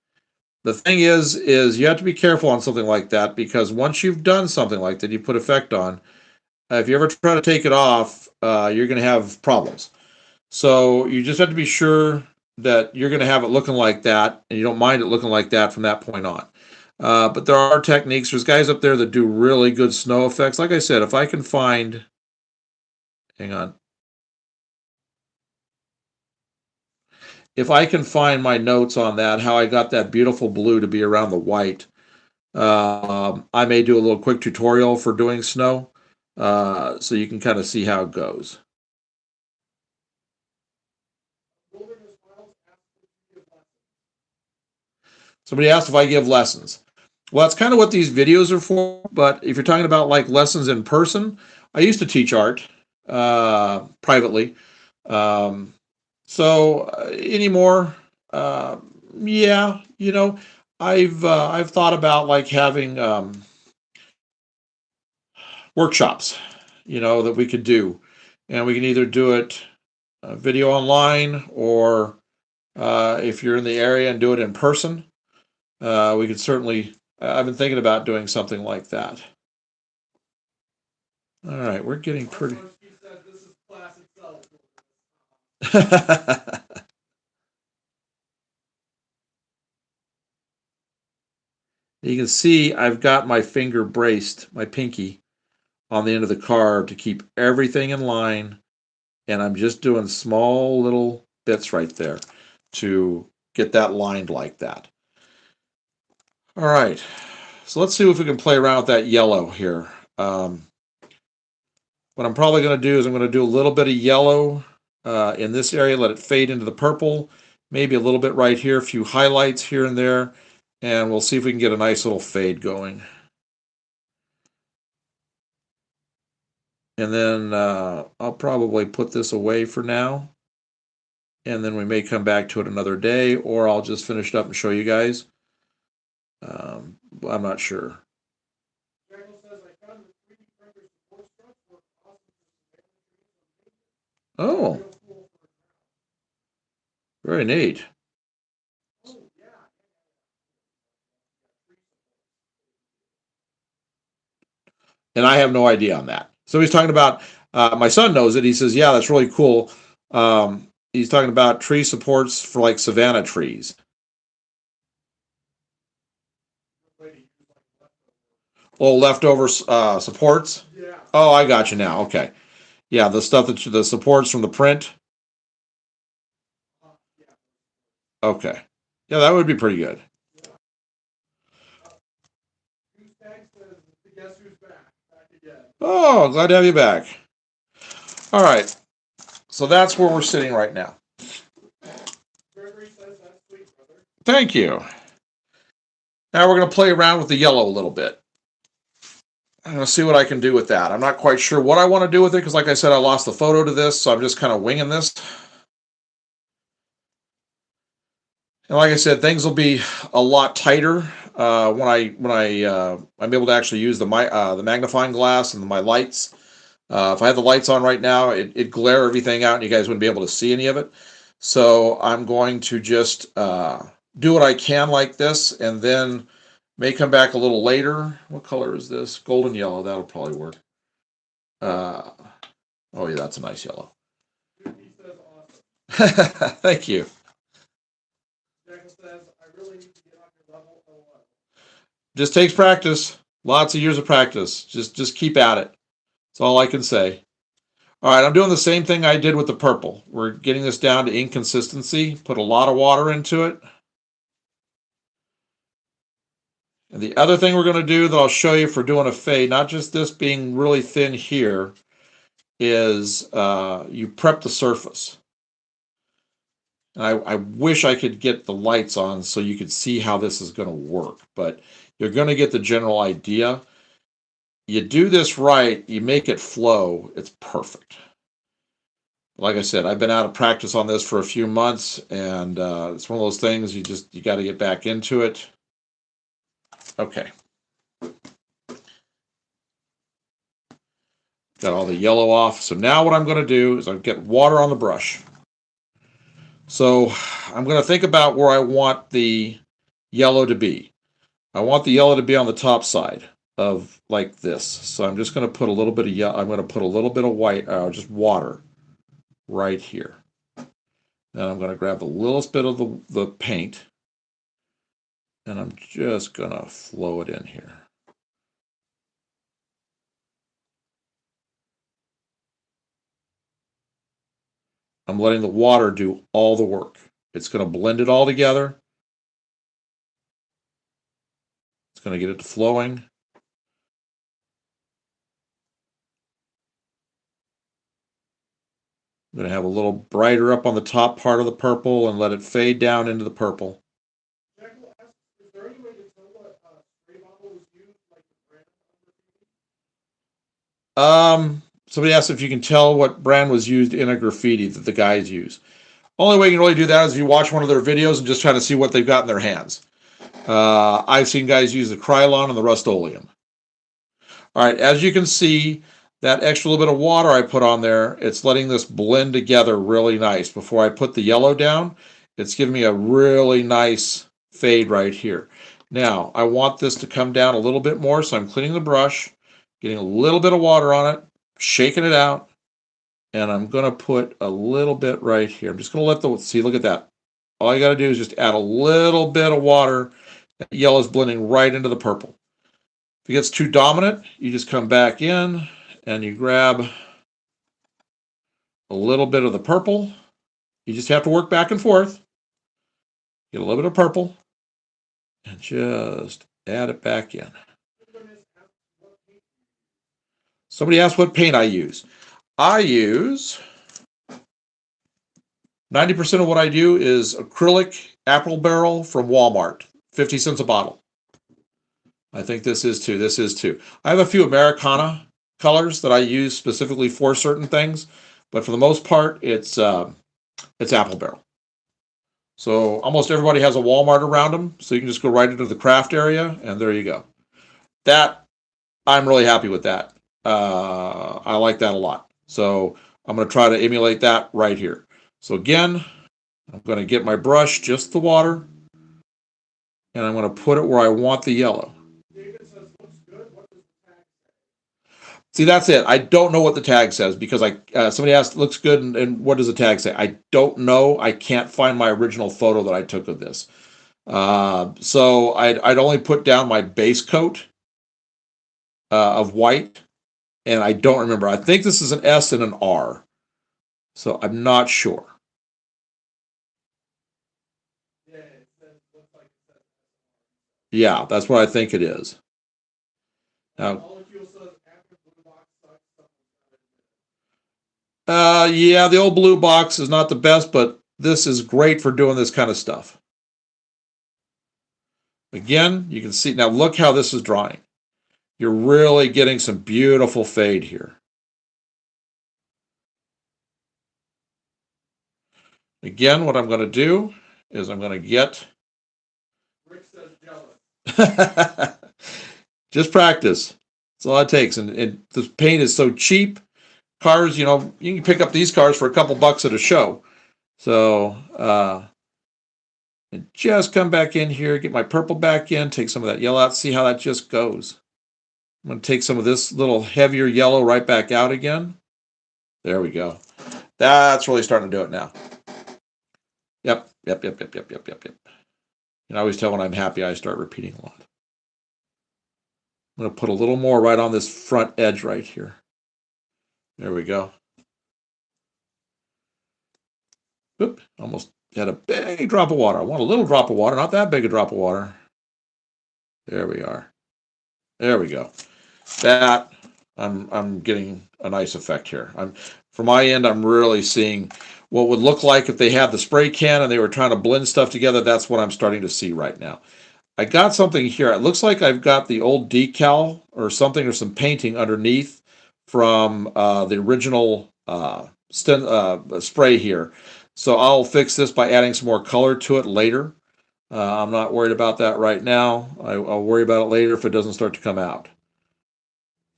Speaker 3: The thing is you have to be careful on something like that because once you've done something like that, you put effect on. If you ever try to take it off, you're going to have problems. So you just have to be sure that you're going to have it looking like that, and you don't mind it looking like that from that point on. But there are techniques. There's guys up there that do really good snow effects. Like I said, if I can find, hang on. If I can find my notes on that, how I got that beautiful blue to be around the white, I may do a little quick tutorial for doing snow, so you can kind of see how it goes.
Speaker 2: Wilderness Miles asked if you give lessons.
Speaker 3: Somebody asked if I give lessons. Well, that's kind of what these videos are for, but if you're talking about like lessons in person, I used to teach art privately. Um, so anymore, yeah, you know, I've thought about like having workshops, you know, that we could do, and we can either do it video online or if you're in the area and do it in person. We could certainly. I've been thinking about doing something like that. All right, we're getting pretty.
Speaker 2: He said this is class itself.
Speaker 3: You can see I've got my finger braced, my pinky, on the end of the car to keep everything in line, and I'm just doing small little bits right there to get that lined like that. All right, so let's see if we can play around with that yellow here. What I'm probably going to do is I'm going to do a little bit of yellow in this area, let it fade into the purple, maybe a little bit right here, a few highlights here and there, and we'll see if we can get a nice little fade going. And then I'll probably put this away for now, and then we may come back to it another day, or I'll just finish it up and show you guys. I'm not sure.
Speaker 2: Jackal says, I found the 3D printer support struts work awesome for Savannah trees on paper.
Speaker 3: Oh,
Speaker 2: Real cool for now.
Speaker 3: very neat.
Speaker 2: Oh, yeah.
Speaker 3: And I have no idea on that. So he's talking about, my son knows it. He says, yeah, that's really cool. He's talking about tree supports for like Savannah trees. Oh, leftover supports?
Speaker 2: Yeah.
Speaker 3: Oh, I got you now. Okay. Yeah, the stuff that the supports from the print.
Speaker 2: Yeah.
Speaker 3: Okay. Yeah, that would be pretty good.
Speaker 2: Goose says, guess who's back? Back again.
Speaker 3: Oh, glad to have you back. All right. So that's where we're sitting right now.
Speaker 2: Gregory says, that's sweet, brother.
Speaker 3: Thank you. Now we're going to play around with the yellow a little bit. I'm going to see what I can do with that. I'm not quite sure what I want to do with it because, like I said, I lost the photo to this, so I'm just kind of winging this. And like I said, things will be a lot tighter when I'm able to actually use the magnifying glass and my lights. If I had the lights on right now, it'd glare everything out, and you guys wouldn't be able to see any of it. So I'm going to just do what I can like this, and then may come back a little later. What color is this? Golden yellow. That'll probably work. Oh yeah, that's a nice yellow.
Speaker 2: He says, awesome.
Speaker 3: Thank you.
Speaker 2: Jackal says, I really need to get on your level. Oh,
Speaker 3: Just takes practice. Lots of years of practice. Just keep at it. That's all I can say. All right, I'm doing the same thing I did with the purple. We're getting this down to inconsistency. Put a lot of water into it. And the other thing we're going to do that I'll show you for doing a fade, not just this being really thin here, is you prep the surface. And I wish I could get the lights on so you could see how this is going to work, but you're going to get the general idea. You do this right, you make it flow, it's perfect. Like I said, I've been out of practice on this for a few months, and it's one of those things you got to get back into it. Okay. Got all the yellow off. So now what I'm going to do is I'll get water on the brush. So I'm going to think about where I want the yellow to be. I want the yellow to be on the top side of like this. So I'm just going to put a little bit of yellow. I'm going to put a little bit of white, just water right here. Then I'm going to grab the littlest bit of the paint, and I'm just going to flow it in here. I'm letting the water do all the work. It's going to blend it all together. It's going to get it to flowing. I'm going to have a little brighter up on the top part of the purple and let it fade down into the purple.
Speaker 2: Jack will ask, is there any way to tell what spray bottle was used, like the brand?
Speaker 3: Somebody asked if you can tell what brand was used in a graffiti that the guys use. Only way you can really do that is if you watch one of their videos and just try to see what they've got in their hands. I've seen guys use the Krylon and the Rust-Oleum. All right, as you can see, that extra little bit of water I put on there, it's letting this blend together really nice. Before I put the yellow down, it's giving me a really nice fade right here. Now, I want this to come down a little bit more, so I'm cleaning the brush, getting a little bit of water on it, shaking it out, and I'm going to put a little bit right here. I'm just going to let the, see, look at that. All you got to do is just add a little bit of water. That yellow is blending right into the purple. If it gets too dominant, you just come back in and you grab a little bit of the purple. You just have to work back and forth. Get a little bit of purple and just add it back in. Somebody asked what paint I use. I use 90% of what I do is acrylic apple barrel from Walmart, 50 cents a bottle. I think this is too. This is too. I have a few Americana colors that I use specifically for certain things, but for the most part, it's apple barrel. So almost everybody has a Walmart around them, so you can just go right into the craft area, and there you go. That, I'm really happy with that. I like that a lot. So I'm going to try to emulate that right here. So again, I'm going to get my brush, just the water, and I'm going to put it where I want the yellow.
Speaker 2: David says, looks good. What does the tag say?
Speaker 3: See, that's it. I don't know what the tag says because somebody asked, looks good, and what does the tag say? I don't know. I can't find my original photo that I took of this. So I'd only put down my base coat of white, and I don't remember. I think this is an S and an R, so I'm not sure.
Speaker 2: Yeah, it says, looks like it says.
Speaker 3: Yeah, that's what I think it is. Now,
Speaker 2: Molecule says after blue box sucks.
Speaker 3: yeah, the old blue box is not the best, but this is great for doing this kind of stuff. Again, you can see, now look how this is drying. You're really getting some beautiful fade here. Again, what I'm going to do is I'm going to get...
Speaker 2: Rick says jealous.
Speaker 3: Just practice. That's all it takes. And the paint is so cheap. Cars, you know, you can pick up these cars for a couple bucks at a show. So, and just come back in here, get my purple back in, take some of that yellow out, see how that just goes. I'm going to take some of this little heavier yellow right back out again. There we go. That's really starting to do it now. Yep. You can always tell when I'm happy, I start repeating a lot. I'm going to put a little more right on this front edge right here. There we go. Oop, almost had a big drop of water. I want a little drop of water, not that big a drop of water. There we are. There we go. That, I'm getting a nice effect here. From my end, I'm really seeing what would look like if they had the spray can and they were trying to blend stuff together. That's what I'm starting to see right now. I got something here. It looks like I've got the old decal or something or some painting underneath from the original spray here. So I'll fix this by adding some more color to it later. I'm not worried about that right now. I'll worry about it later if it doesn't start to come out.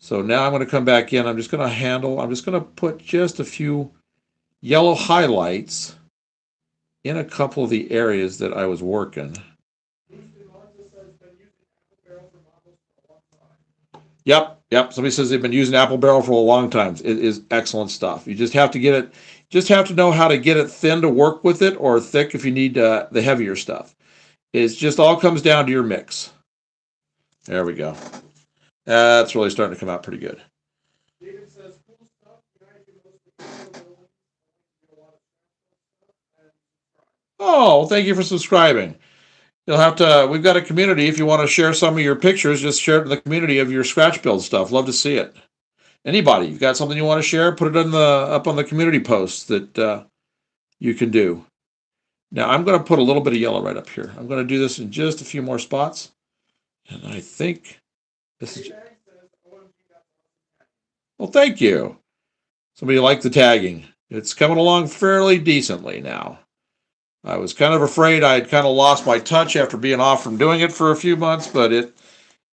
Speaker 3: So now I'm going to come back in. I'm just going to put just a few yellow highlights in a couple of the areas that I was working. Yep. Somebody says they've been using Apple Barrel for a long time. It is excellent stuff. You just have to get it, just have to know how to get it thin to work with it, or thick if you need the heavier stuff. It just all comes down to your mix. There we go. That's really starting to come out pretty good.
Speaker 2: David says, cool stuff. United can host the video building. A lot of stuff and subscribe.
Speaker 3: Oh, thank you for subscribing. We've got a community. If you want to share some of your pictures, just share it in the community of your scratch build stuff. Love to see it. Anybody, you've got something you want to share, put it up on the community posts that you can do. Now I'm going to put a little bit of yellow right up here. I'm going to do this in just a few more spots. And I think this is... Well, thank you. Somebody liked the tagging. It's coming along fairly decently now. I was kind of afraid I had kind of lost my touch after being off from doing it for a few months, but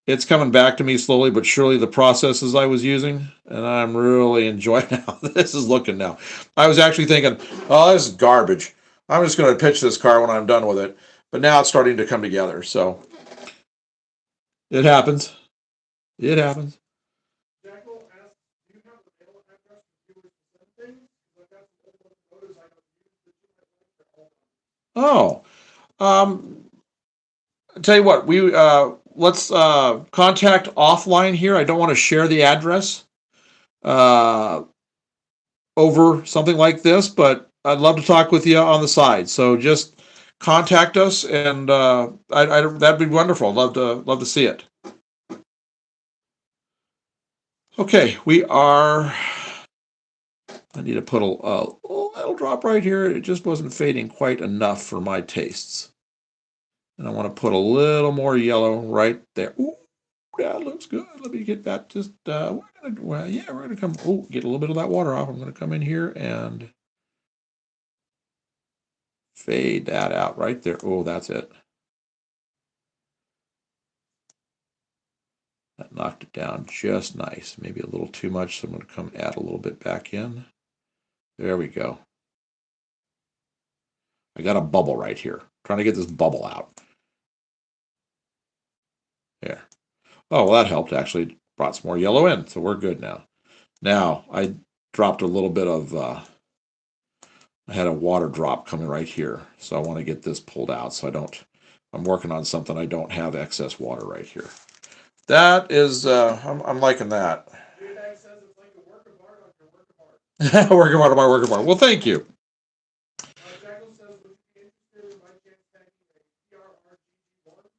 Speaker 3: it's coming back to me slowly but surely, the processes I was using, and I'm really enjoying how this is looking now. I was actually thinking, oh, this is garbage. I'm just going to pitch this car when I'm done with it. But now it's starting to come together, so it happens. It happens.
Speaker 2: Jackal asks, do you have the mail address for viewers to send things? I've got some old photos I don't use that you might like. They're all
Speaker 3: I'll tell you what, let's contact offline here. I don't want to share the address over something like this, but I'd love to talk with you on the side. So just contact us, and that'd be wonderful. Love to see it. Okay, I need to put a little drop right here. It just wasn't fading quite enough for my tastes. And I want to put a little more yellow right there. Ooh, that looks good. Let me get that we're gonna come, get a little bit of that water off. I'm gonna come in here and fade that out right there. Oh, that's it. That knocked it down just nice. Maybe a little too much, so I'm gonna come add a little bit back in. There we go. I got a bubble right here. Trying to get this bubble out. There. Oh, well, that helped. Actually brought some more yellow in, so we're good now. Now, I dropped a little bit of, I had a water drop coming right here, so I want to get this pulled out so I'm working on something I don't have excess water right here. That is, I'm liking that.
Speaker 2: J-Bag says it's like a work of art on your work of art.
Speaker 3: Working hard on my work of art. Well, thank you.
Speaker 2: Jackal says, would you be interested in my chance tagging a PRRGG1?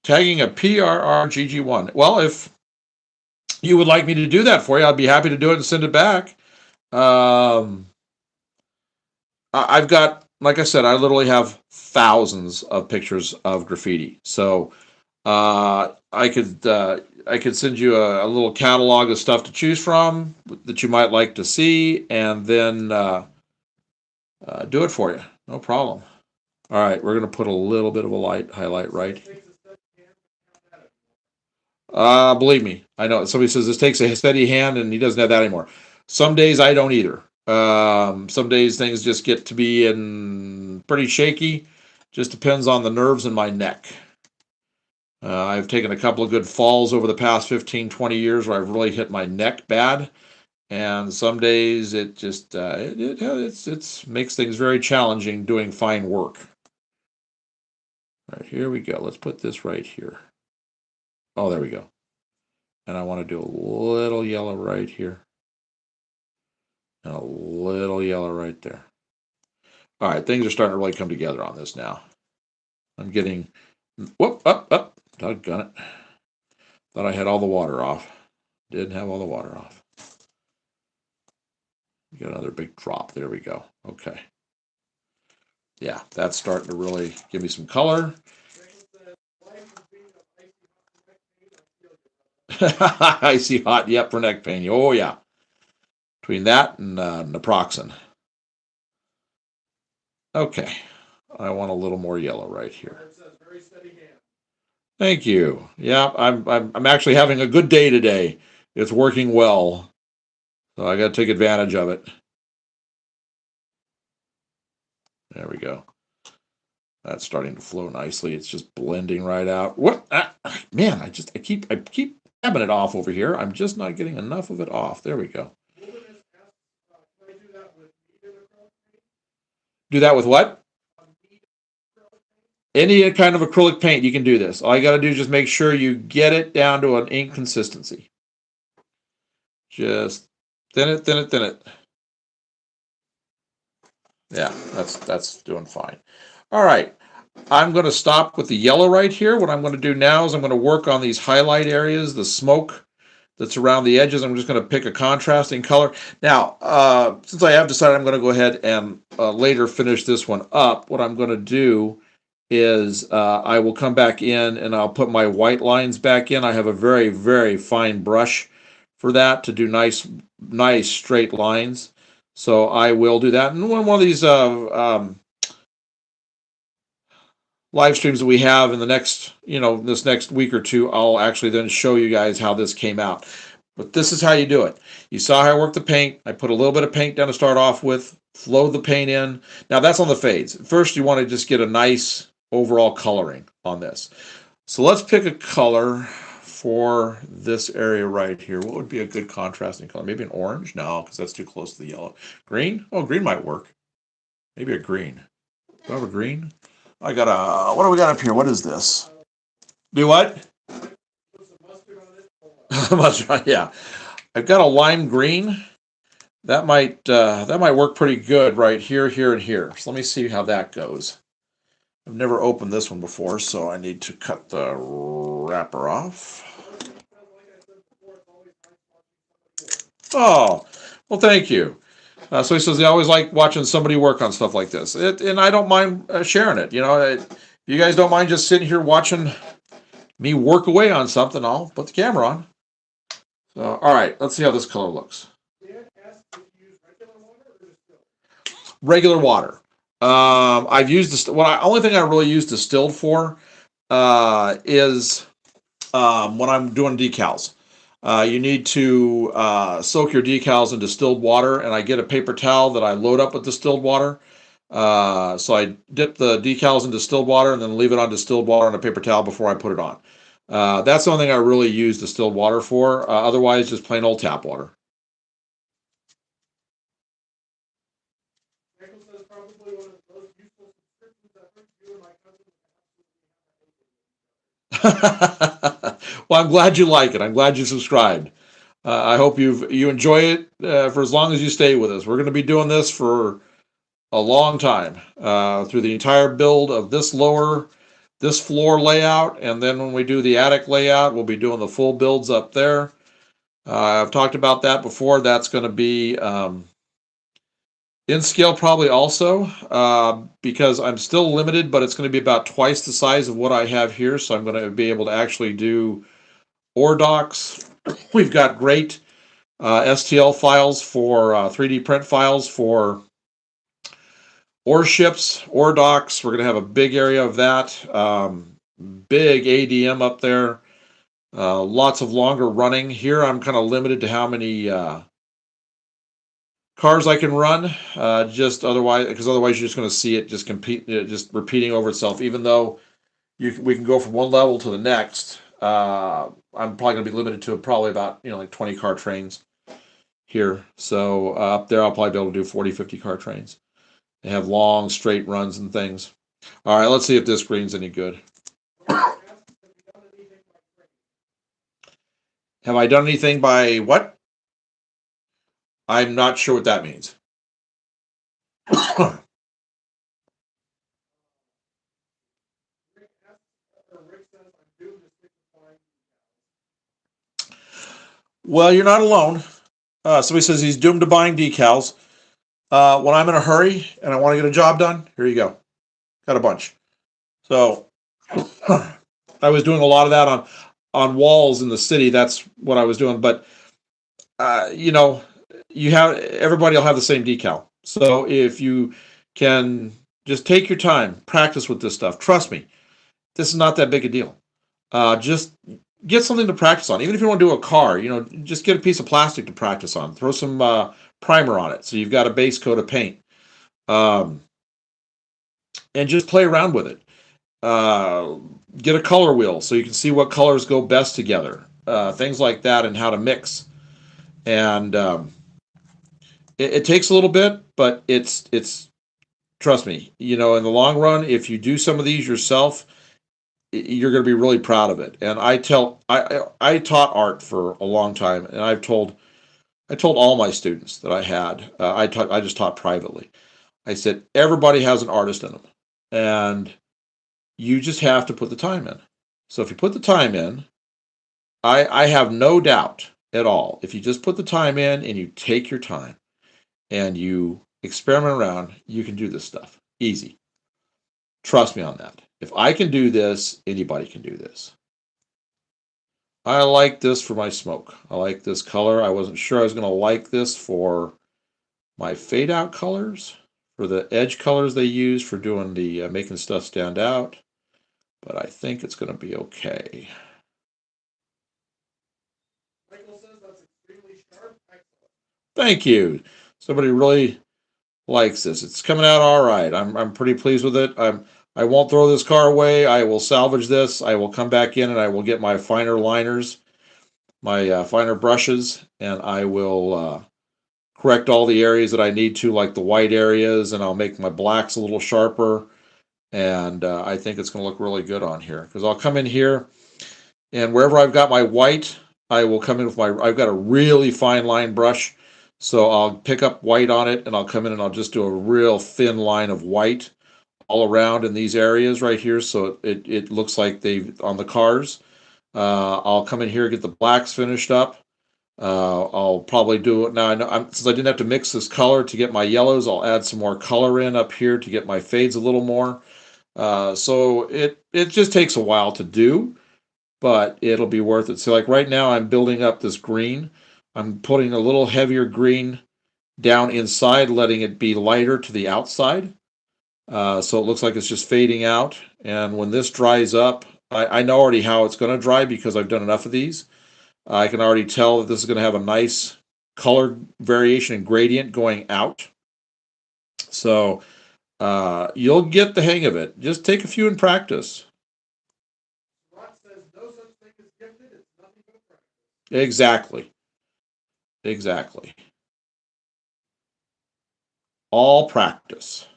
Speaker 3: Tagging a PRRGG1. Well, if you would like me to do that for you, I'd be happy to do it and send it back. I've got, like I said, I literally have thousands of pictures of graffiti. So I could send you a little catalog of stuff to choose from that you might like to see, and then do it for you. No problem. All right, we're going to put a little bit of a highlight right. Believe me, I know. Somebody says this takes a steady hand, and he doesn't have that anymore. Some days I don't either. Some days things just get to be pretty shaky. Just depends on the nerves in my neck. I've taken a couple of good falls over the past 15, 20 years where I've really hit my neck bad. And some days it just, it makes things very challenging doing fine work. All right, here we go. Let's put this right here. Oh, there we go. And I want to do a little yellow right here. And a little yellow right there. All right, things are starting to really come together on this now. I'm getting, up. Doggone it. Thought I had all the water off. Didn't have all the water off. Got another big drop. There we go. Okay. Yeah, that's starting to really give me some color. Icy hot, yep, for neck pain. Oh, yeah. between that and naproxen. Okay, I want a little more yellow right here.
Speaker 2: It says very steady hand.
Speaker 3: Thank you. Yeah, I'm actually having a good day today. It's working well, so I got to take advantage of it. There we go. That's starting to flow nicely. It's just blending right out. What? Man, I keep tabbing it off over here. I'm just not getting enough of it off. There we go.
Speaker 2: Can I do that with medium acrylic paint?
Speaker 3: Do that with what?
Speaker 2: Medium acrylic paint?
Speaker 3: Any kind of acrylic paint, you can do this. All you got to do is just make sure you get it down to an ink consistency. Just thin it, thin it, thin it. Yeah, that's doing fine. All right, I'm going to stop with the yellow right here. What I'm going to do now is I'm going to work on these highlight areas, the smoke that's around the edges. I'm just going to pick a contrasting color. Now, since I have decided I'm going to go ahead and later finish this one up, what I'm going to do is I will come back in and I'll put my white lines back in. I have a very, very fine brush for that to do nice straight lines. So I will do that. And one of these live streams that we have in the next, this next week or two, I'll actually then show you guys how this came out. But this is how you do it. You saw how I worked the paint. I put a little bit of paint down to start off with, flow the paint in. Now that's on the fades. First, you want to just get a nice overall coloring on this. So let's pick a color for this area right here. What would be a good contrasting color? Maybe an orange? No, because that's too close to the yellow. Green? Oh, green might work. Maybe a green. Do I have a green? I got a, what do we got up here? What is this? Do what? Mustard, yeah. I've got a lime green. That might work pretty good right here, here, and here. So let me see how that goes. I've never opened this one before, so I need to cut the wrapper off. Oh, well, thank you. So he says he always like watching somebody work on stuff like this, and I don't mind sharing it. If you guys don't mind just sitting here watching me work away on something, I'll put the camera on. So, all right, let's see how this color looks. Regular water. I've used only thing I really use distilled for is when I'm doing decals. You need to soak your decals in distilled water, and I get a paper towel that I load up with distilled water. So I dip the decals in distilled water and then leave it on distilled water on a paper towel before I put it on. That's the only thing I really use distilled water for. Otherwise, just plain old tap water. Well, I'm glad you like it. I'm glad you subscribed. I hope you enjoy it for as long as you stay with us. We're going to be doing this for a long time through the entire build of this floor layout, and then when we do the attic layout, we'll be doing the full builds up there. I've talked about that before. That's going to be in scale probably also because I'm still limited, but it's going to be about twice the size of what I have here, so I'm going to be able to actually do ore docks. We've got great STL files for 3D print files for ore ships, ore docks. We're going to have a big area of that. Big ADM up there. Lots of longer running. Here I'm kind of limited to how many cars I can run. Because otherwise you're just going to see it just just repeating over itself. Even though we can go from one level to the next. I'm probably going to be limited to probably about like 20 car trains here. So up there I'll probably be able to do 40, 50 car trains. They have long straight runs and things. All right, let's see if this green's any good. Have I done anything by what? I'm not sure what that means. Well, you're not alone. Somebody says he's doomed to buying decals. When I'm in a hurry and I want to get a job done, here you go. Got a bunch. So I was doing a lot of that on walls in the city. That's what I was doing. But everybody will have the same decal. So if you can just take your time, practice with this stuff. Trust me, this is not that big a deal. Just get something to practice on. Even if you want to do a car, just get a piece of plastic to practice on. Throw some primer on it, so you've got a base coat of paint, and just play around with it. Get a color wheel so you can see what colors go best together. Things like that, and how to mix. And it takes a little bit, but it's trust me, in the long run, if you do some of these yourself, you're going to be really proud of it. And I taught art for a long time, and I told all my students that I had, I just taught privately. I said, everybody has an artist in them, and you just have to put the time in. So if you put the time in, I have no doubt at all, if you just put the time in and you take your time and you experiment around, you can do this stuff easy. Trust me on that. If I can do this, anybody can do this. I like this for my smoke. I like this color. I wasn't sure I was going to like this for my fade out colors, for the edge colors they use for doing the making stuff stand out, but I think it's going to be okay.
Speaker 2: Michael says that's extremely sharp. Excellent.
Speaker 3: Thank you. Somebody really likes this. It's coming out all right. I'm pretty pleased with it. I won't throw this car away. I will salvage this. I will come back in and I will get my finer liners, my finer brushes, and I will correct all the areas that I need to, like the white areas, and I'll make my blacks a little sharper. And I think it's going to look really good on here, because I'll come in here, and wherever I've got my white, I will come in with I've got a really fine line brush, so I'll pick up white on it, and I'll come in and I'll just do a real thin line of white all around in these areas right here, so it looks like they've on the cars. I'll come in here, get the blacks finished up. I'll probably do it now. Since I didn't have to mix this color to get my yellows, I'll add some more color in up here to get my fades a little more. So it just takes a while to do, but it'll be worth it. So like right now, I'm building up this green. I'm putting a little heavier green down inside, letting it be lighter to the outside. So it looks like it's just fading out. And when this dries up, I know already how it's going to dry because I've done enough of these. I can already tell that this is going to have a nice color variation and gradient going out. So you'll get the hang of it. Just take a few and practice.
Speaker 2: Rock says no such thing as gifted. It's nothing but practice.
Speaker 3: Exactly. All practice.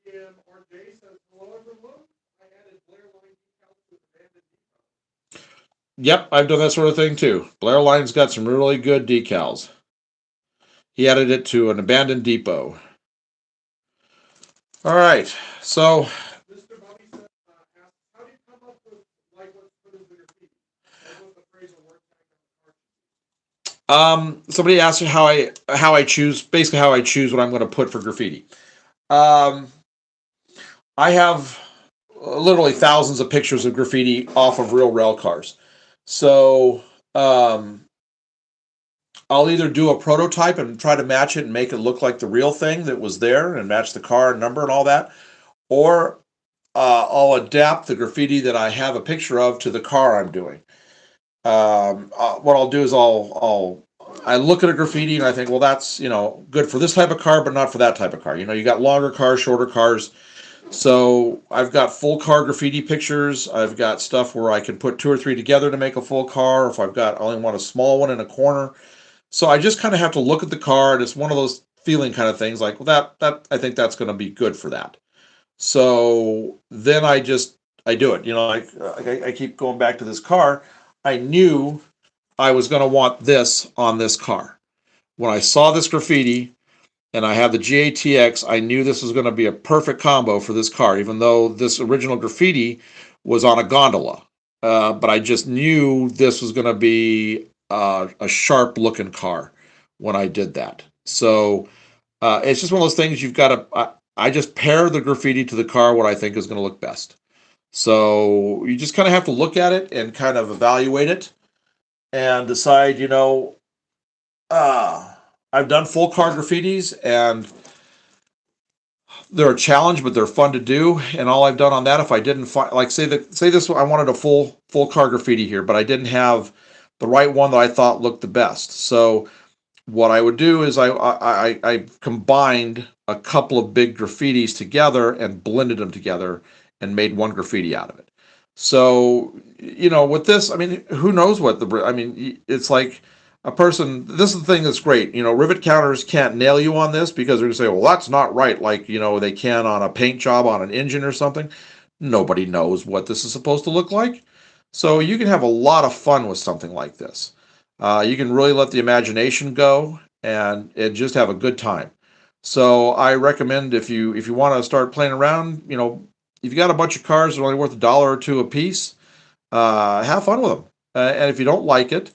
Speaker 2: GMRJ says hello everyone. I added Blair line decals to the banded depot.
Speaker 3: Yep, I've done that sort of thing too. Blair Line's got some really good decals. He added it to an abandoned depot. All right, so
Speaker 2: Mr. Bobby says, asks, how do you come up with like what's put in the graffiti? Like what the phrase or word tag on the car?
Speaker 3: somebody asked how I choose, basically how I choose what I'm going to put for graffiti. I have literally thousands of pictures of graffiti off of real rail cars. So I'll either do a prototype and try to match it and make it look like the real thing that was there and match the car and number and all that, or I'll adapt the graffiti that I have a picture of to the car I'm doing. What I'll do is I look at a graffiti and I think, well, that's good for this type of car, but not for that type of car. You got longer cars, shorter cars. So I've got full car graffiti pictures. I've got stuff where I can put 2 or 3 together to make a full car. If I've got only want a small one in a corner. So I just kind of have to look at the car, and it's one of those feeling kind of things like, well, that I think that's going to be good for that. So then I do it. I keep going back to this car. I knew I was going to want this on this car. When I saw this graffiti, and I have the GATX, I knew this was going to be a perfect combo for this car, even though this original graffiti was on a gondola. But I just knew this was going to be a sharp looking car when I did that. So it's just one of those things you've got to, I just pair the graffiti to the car what I think is going to look best. So you just kind of have to look at it and kind of evaluate it. and decide, I've done full car graffitis and they're a challenge, but they're fun to do. And all I've done on that, if I didn't find, like say this, I wanted a full car graffiti here, but I didn't have the right one that I thought looked the best. So what I would do is I combined a couple of big graffitis together and blended them together and made one graffiti out of it. So, with this, I mean, who knows it's like a person, this is the thing that's great. Rivet counters can't nail you on this because they're going to say, well, that's not right. Like, they can on a paint job on an engine or something. Nobody knows what this is supposed to look like. So you can have a lot of fun with something like this. You can really let the imagination go and just have a good time. So I recommend if you want to start playing around, if you got a bunch of cars that are only worth $1 or $2 a piece, have fun with them. And if you don't like it,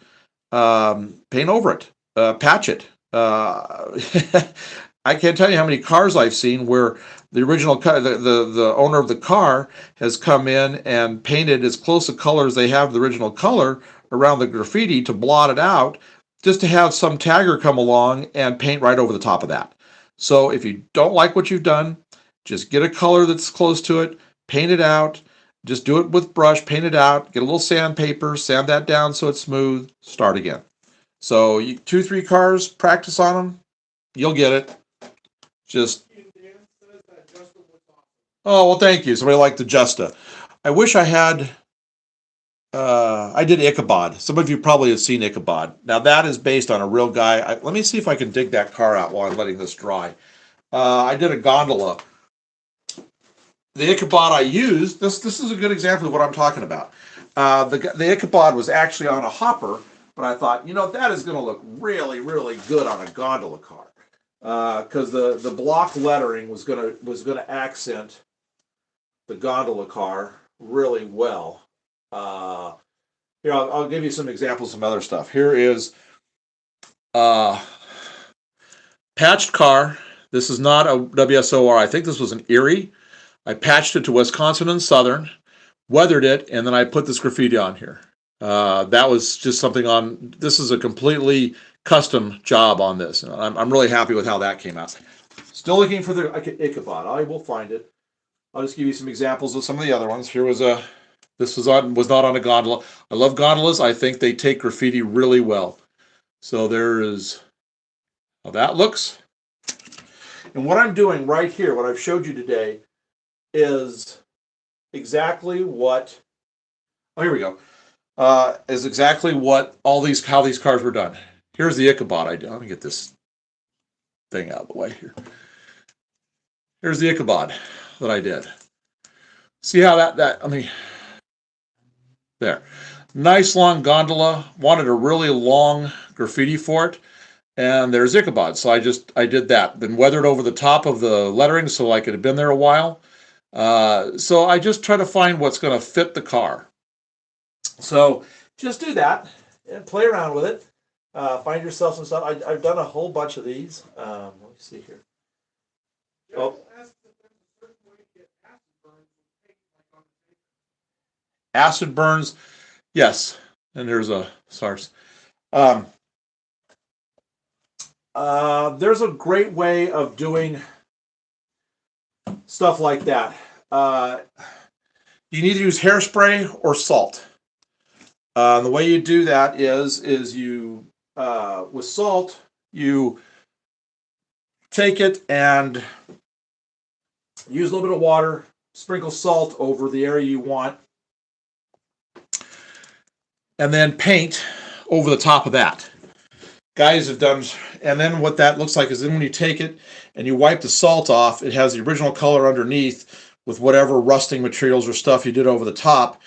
Speaker 3: paint over it, patch it. I can't tell you how many cars I've seen where the original car, the owner of the car has come in and painted as close a color as they have the original color around the graffiti to blot it out, just to have some tagger come along and paint right over the top of that. So if you don't like what you've done, just get a color that's close to it, paint it out, just do it with brush, paint it out, get a little sandpaper, sand that down so it's smooth, start again. So 2-3 cars, practice on them, you'll get it. Just, oh, well, thank you. Somebody liked the Justa. I wish I had, I did Ichabod. Some of you probably have seen Ichabod. Now that is based on a real guy. Let me see if I can dig that car out while I'm letting this dry. I did a gondola. The Ichabod I used, this is a good example of what I'm talking about. The Ichabod was actually on a hopper, but I thought, that is going to look really, really good on a gondola car. Because the block lettering was gonna accent the gondola car really well. Here, I'll give you some examples of some other stuff. Here is patched car. This is not a WSOR. I think this was an Erie. I patched it to Wisconsin and Southern, weathered it, and then I put this graffiti on here. That was just something on. This is a completely custom job on this. And I'm really happy with how that came out. Still looking for the Ichabod. I will find it. I'll just give you some examples of some of the other ones. Here was this was not on a gondola. I love gondolas. I think they take graffiti really well. So there is how that looks. And what I'm doing right here, what I've showed you today, is exactly what. Oh, here we go. Is exactly what how these cars were done. Here's the Ichabod. Let me get this thing out of the way here. Here's the Ichabod that I did. See how there. Nice long gondola. Wanted a really long graffiti for it. And there's Ichabod. So I did that. Then weathered over the top of the lettering so like it had been there a while. So I just try to find what's going to fit the car. So just do that and play around with it. Find yourself some stuff. I've done a whole bunch of these. Let me see here. Oh. Acid burns, yes. And there's a SARS. There's a great way of doing stuff like that. You need to use hairspray or salt. The way you do that is you with salt, you take it and use a little bit of water, sprinkle salt over the area you want, and then paint over the top of that. Guys have done, and then what that looks like is then when you take it and you wipe the salt off, it has the original color underneath with whatever rusting materials or stuff you did over the top,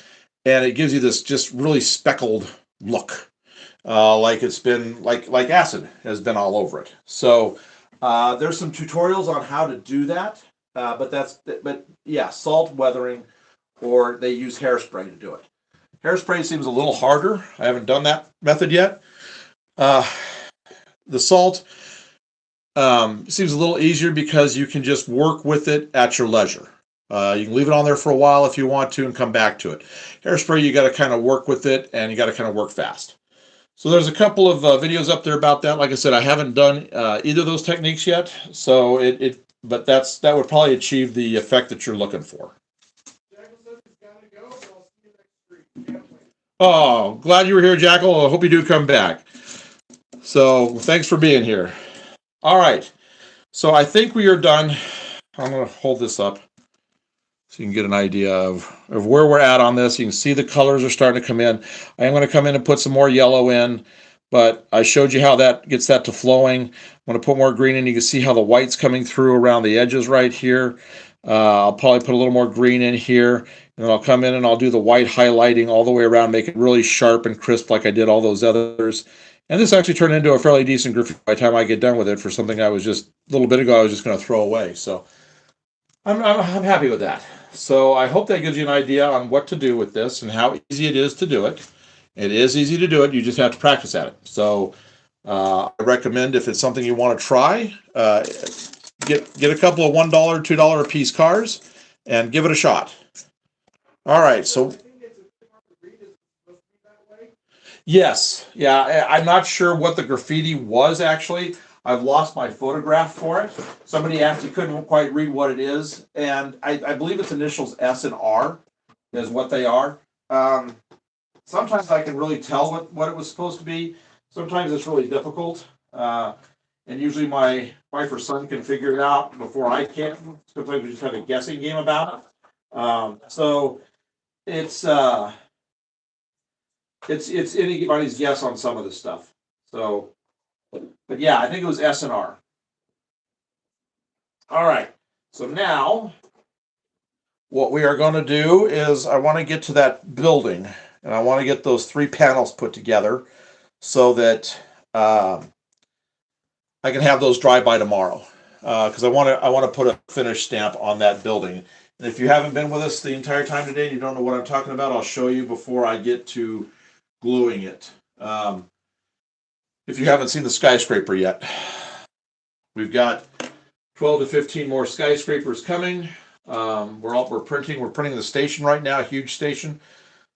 Speaker 3: and it gives you this just really speckled look. Like it's been like acid has been all over it. So there's some tutorials on how to do that, but yeah, salt weathering, or they use hairspray to do it. Hairspray seems a little harder. I haven't done that method yet. The salt seems a little easier because you can just work with it at your leisure. You can leave it on there for a while if you want to and come back to it. Hairspray, you got to kind of work with it and you got to kind of work fast. So there's a couple of videos up there about that. Like I said, I haven't done either of those techniques yet. So but that would probably achieve the effect that you're looking for.
Speaker 2: Jackal says he's gotta go, but I'll see you next week. Can't wait.
Speaker 3: Oh, glad you were here, Jackal. I hope you do come back. So thanks for being here. All right. So I think we are done. I'm going to hold this up so you can get an idea of where we're at on this. You can see the colors are starting to come in. I am going to come in and put some more yellow in, but I showed you how that gets that to flowing. I'm going to put more green in. You can see how the white's coming through around the edges right here. I'll probably put a little more green in here, and then I'll come in and I'll do the white highlighting all the way around, make it really sharp and crisp like I did all those others. And this actually turned into a fairly decent graffiti by the time I get done with it for something I was just, a little bit ago, I was just going to throw away. So I'm happy with that. So I hope that gives you an idea on what to do with this and how easy it is to do it. It is easy to do it. You just have to practice at it. So I recommend, if it's something you want to try, get a couple of $1, $2 a piece cars and give it a shot. All right. So yes, yeah, I'm not sure what the graffiti was actually. I've lost my photograph for it. Somebody actually couldn't quite read what it is, and I believe its initials S and R is what they are. Sometimes I can really tell what it was supposed to be. Sometimes it's really difficult, and usually my wife or son can figure it out before I can. Sometimes we just have a guessing game about it. So it's anybody's guess on some of this stuff. So, but yeah, I think it was S and R. All right. So now, what we are going to do is I want to get to that building, and I want to get those 3 panels put together so that I can have those dry by tomorrow. Because I want to put a finish stamp on that building. And if you haven't been with us the entire time today, and you don't know what I'm talking about, I'll show you before I get to gluing it. If you haven't seen the skyscraper yet, we've got 12 to 15 more skyscrapers coming. We're printing the station right now, a huge station.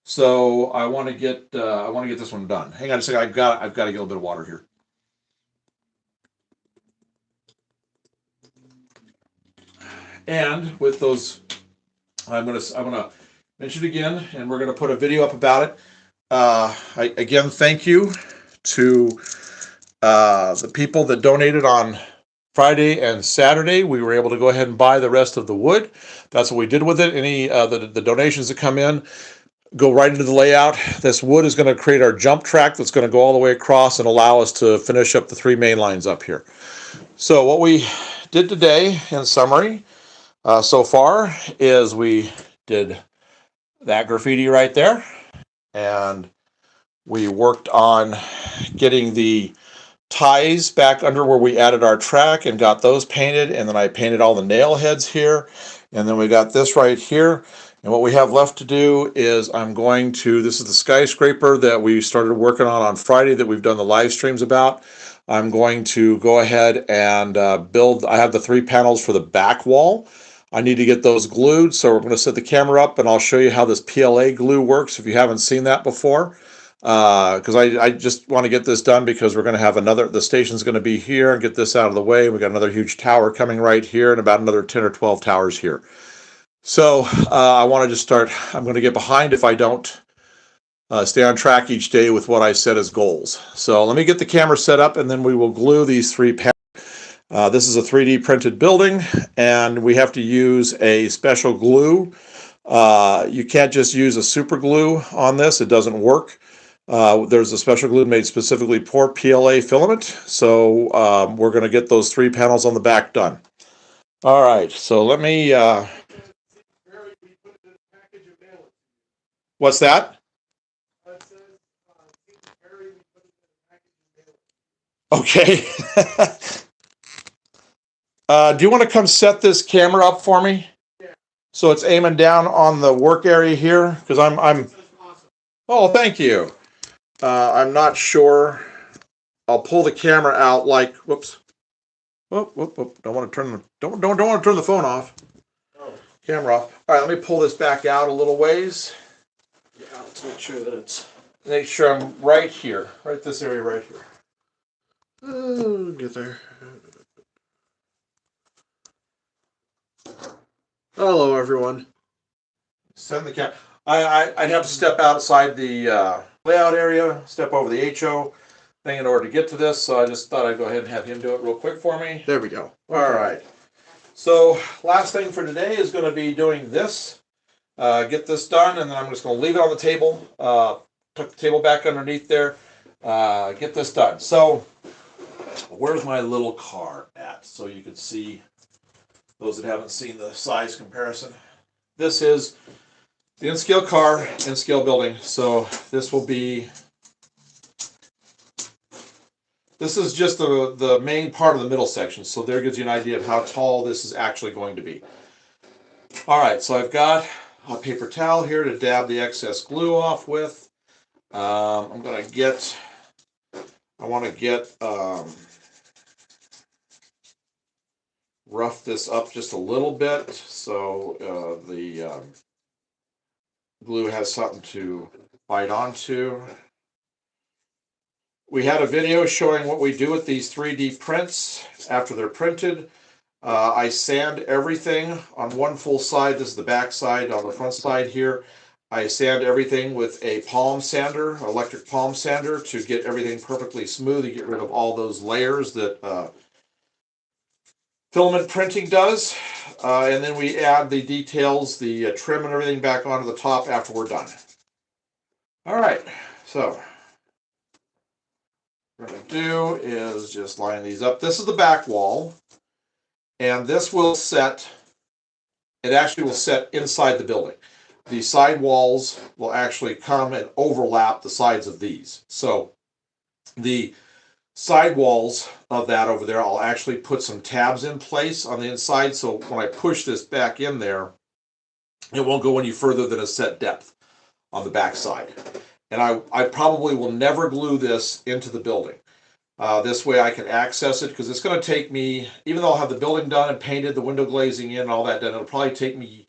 Speaker 3: So I want to get this one done. Hang on a second. I've got to get a little bit of water here. And with those, I'm gonna mention it again, and we're gonna put a video up about it. Again, thank you to the people that donated on Friday and Saturday. We were able to go ahead and buy the rest of the wood. That's what we did with it. Any the donations that come in go right into the layout. This wood is going to create our jump track that's going to go all the way across and allow us to finish up the 3 main lines up here. So what we did today, in summary, so far, is we did that graffiti right there, and we worked on getting the ties back under where we added our track and got those painted, and then I painted all the nail heads here, and then we got this right here. And what we have left to do is this is the skyscraper that we started working on Friday that we've done the live streams about. I'm going to go ahead and build. I have the 3 panels for the back wall. I need to get those glued, so we're going to set the camera up and I'll show you how this PLA glue works if you haven't seen that before. Because I just want to get this done because we're going to have the station's going to be here, and get this out of the way. We got another huge tower coming right here and about another 10 or 12 towers here. So I want to just start. I'm going to get behind if I don't stay on track each day with what I set as goals. So let me get the camera set up, and then we will glue these 3 panels. This is a 3D printed building, and we have to use a special glue. You can't just use a super glue on this. It doesn't work. There's a special glue made specifically for PLA filament. So we're going to get those 3 panels on the back done. All right, so let me... What's that? Okay. Do you want to come set this camera up for me? Yeah. So it's aiming down on the work area here, because I'm. Oh, thank you. I'm not sure. I'll pull the camera out like. Whoops. Whoop, whoop, whoop. Don't want to turn the phone off. Oh. Camera off. All right, let me pull this back out a little ways. Yeah, let's make sure that it's make sure I'm right here, right this area right here.
Speaker 4: Get there. Hello, everyone.
Speaker 3: Send the cat. I'd have to step outside the layout area, step over the HO thing in order to get to this. So I just thought I'd go ahead and have him do it real quick for me.
Speaker 4: There we go.
Speaker 3: All right. So last thing for today is going to be doing this. Get this done, and then I'm just going to leave it on the table. Tuck the table back underneath there. Get this done. So where's my little card at? So you can see, those that haven't seen the size comparison. This is the N-scale car, N-scale building. So this will be, this is just the main part of the middle section. So there gives you an idea of how tall this is actually going to be. All right, so I've got a paper towel here to dab the excess glue off with. I want to get, rough this up just a little bit so the glue has something to bite onto. We had a video showing what we do with these 3D prints after they're printed. I sand everything on one full side. This is the back side. On the front side here, I sand everything with a palm sander, electric palm sander, to get everything perfectly smooth. You get rid of all those layers that filament printing does. And then we add the details, the trim and everything back onto the top after we're done. All right, so what we're going to do is just line these up. This is the back wall, and this will set, it actually will set inside the building. The side walls will actually come and overlap the sides of these. So the side walls of that over there, I'll actually put some tabs in place on the inside, so when I push this back in there, it won't go any further than a set depth on the back side. And I probably will never glue this into the building. This way I can access it, because it's going to take me, even though I'll have the building done and painted, the window glazing in and all that done, it'll probably take me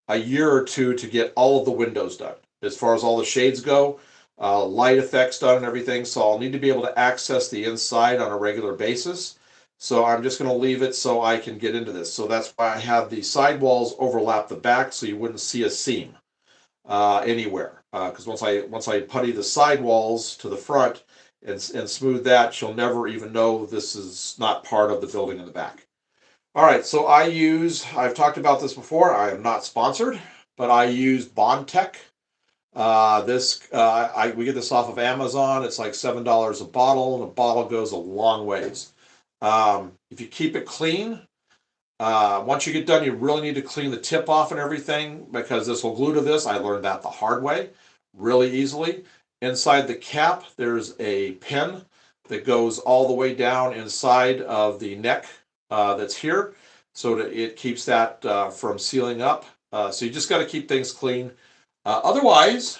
Speaker 3: a year or two to get all of the windows done, as far as all the shades go. Light effects done and everything, so I'll need to be able to access the inside on a regular basis. So I'm just going to leave it so I can get into this. So that's why I have the side walls overlap the back, so you wouldn't see a seam anywhere. Because once I putty the side walls to the front and smooth that, you'll never even know this is not part of the building in the back. All right, so I've talked about this before. I am not sponsored, but I use Bondtech. We get this off of Amazon. It's like $7 a bottle, and a bottle goes a long ways. If you keep it clean, once you get done, you really need to clean the tip off and everything, because this will glue to this. I learned that the hard way, really easily. Inside the cap, there's a pin that goes all the way down inside of the neck that's here, so that it keeps that from sealing up. So you just got to keep things clean. Otherwise,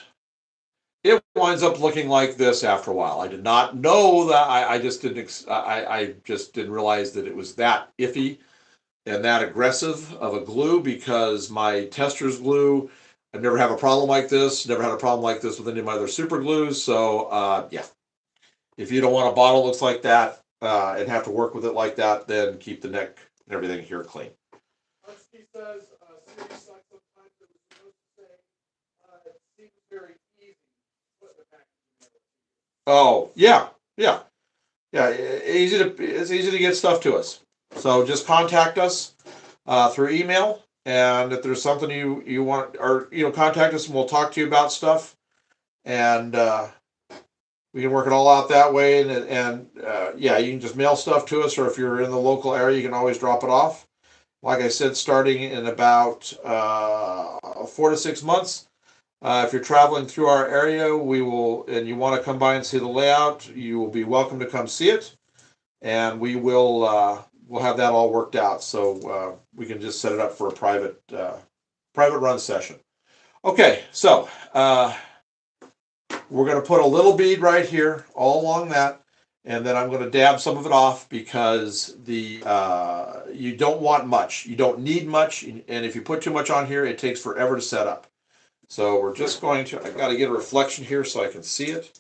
Speaker 3: it winds up looking like this after a while. I did not know that. I just didn't realize that it was that iffy and that aggressive of a glue, because my tester's glue, I've never had a problem like this. Never had a problem like this with any of my other super glues. So yeah, if you don't want a bottle that looks like that and have to work with it like that, then keep the neck and everything here clean.
Speaker 2: Husky says, Siri sucks sometimes. It was supposed to say, it seems very easy to put the packaging together.
Speaker 3: Oh yeah. It's easy to get stuff to us. So just contact us through email, and if there's something you want, or contact us and we'll talk to you about stuff, and we can work it all out that way. And yeah, you can just mail stuff to us, or if you're in the local area, you can always drop it off. Like I said, starting in about 4 to 6 months. If you're traveling through our area, and you want to come by and see the layout, you will be welcome to come see it, and we'll have that all worked out, so we can just set it up for a private run session. Okay, so we're going to put a little bead right here, all along that, and then I'm going to dab some of it off, because you don't want much. You don't need much, and if you put too much on here, it takes forever to set up. So we're just going to, I've got to get a reflection here so I can see it.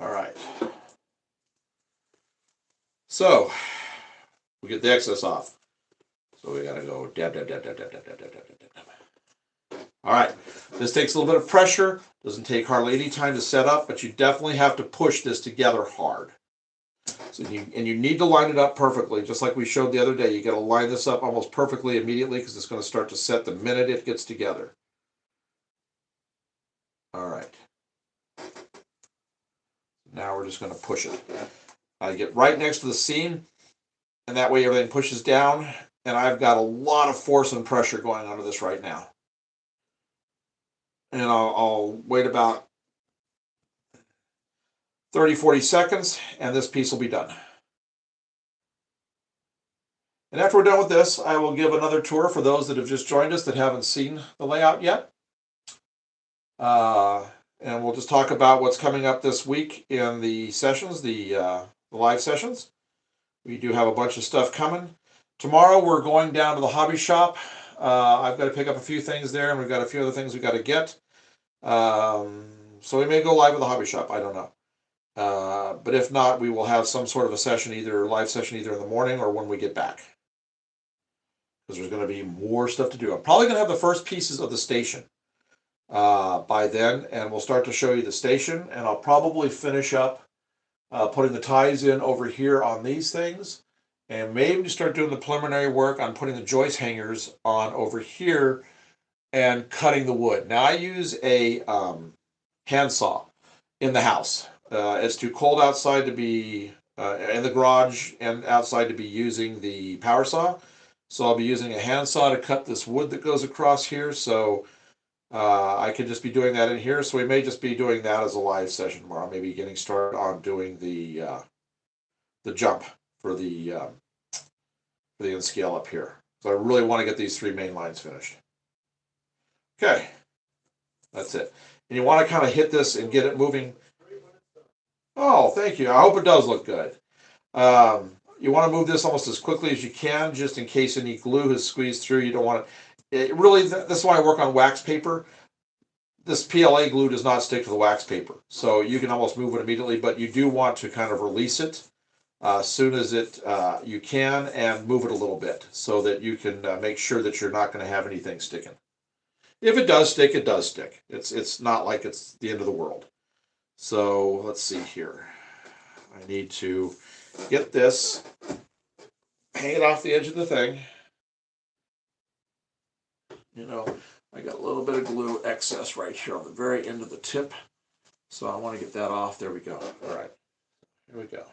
Speaker 3: All right. So we get the excess off. So we got to go dab, dab, dab, dab, dab, dab, dab, dab, dab, dab, dab. All right. This takes a little bit of pressure. Doesn't take hardly any time to set up, but you definitely have to push this together hard. So you need to line it up perfectly, just like we showed the other day. You got to line this up almost perfectly immediately because it's going to start to set the minute it gets together. All right. Now we're just going to push it. I get right next to the seam, and that way everything pushes down, and I've got a lot of force and pressure going onto this right now. And I'll wait about 30-40 seconds, and this piece will be done. And after we're done with this, I will give another tour for those that have just joined us that haven't seen the layout yet. And we'll just talk about what's coming up this week in the sessions, the live sessions. We do have a bunch of stuff coming. Tomorrow we're going down to the hobby shop. I've got to pick up a few things there, and we've got a few other things we've got to get. So we may go live at the hobby shop. I don't know. But if not, we will have some sort of a session, either live session, either in the morning or when we get back. Because there's going to be more stuff to do. I'm probably going to have the first pieces of the station by then, and we'll start to show you the station, and I'll probably finish up putting the ties in over here on these things, and maybe start doing the preliminary work on putting the joist hangers on over here and cutting the wood. Now I use a handsaw in the house. It's too cold outside to be in the garage and outside to be using the power saw, so I'll be using a handsaw to cut this wood that goes across here. So I could just be doing that in here, so we may just be doing that as a live session tomorrow. Maybe getting started on doing the jump for the end scale up here. So I really want to get these three main lines finished. Okay, that's it. And you want to kind of hit this and get it moving. Oh, thank you. I hope it does look good. You want to move this almost as quickly as you can, just in case any glue has squeezed through. You don't want it. It really, that's why I work on wax paper. This PLA glue does not stick to the wax paper, so you can almost move it immediately, but you do want to kind of release it as soon as you can, and move it a little bit so that you can make sure that you're not going to have anything sticking. If it does stick, it does stick. It's not like it's the end of the world. So let's see here. I need to get this, hang it off the edge of the thing. You know, I got a little bit of glue excess right here on the very end of the tip. So I want to get that off. There we go. All right. Here we go.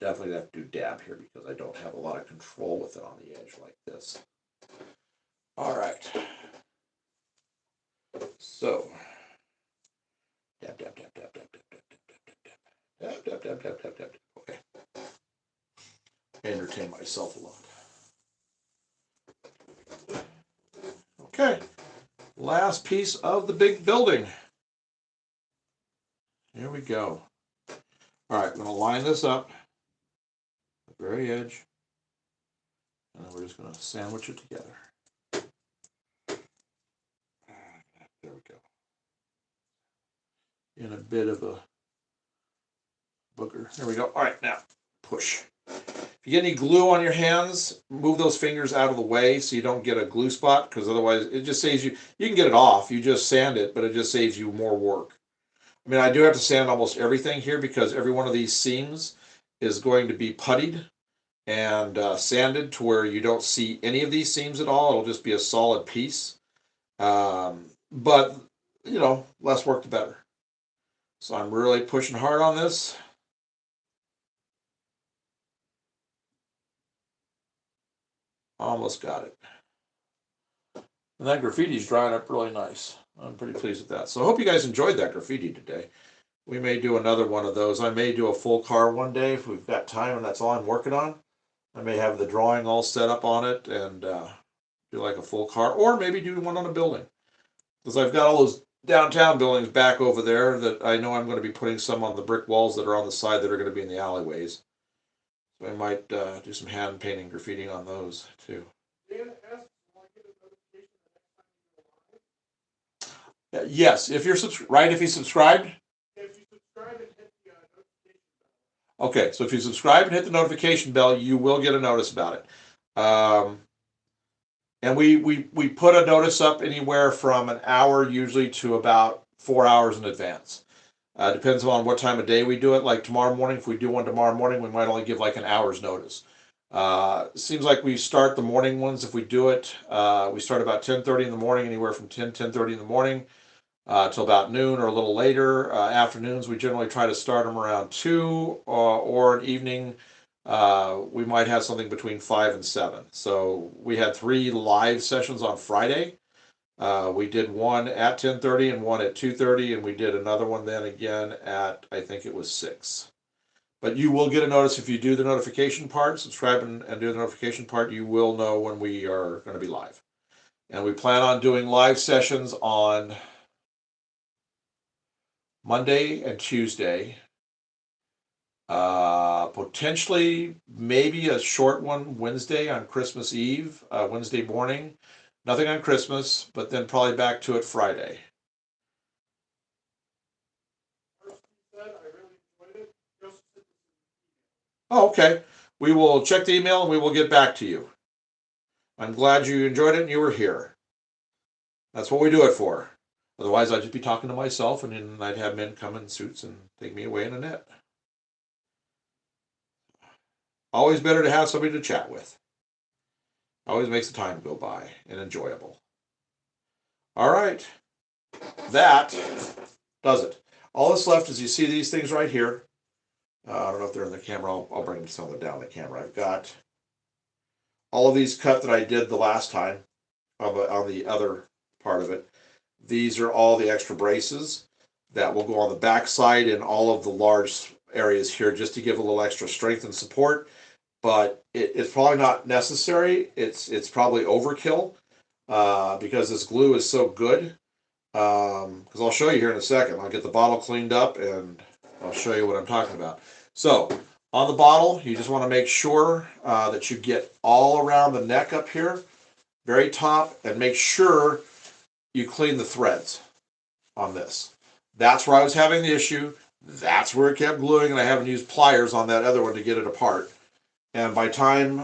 Speaker 3: Definitely have to do dab here because I don't have a lot of control with it on the edge like this. All right. So, dab, dab, dab, dab, dab, dab, dab, dab, dab, dab, dab, dab, dab, dab. Okay. I entertain myself a lot. Okay. Last piece of the big building. Here we go. All right, I'm going to line this up at the very edge, and then we're just going to sandwich it together. There we go. In a bit of a booger. There we go. All right, now push. If you get any glue on your hands, move those fingers out of the way so you don't get a glue spot, because otherwise it just saves you. You can get it off. You just sand it, but it just saves you more work. I mean, I do have to sand almost everything here because every one of these seams is going to be puttied and sanded to where you don't see any of these seams at all. It'll just be a solid piece. But, you know, less work the better. So I'm really pushing hard on this. Almost got it. And that graffiti's drying up really nice. I'm pretty pleased with that. So I hope you guys enjoyed that graffiti today. We may do another one of those. I may do a full car one day if we've got time and that's all I'm working on. I may have the drawing all set up on it and do like a full car, or maybe do one on a building. Because I've got all those downtown buildings back over there that I know I'm going to be putting some on the brick walls that are on the side that are going to be in the alleyways. So I might do some hand painting, graffiti on those too.
Speaker 2: Dan asks, will I get a notification the next time you go live?
Speaker 3: Yes, if you're right, if you subscribed.
Speaker 2: If you subscribe and hit the notification bell.
Speaker 3: Okay, so if you subscribe and hit the notification bell, you will get a notice about it. And we put a notice up anywhere from an hour usually to about 4 hours in advance. Depends on what time of day we do it. Like tomorrow morning, if we do one tomorrow morning, we might only give like an hour's notice. Seems like we start the morning ones. If we do it, we start about 10:30 in the morning, anywhere from 10:30 in the morning till about noon or a little later. Afternoons, we generally try to start them around 2 or an evening. We might have something between 5 and 7. So we had 3 live sessions on Friday. We did one at 10:30 and one at 2:30, and we did another one then again at, I think it was 6. But you will get a notice if you do the notification part, subscribe and do the notification part, you will know when we are going to be live. And we plan on doing live sessions on Monday and Tuesday. Potentially maybe a short one Wednesday on Christmas Eve, Wednesday morning. Nothing on Christmas, but then probably back to it Friday.
Speaker 2: First you said, I really enjoyed it. Just send us an email.
Speaker 3: Oh, okay. We will check the email and we will get back to you. I'm glad you enjoyed it and you were here. That's what we do it for. Otherwise, I'd just be talking to myself and then I'd have men come in suits and take me away in a net. Always better to have somebody to chat with. Always makes the time go by and enjoyable. All right. That does it. All that's left is you see these things right here. I don't know if they're in the camera. I'll bring some of them down the camera. I've got all of these cut that I did the last time on the other part of it. These are all the extra braces that will go on the back side in all of the large areas here just to give a little extra strength and support. But it's probably not necessary. It's probably overkill because this glue is so good. Because I'll show you here in a second. I'll get the bottle cleaned up and I'll show you what I'm talking about. So on the bottle, you just want to make sure that you get all around the neck up here, very top, and make sure you clean the threads on this. That's where I was having the issue. That's where it kept gluing, and I haven't used pliers on that other one to get it apart. And by time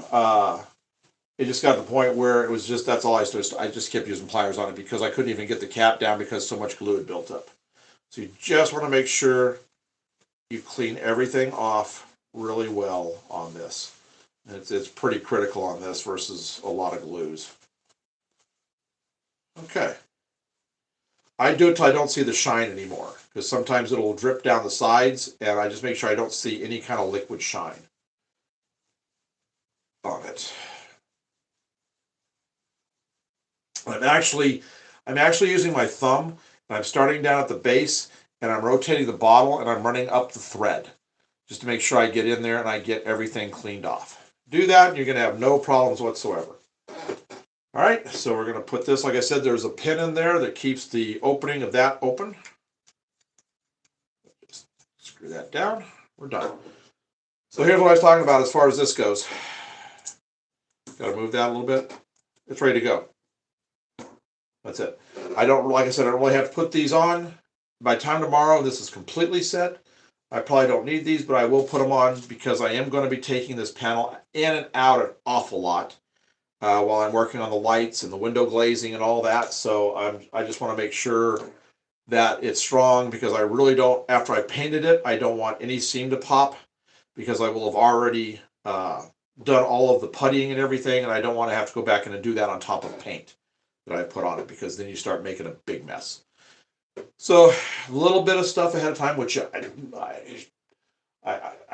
Speaker 3: it just got to the point where it was just, that's all I just kept using pliers on it because I couldn't even get the cap down because so much glue had built up. So you just want to make sure you clean everything off really well on this. It's pretty critical on this versus a lot of glues. Okay. I do it till I don't see the shine anymore because sometimes it'll drip down the sides and I just make sure I don't see any kind of liquid shine on it. I'm actually using my thumb and I'm starting down at the base and I'm rotating the bottle and I'm running up the thread just to make sure I get in there and I get everything cleaned off. Do that and you're going to have no problems whatsoever. All right, so we're going to put this, like I said, there's a pin in there that keeps the opening of that open. Just screw that down. We're done. So here's what I was talking about as far as this goes. Got to move that a little bit. It's ready to go. That's it. Like I said, I don't really have to put these on. By time tomorrow, this is completely set. I probably don't need these, but I will put them on because I am going to be taking this panel in and out an awful lot while I'm working on the lights and the window glazing and all that. So I just want to make sure that it's strong because I really don't, after I painted it, I don't want any seam to pop because I will have already done all of the puttying and everything, and I don't want to have to go back in and do that on top of paint that I put on it because then you start making a big mess. So a little bit of stuff ahead of time, which I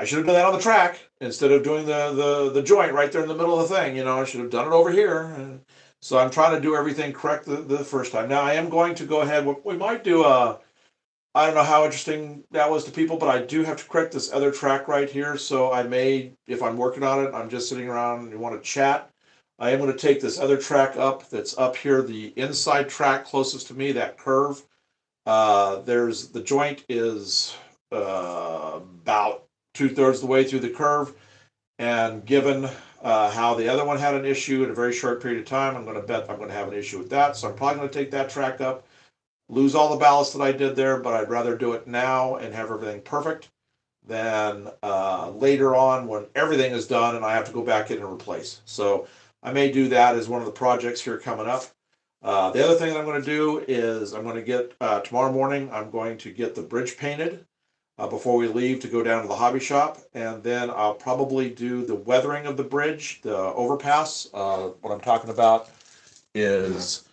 Speaker 3: should have done that on the track instead of doing the joint right there in the middle of the thing. You know, I should have done it over here. And so I'm trying to do everything correct the first time. Now I am going to go ahead. We might do I don't know how interesting that was to people, but I do have to correct this other track right here. So I may, if I'm working on it, I'm just sitting around and you want to chat. I am going to take this other track up that's up here, the inside track closest to me, that curve. There's the joint is about 2/3 of the way through the curve, and given how the other one had an issue in a very short period of time, I'm going to bet I'm going to have an issue with that. So I'm probably going to take that track up, lose all the ballast that I did there, but I'd rather do it now and have everything perfect than later on when everything is done and I have to go back in and replace. So I may do that as one of the projects here coming up. The other thing that I'm going to do is I'm going to get, tomorrow morning, I'm going to get the bridge painted before we leave to go down to the hobby shop. And then I'll probably do the weathering of the bridge, the overpass. What I'm talking about is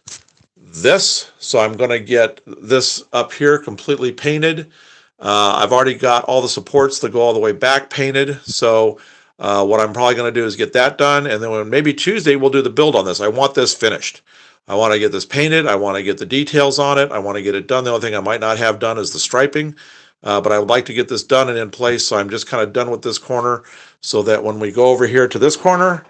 Speaker 3: this. So I'm going to get this up here completely painted. I've already got all the supports that go all the way back painted. So what I'm probably going to do is get that done. And then maybe Tuesday we'll do the build on this. I want this finished. I want to get this painted. I want to get the details on it. I want to get it done. The only thing I might not have done is the striping. But I would like to get this done and in place. So I'm just kind of done with this corner so that when we go over here to this corner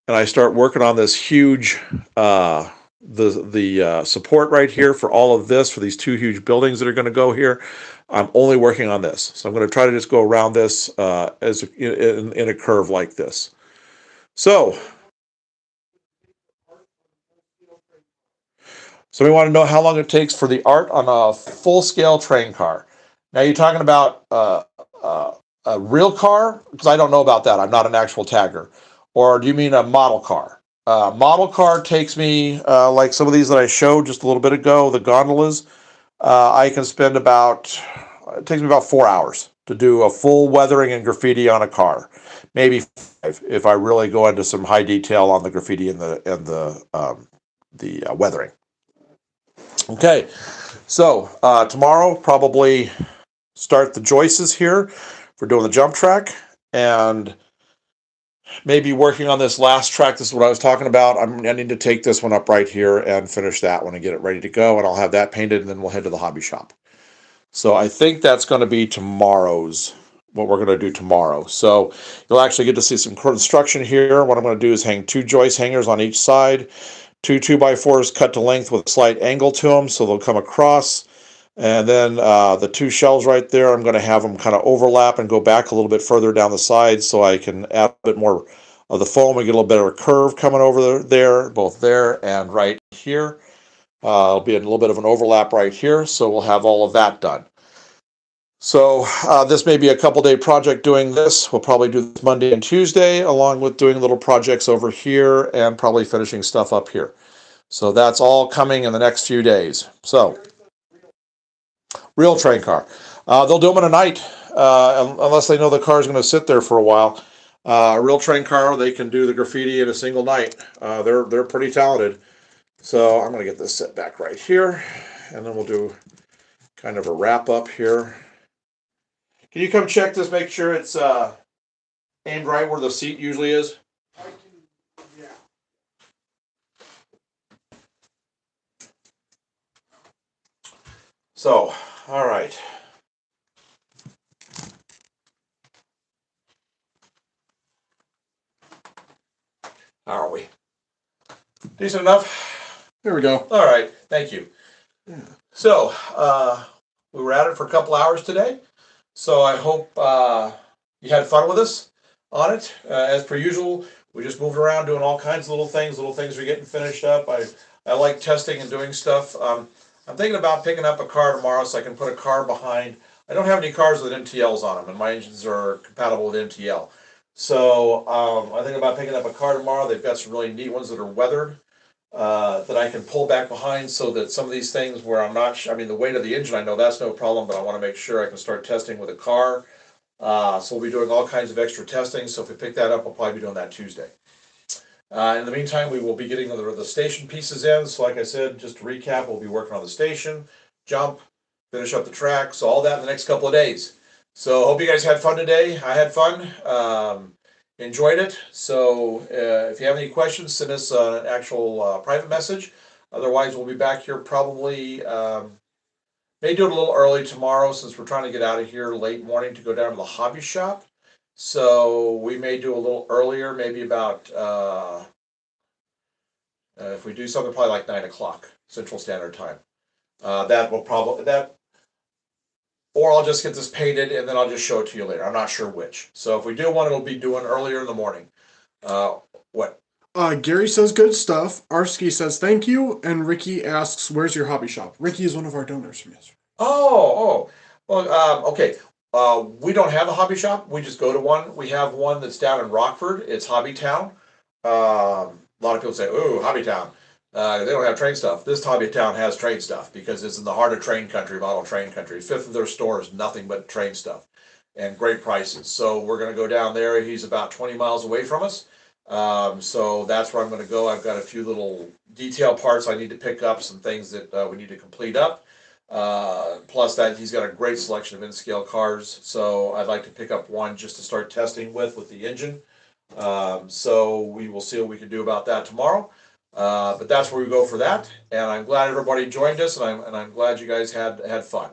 Speaker 3: and I start working on this huge the support right here for all of this, for these two huge buildings that are going to go here, I'm only working on this. So I'm going to try to just go around this as in a curve like this. So we want to know how long it takes for the art on a full-scale train car. Now you're talking about a real car? Because I don't know about that. I'm not an actual tagger. Or do you mean a model car? Model car takes me, like some of these that I showed just a little bit ago, the gondolas, I can spend it takes me about 4 hours to do a full weathering and graffiti on a car. Maybe 5 if I really go into some high detail on the graffiti and the weathering. Okay, so tomorrow probably start the joists here for doing the jump track, and maybe working on this last track. This is what I was talking about. I need to take this one up right here and finish that one and get it ready to go, and I'll have that painted, and then we'll head to the hobby shop. So I think that's going to be what we're going to do tomorrow. So you'll actually get to see some construction here. What I'm going to do is hang 2 joist hangers on each side, 2 2x4s cut to length with a slight angle to them, so they'll come across. And then the 2 shelves right there, I'm going to have them kind of overlap and go back a little bit further down the side so I can add a bit more of the foam and get a little bit of a curve coming over there, both there and right here. It'll be a little bit of an overlap right here, so we'll have all of that done. So this may be a couple-day project doing this. We'll probably do this Monday and Tuesday, along with doing little projects over here and probably finishing stuff up here. So that's all coming in the next few days. So, real train car. They'll do them in a night, unless they know the car is going to sit there for a while. A real train car, they can do the graffiti in a single night. They're pretty talented. So I'm going to get this set back right here, and then we'll do kind of a wrap up here. Can you come check this, make sure it's aimed right where the seat usually is?
Speaker 2: Yeah.
Speaker 3: So, all right. How are we? Decent enough?
Speaker 1: There we go.
Speaker 3: All right, thank you.
Speaker 1: Yeah.
Speaker 3: So, we were at it for a couple hours today. So I hope you had fun with us on it. As per usual, we just moved around doing all kinds of little things are getting finished up. I like testing and doing stuff. I'm thinking about picking up a car tomorrow so I can put a car behind. I don't have any cars with NTLs on them, and my engines are compatible with NTL. So I think about picking up a car tomorrow. They've got some really neat ones that are weathered that I can pull back behind, so that some of these things where I'm not, the weight of the engine, I know that's no problem, but I want to make sure I can start testing with a car. So we'll be doing all kinds of extra testing. So if we pick that up, we'll probably be doing that Tuesday. In the meantime, we will be getting the station pieces in. So like I said, just to recap, we'll be working on the station, jump, finish up the track. So all that in the next couple of days. So hope you guys had fun today. I had fun. Enjoyed it. So if you have any questions, send us an actual private message. Otherwise, we'll be back here probably, may do it a little early tomorrow, since we're trying to get out of here late morning to go down to the hobby shop. So we may do a little earlier, maybe about
Speaker 1: If we do something probably like 9 o'clock Central Standard Time, or I'll just get this painted and then I'll just show it to you later. I'm not sure which. So if we do one, it'll be doing earlier in the morning. What?
Speaker 2: Gary says good stuff. Arsky says thank you, and Ricky asks, "Where's your hobby shop?" Ricky is one of our donors from yesterday.
Speaker 1: Well, okay. We don't have a hobby shop. We just go to one. We have one that's down in Rockford. It's Hobby Town. A lot of people say, "Oh, Hobby Town." They don't have train stuff. This Hobby Town has train stuff because it's in the heart of train country, model train country. Fifth of their store is nothing but train stuff and great prices. So we're going to go down there. He's about 20 miles away from us. So that's where I'm going to go. I've got a few little detail parts I need to pick up, some things that we need to complete up. Plus that he's got a great selection of in-scale cars. So I'd like to pick up one just to start testing with the engine. So we will see what we can do about that tomorrow. But that's where we go for that. And I'm glad everybody joined us, and I'm glad you guys had fun.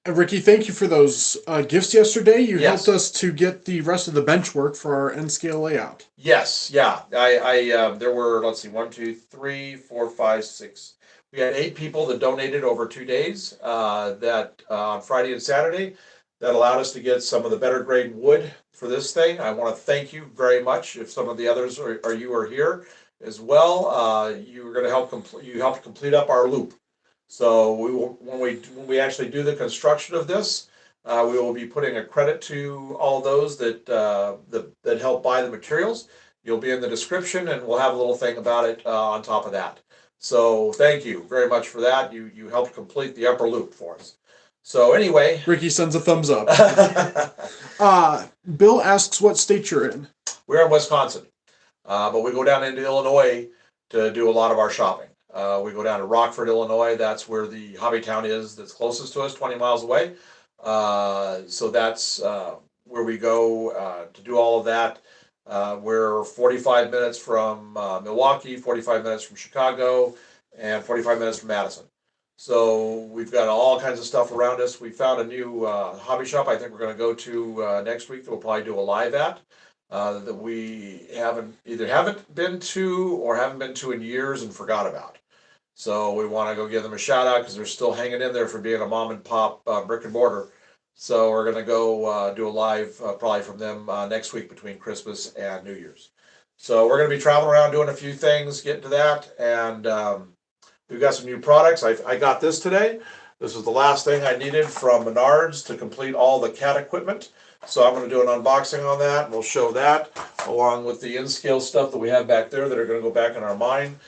Speaker 2: And Ricky, thank you for those gifts yesterday. You
Speaker 1: Yes.
Speaker 2: helped us to get the rest of the bench work for our N-scale layout.
Speaker 1: Yes, yeah. I there were, let's see, 1, 2, 3, 4, 5, 6. We had 8 people that donated over 2 days. That on Friday and Saturday, that allowed us to get some of the better grade wood for this thing. I want to thank you very much. If some of the others you are here as well, you were going to help complete. You helped complete up our loop. So we will, when we actually do the construction of this, we will be putting a credit to all those that help buy the materials. You'll be in the description, and we'll have a little thing about it on top of that. So thank you very much for that. You helped complete the upper loop for us. So anyway,
Speaker 2: Ricky sends a thumbs up. Bill asks what state you're in.
Speaker 1: We're in Wisconsin, but we go down into Illinois to do a lot of our shopping. We go down to Rockford, Illinois. That's where the Hobby Town is that's closest to us, 20 miles away. So that's where we go to do all of that. We're 45 minutes from Milwaukee, 45 minutes from Chicago, and 45 minutes from Madison. So we've got all kinds of stuff around us. We found a new hobby shop I think we're going to go to next week that we'll probably do a live at. That we haven't been to or haven't been to in years and forgot about. So we want to go give them a shout out because they're still hanging in there for being a mom and pop brick and mortar. So we're going to go do a live probably from them next week between Christmas and New Year's. So we're going to be traveling around doing a few things, getting to that, and we've got some new products. I got this today. This is the last thing I needed from Menards to complete all the CAT equipment. So I'm going to do an unboxing on that, and we'll show that along with the in-scale stuff that we have back there that are going to go back in our mine.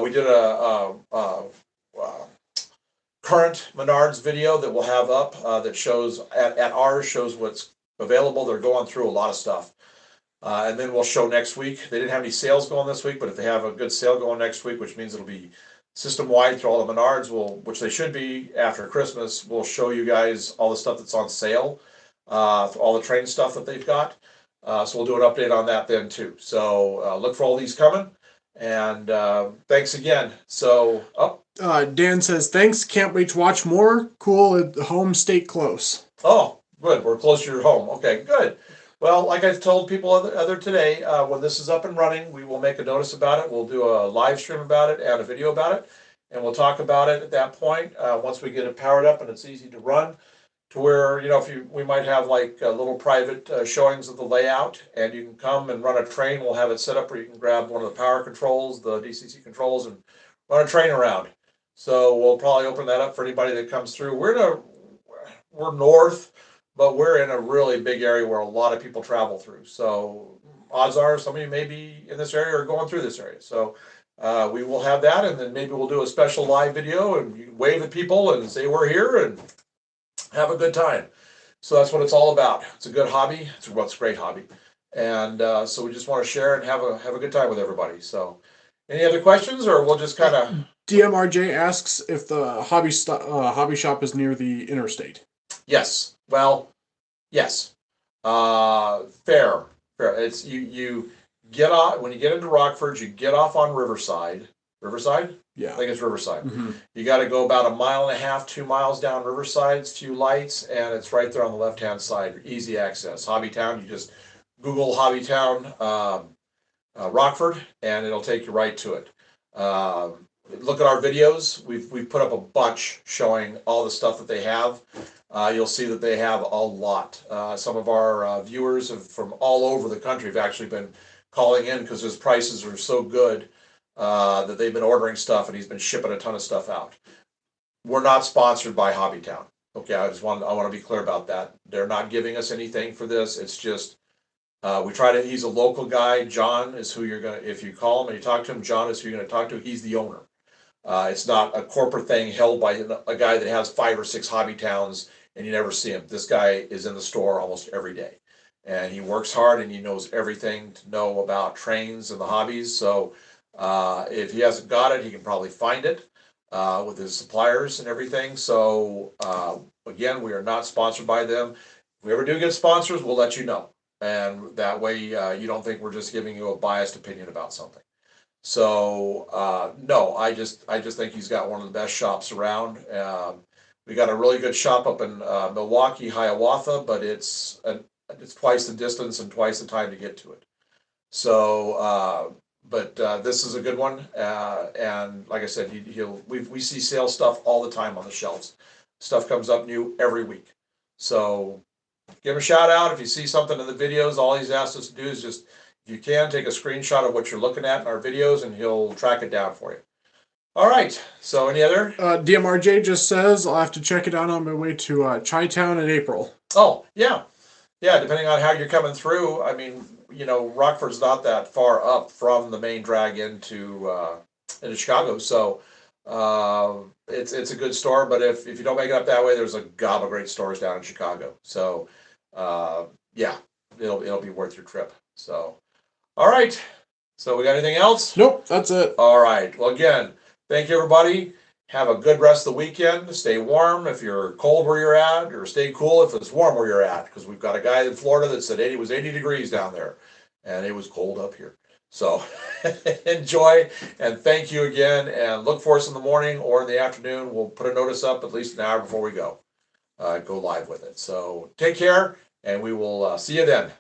Speaker 1: We did a current Menards video that we'll have up that shows at ours, shows what's available. They're going through a lot of stuff. And then we'll show next week. They didn't have any sales going this week, but if they have a good sale going next week, which means it'll be system-wide through all the Menards, which they should be after Christmas, we'll show you guys all the stuff that's on sale. All the train stuff that they've got. So we'll do an update on that then too. So look for all these coming. And thanks again. So,
Speaker 2: Dan says, thanks. Can't wait to watch more. Cool at home, stay close.
Speaker 1: Oh, good. We're close to your home. Okay, good. Well, like I've told people other today, when this is up and running, we will make a notice about it. We'll do a live stream about it and a video about it. And we'll talk about it at that point once we get it powered up and it's easy to run. To where, we might have like little private showings of the layout, and you can come and run a train. We'll have it set up where you can grab one of the power controls, the DCC controls, and run a train around. So we'll probably open that up for anybody that comes through. We're north, but we're in a really big area where a lot of people travel through. So odds are some of you may be in this area or going through this area. So we will have that, and then maybe we'll do a special live video, and you can wave at people and say we're here and have a good time. So that's what it's all about. It's a good hobby. It's a great hobby. And so we just want to share and have a good time with everybody. So any other questions, or we'll just kind of...
Speaker 2: DMRJ asks if the hobby shop is near the interstate.
Speaker 1: Yes. Well, yes. Fair. It's you get off, when you get into Rockford, you get off on Riverside. Riverside?
Speaker 2: Yeah.
Speaker 1: I think it's Riverside.
Speaker 2: Mm-hmm.
Speaker 1: You got to go about 1.5 miles, 2 miles down Riverside, a few lights, and it's right there on the left-hand side. Easy access. Hobby Town, you just Google Hobby Town Rockford, and it'll take you right to it. Look at our videos. We've put up a bunch showing all the stuff that they have. You'll see that they have a lot. Some of our viewers from all over the country have actually been calling in because his prices are so good that they've been ordering stuff, and he's been shipping a ton of stuff out. We're not sponsored by Hobbytown. Okay, I want to be clear about that. They're not giving us anything for this. It's just we try to. He's a local guy. John is who you're gonna. If you call him and you talk to him, John is who you're gonna talk to. He's the owner. It's not a corporate thing held by a guy that has 5 or 6 hobby towns and you never see him. This guy is in the store almost every day, and he works hard and he knows everything to know about trains and the hobbies. So if he hasn't got it, he can probably find it with his suppliers and everything. So again, we are not sponsored by them. If we ever do get sponsors, we'll let you know, and that way you don't think we're just giving you a biased opinion about something. So no, I just think he's got one of the best shops around. We got a really good shop up in Milwaukee, Hiawatha, but it's twice the distance and twice the time to get to it. So, but this is a good one, and like I said, we see sale stuff all the time on the shelves. Stuff comes up new every week. So give him a shout out if you see something in the videos. All he's asked us to do is just, if you can, take a screenshot of what you're looking at in our videos, and he'll track it down for you. All right. So any other?
Speaker 2: DMRJ just says I'll have to check it out on my way to Chi-Town in April.
Speaker 1: Oh, yeah. Yeah, depending on how you're coming through. I mean, you know, Rockford's not that far up from the main drag into Chicago. So it's a good store. But if you don't make it up that way, there's a gob of great stores down in Chicago. So yeah, it'll be worth your trip. So all right. So we got anything else?
Speaker 2: Nope, that's it.
Speaker 1: All right. Well, again, thank you, everybody. Have a good rest of the weekend. Stay warm if you're cold where you're at, or stay cool if it's warm where you're at, because we've got a guy in Florida that said it was 80 degrees down there, and it was cold up here. So enjoy, and thank you again, and look for us in the morning or in the afternoon. We'll put a notice up at least an hour before we go live with it. So take care, and we will see you then.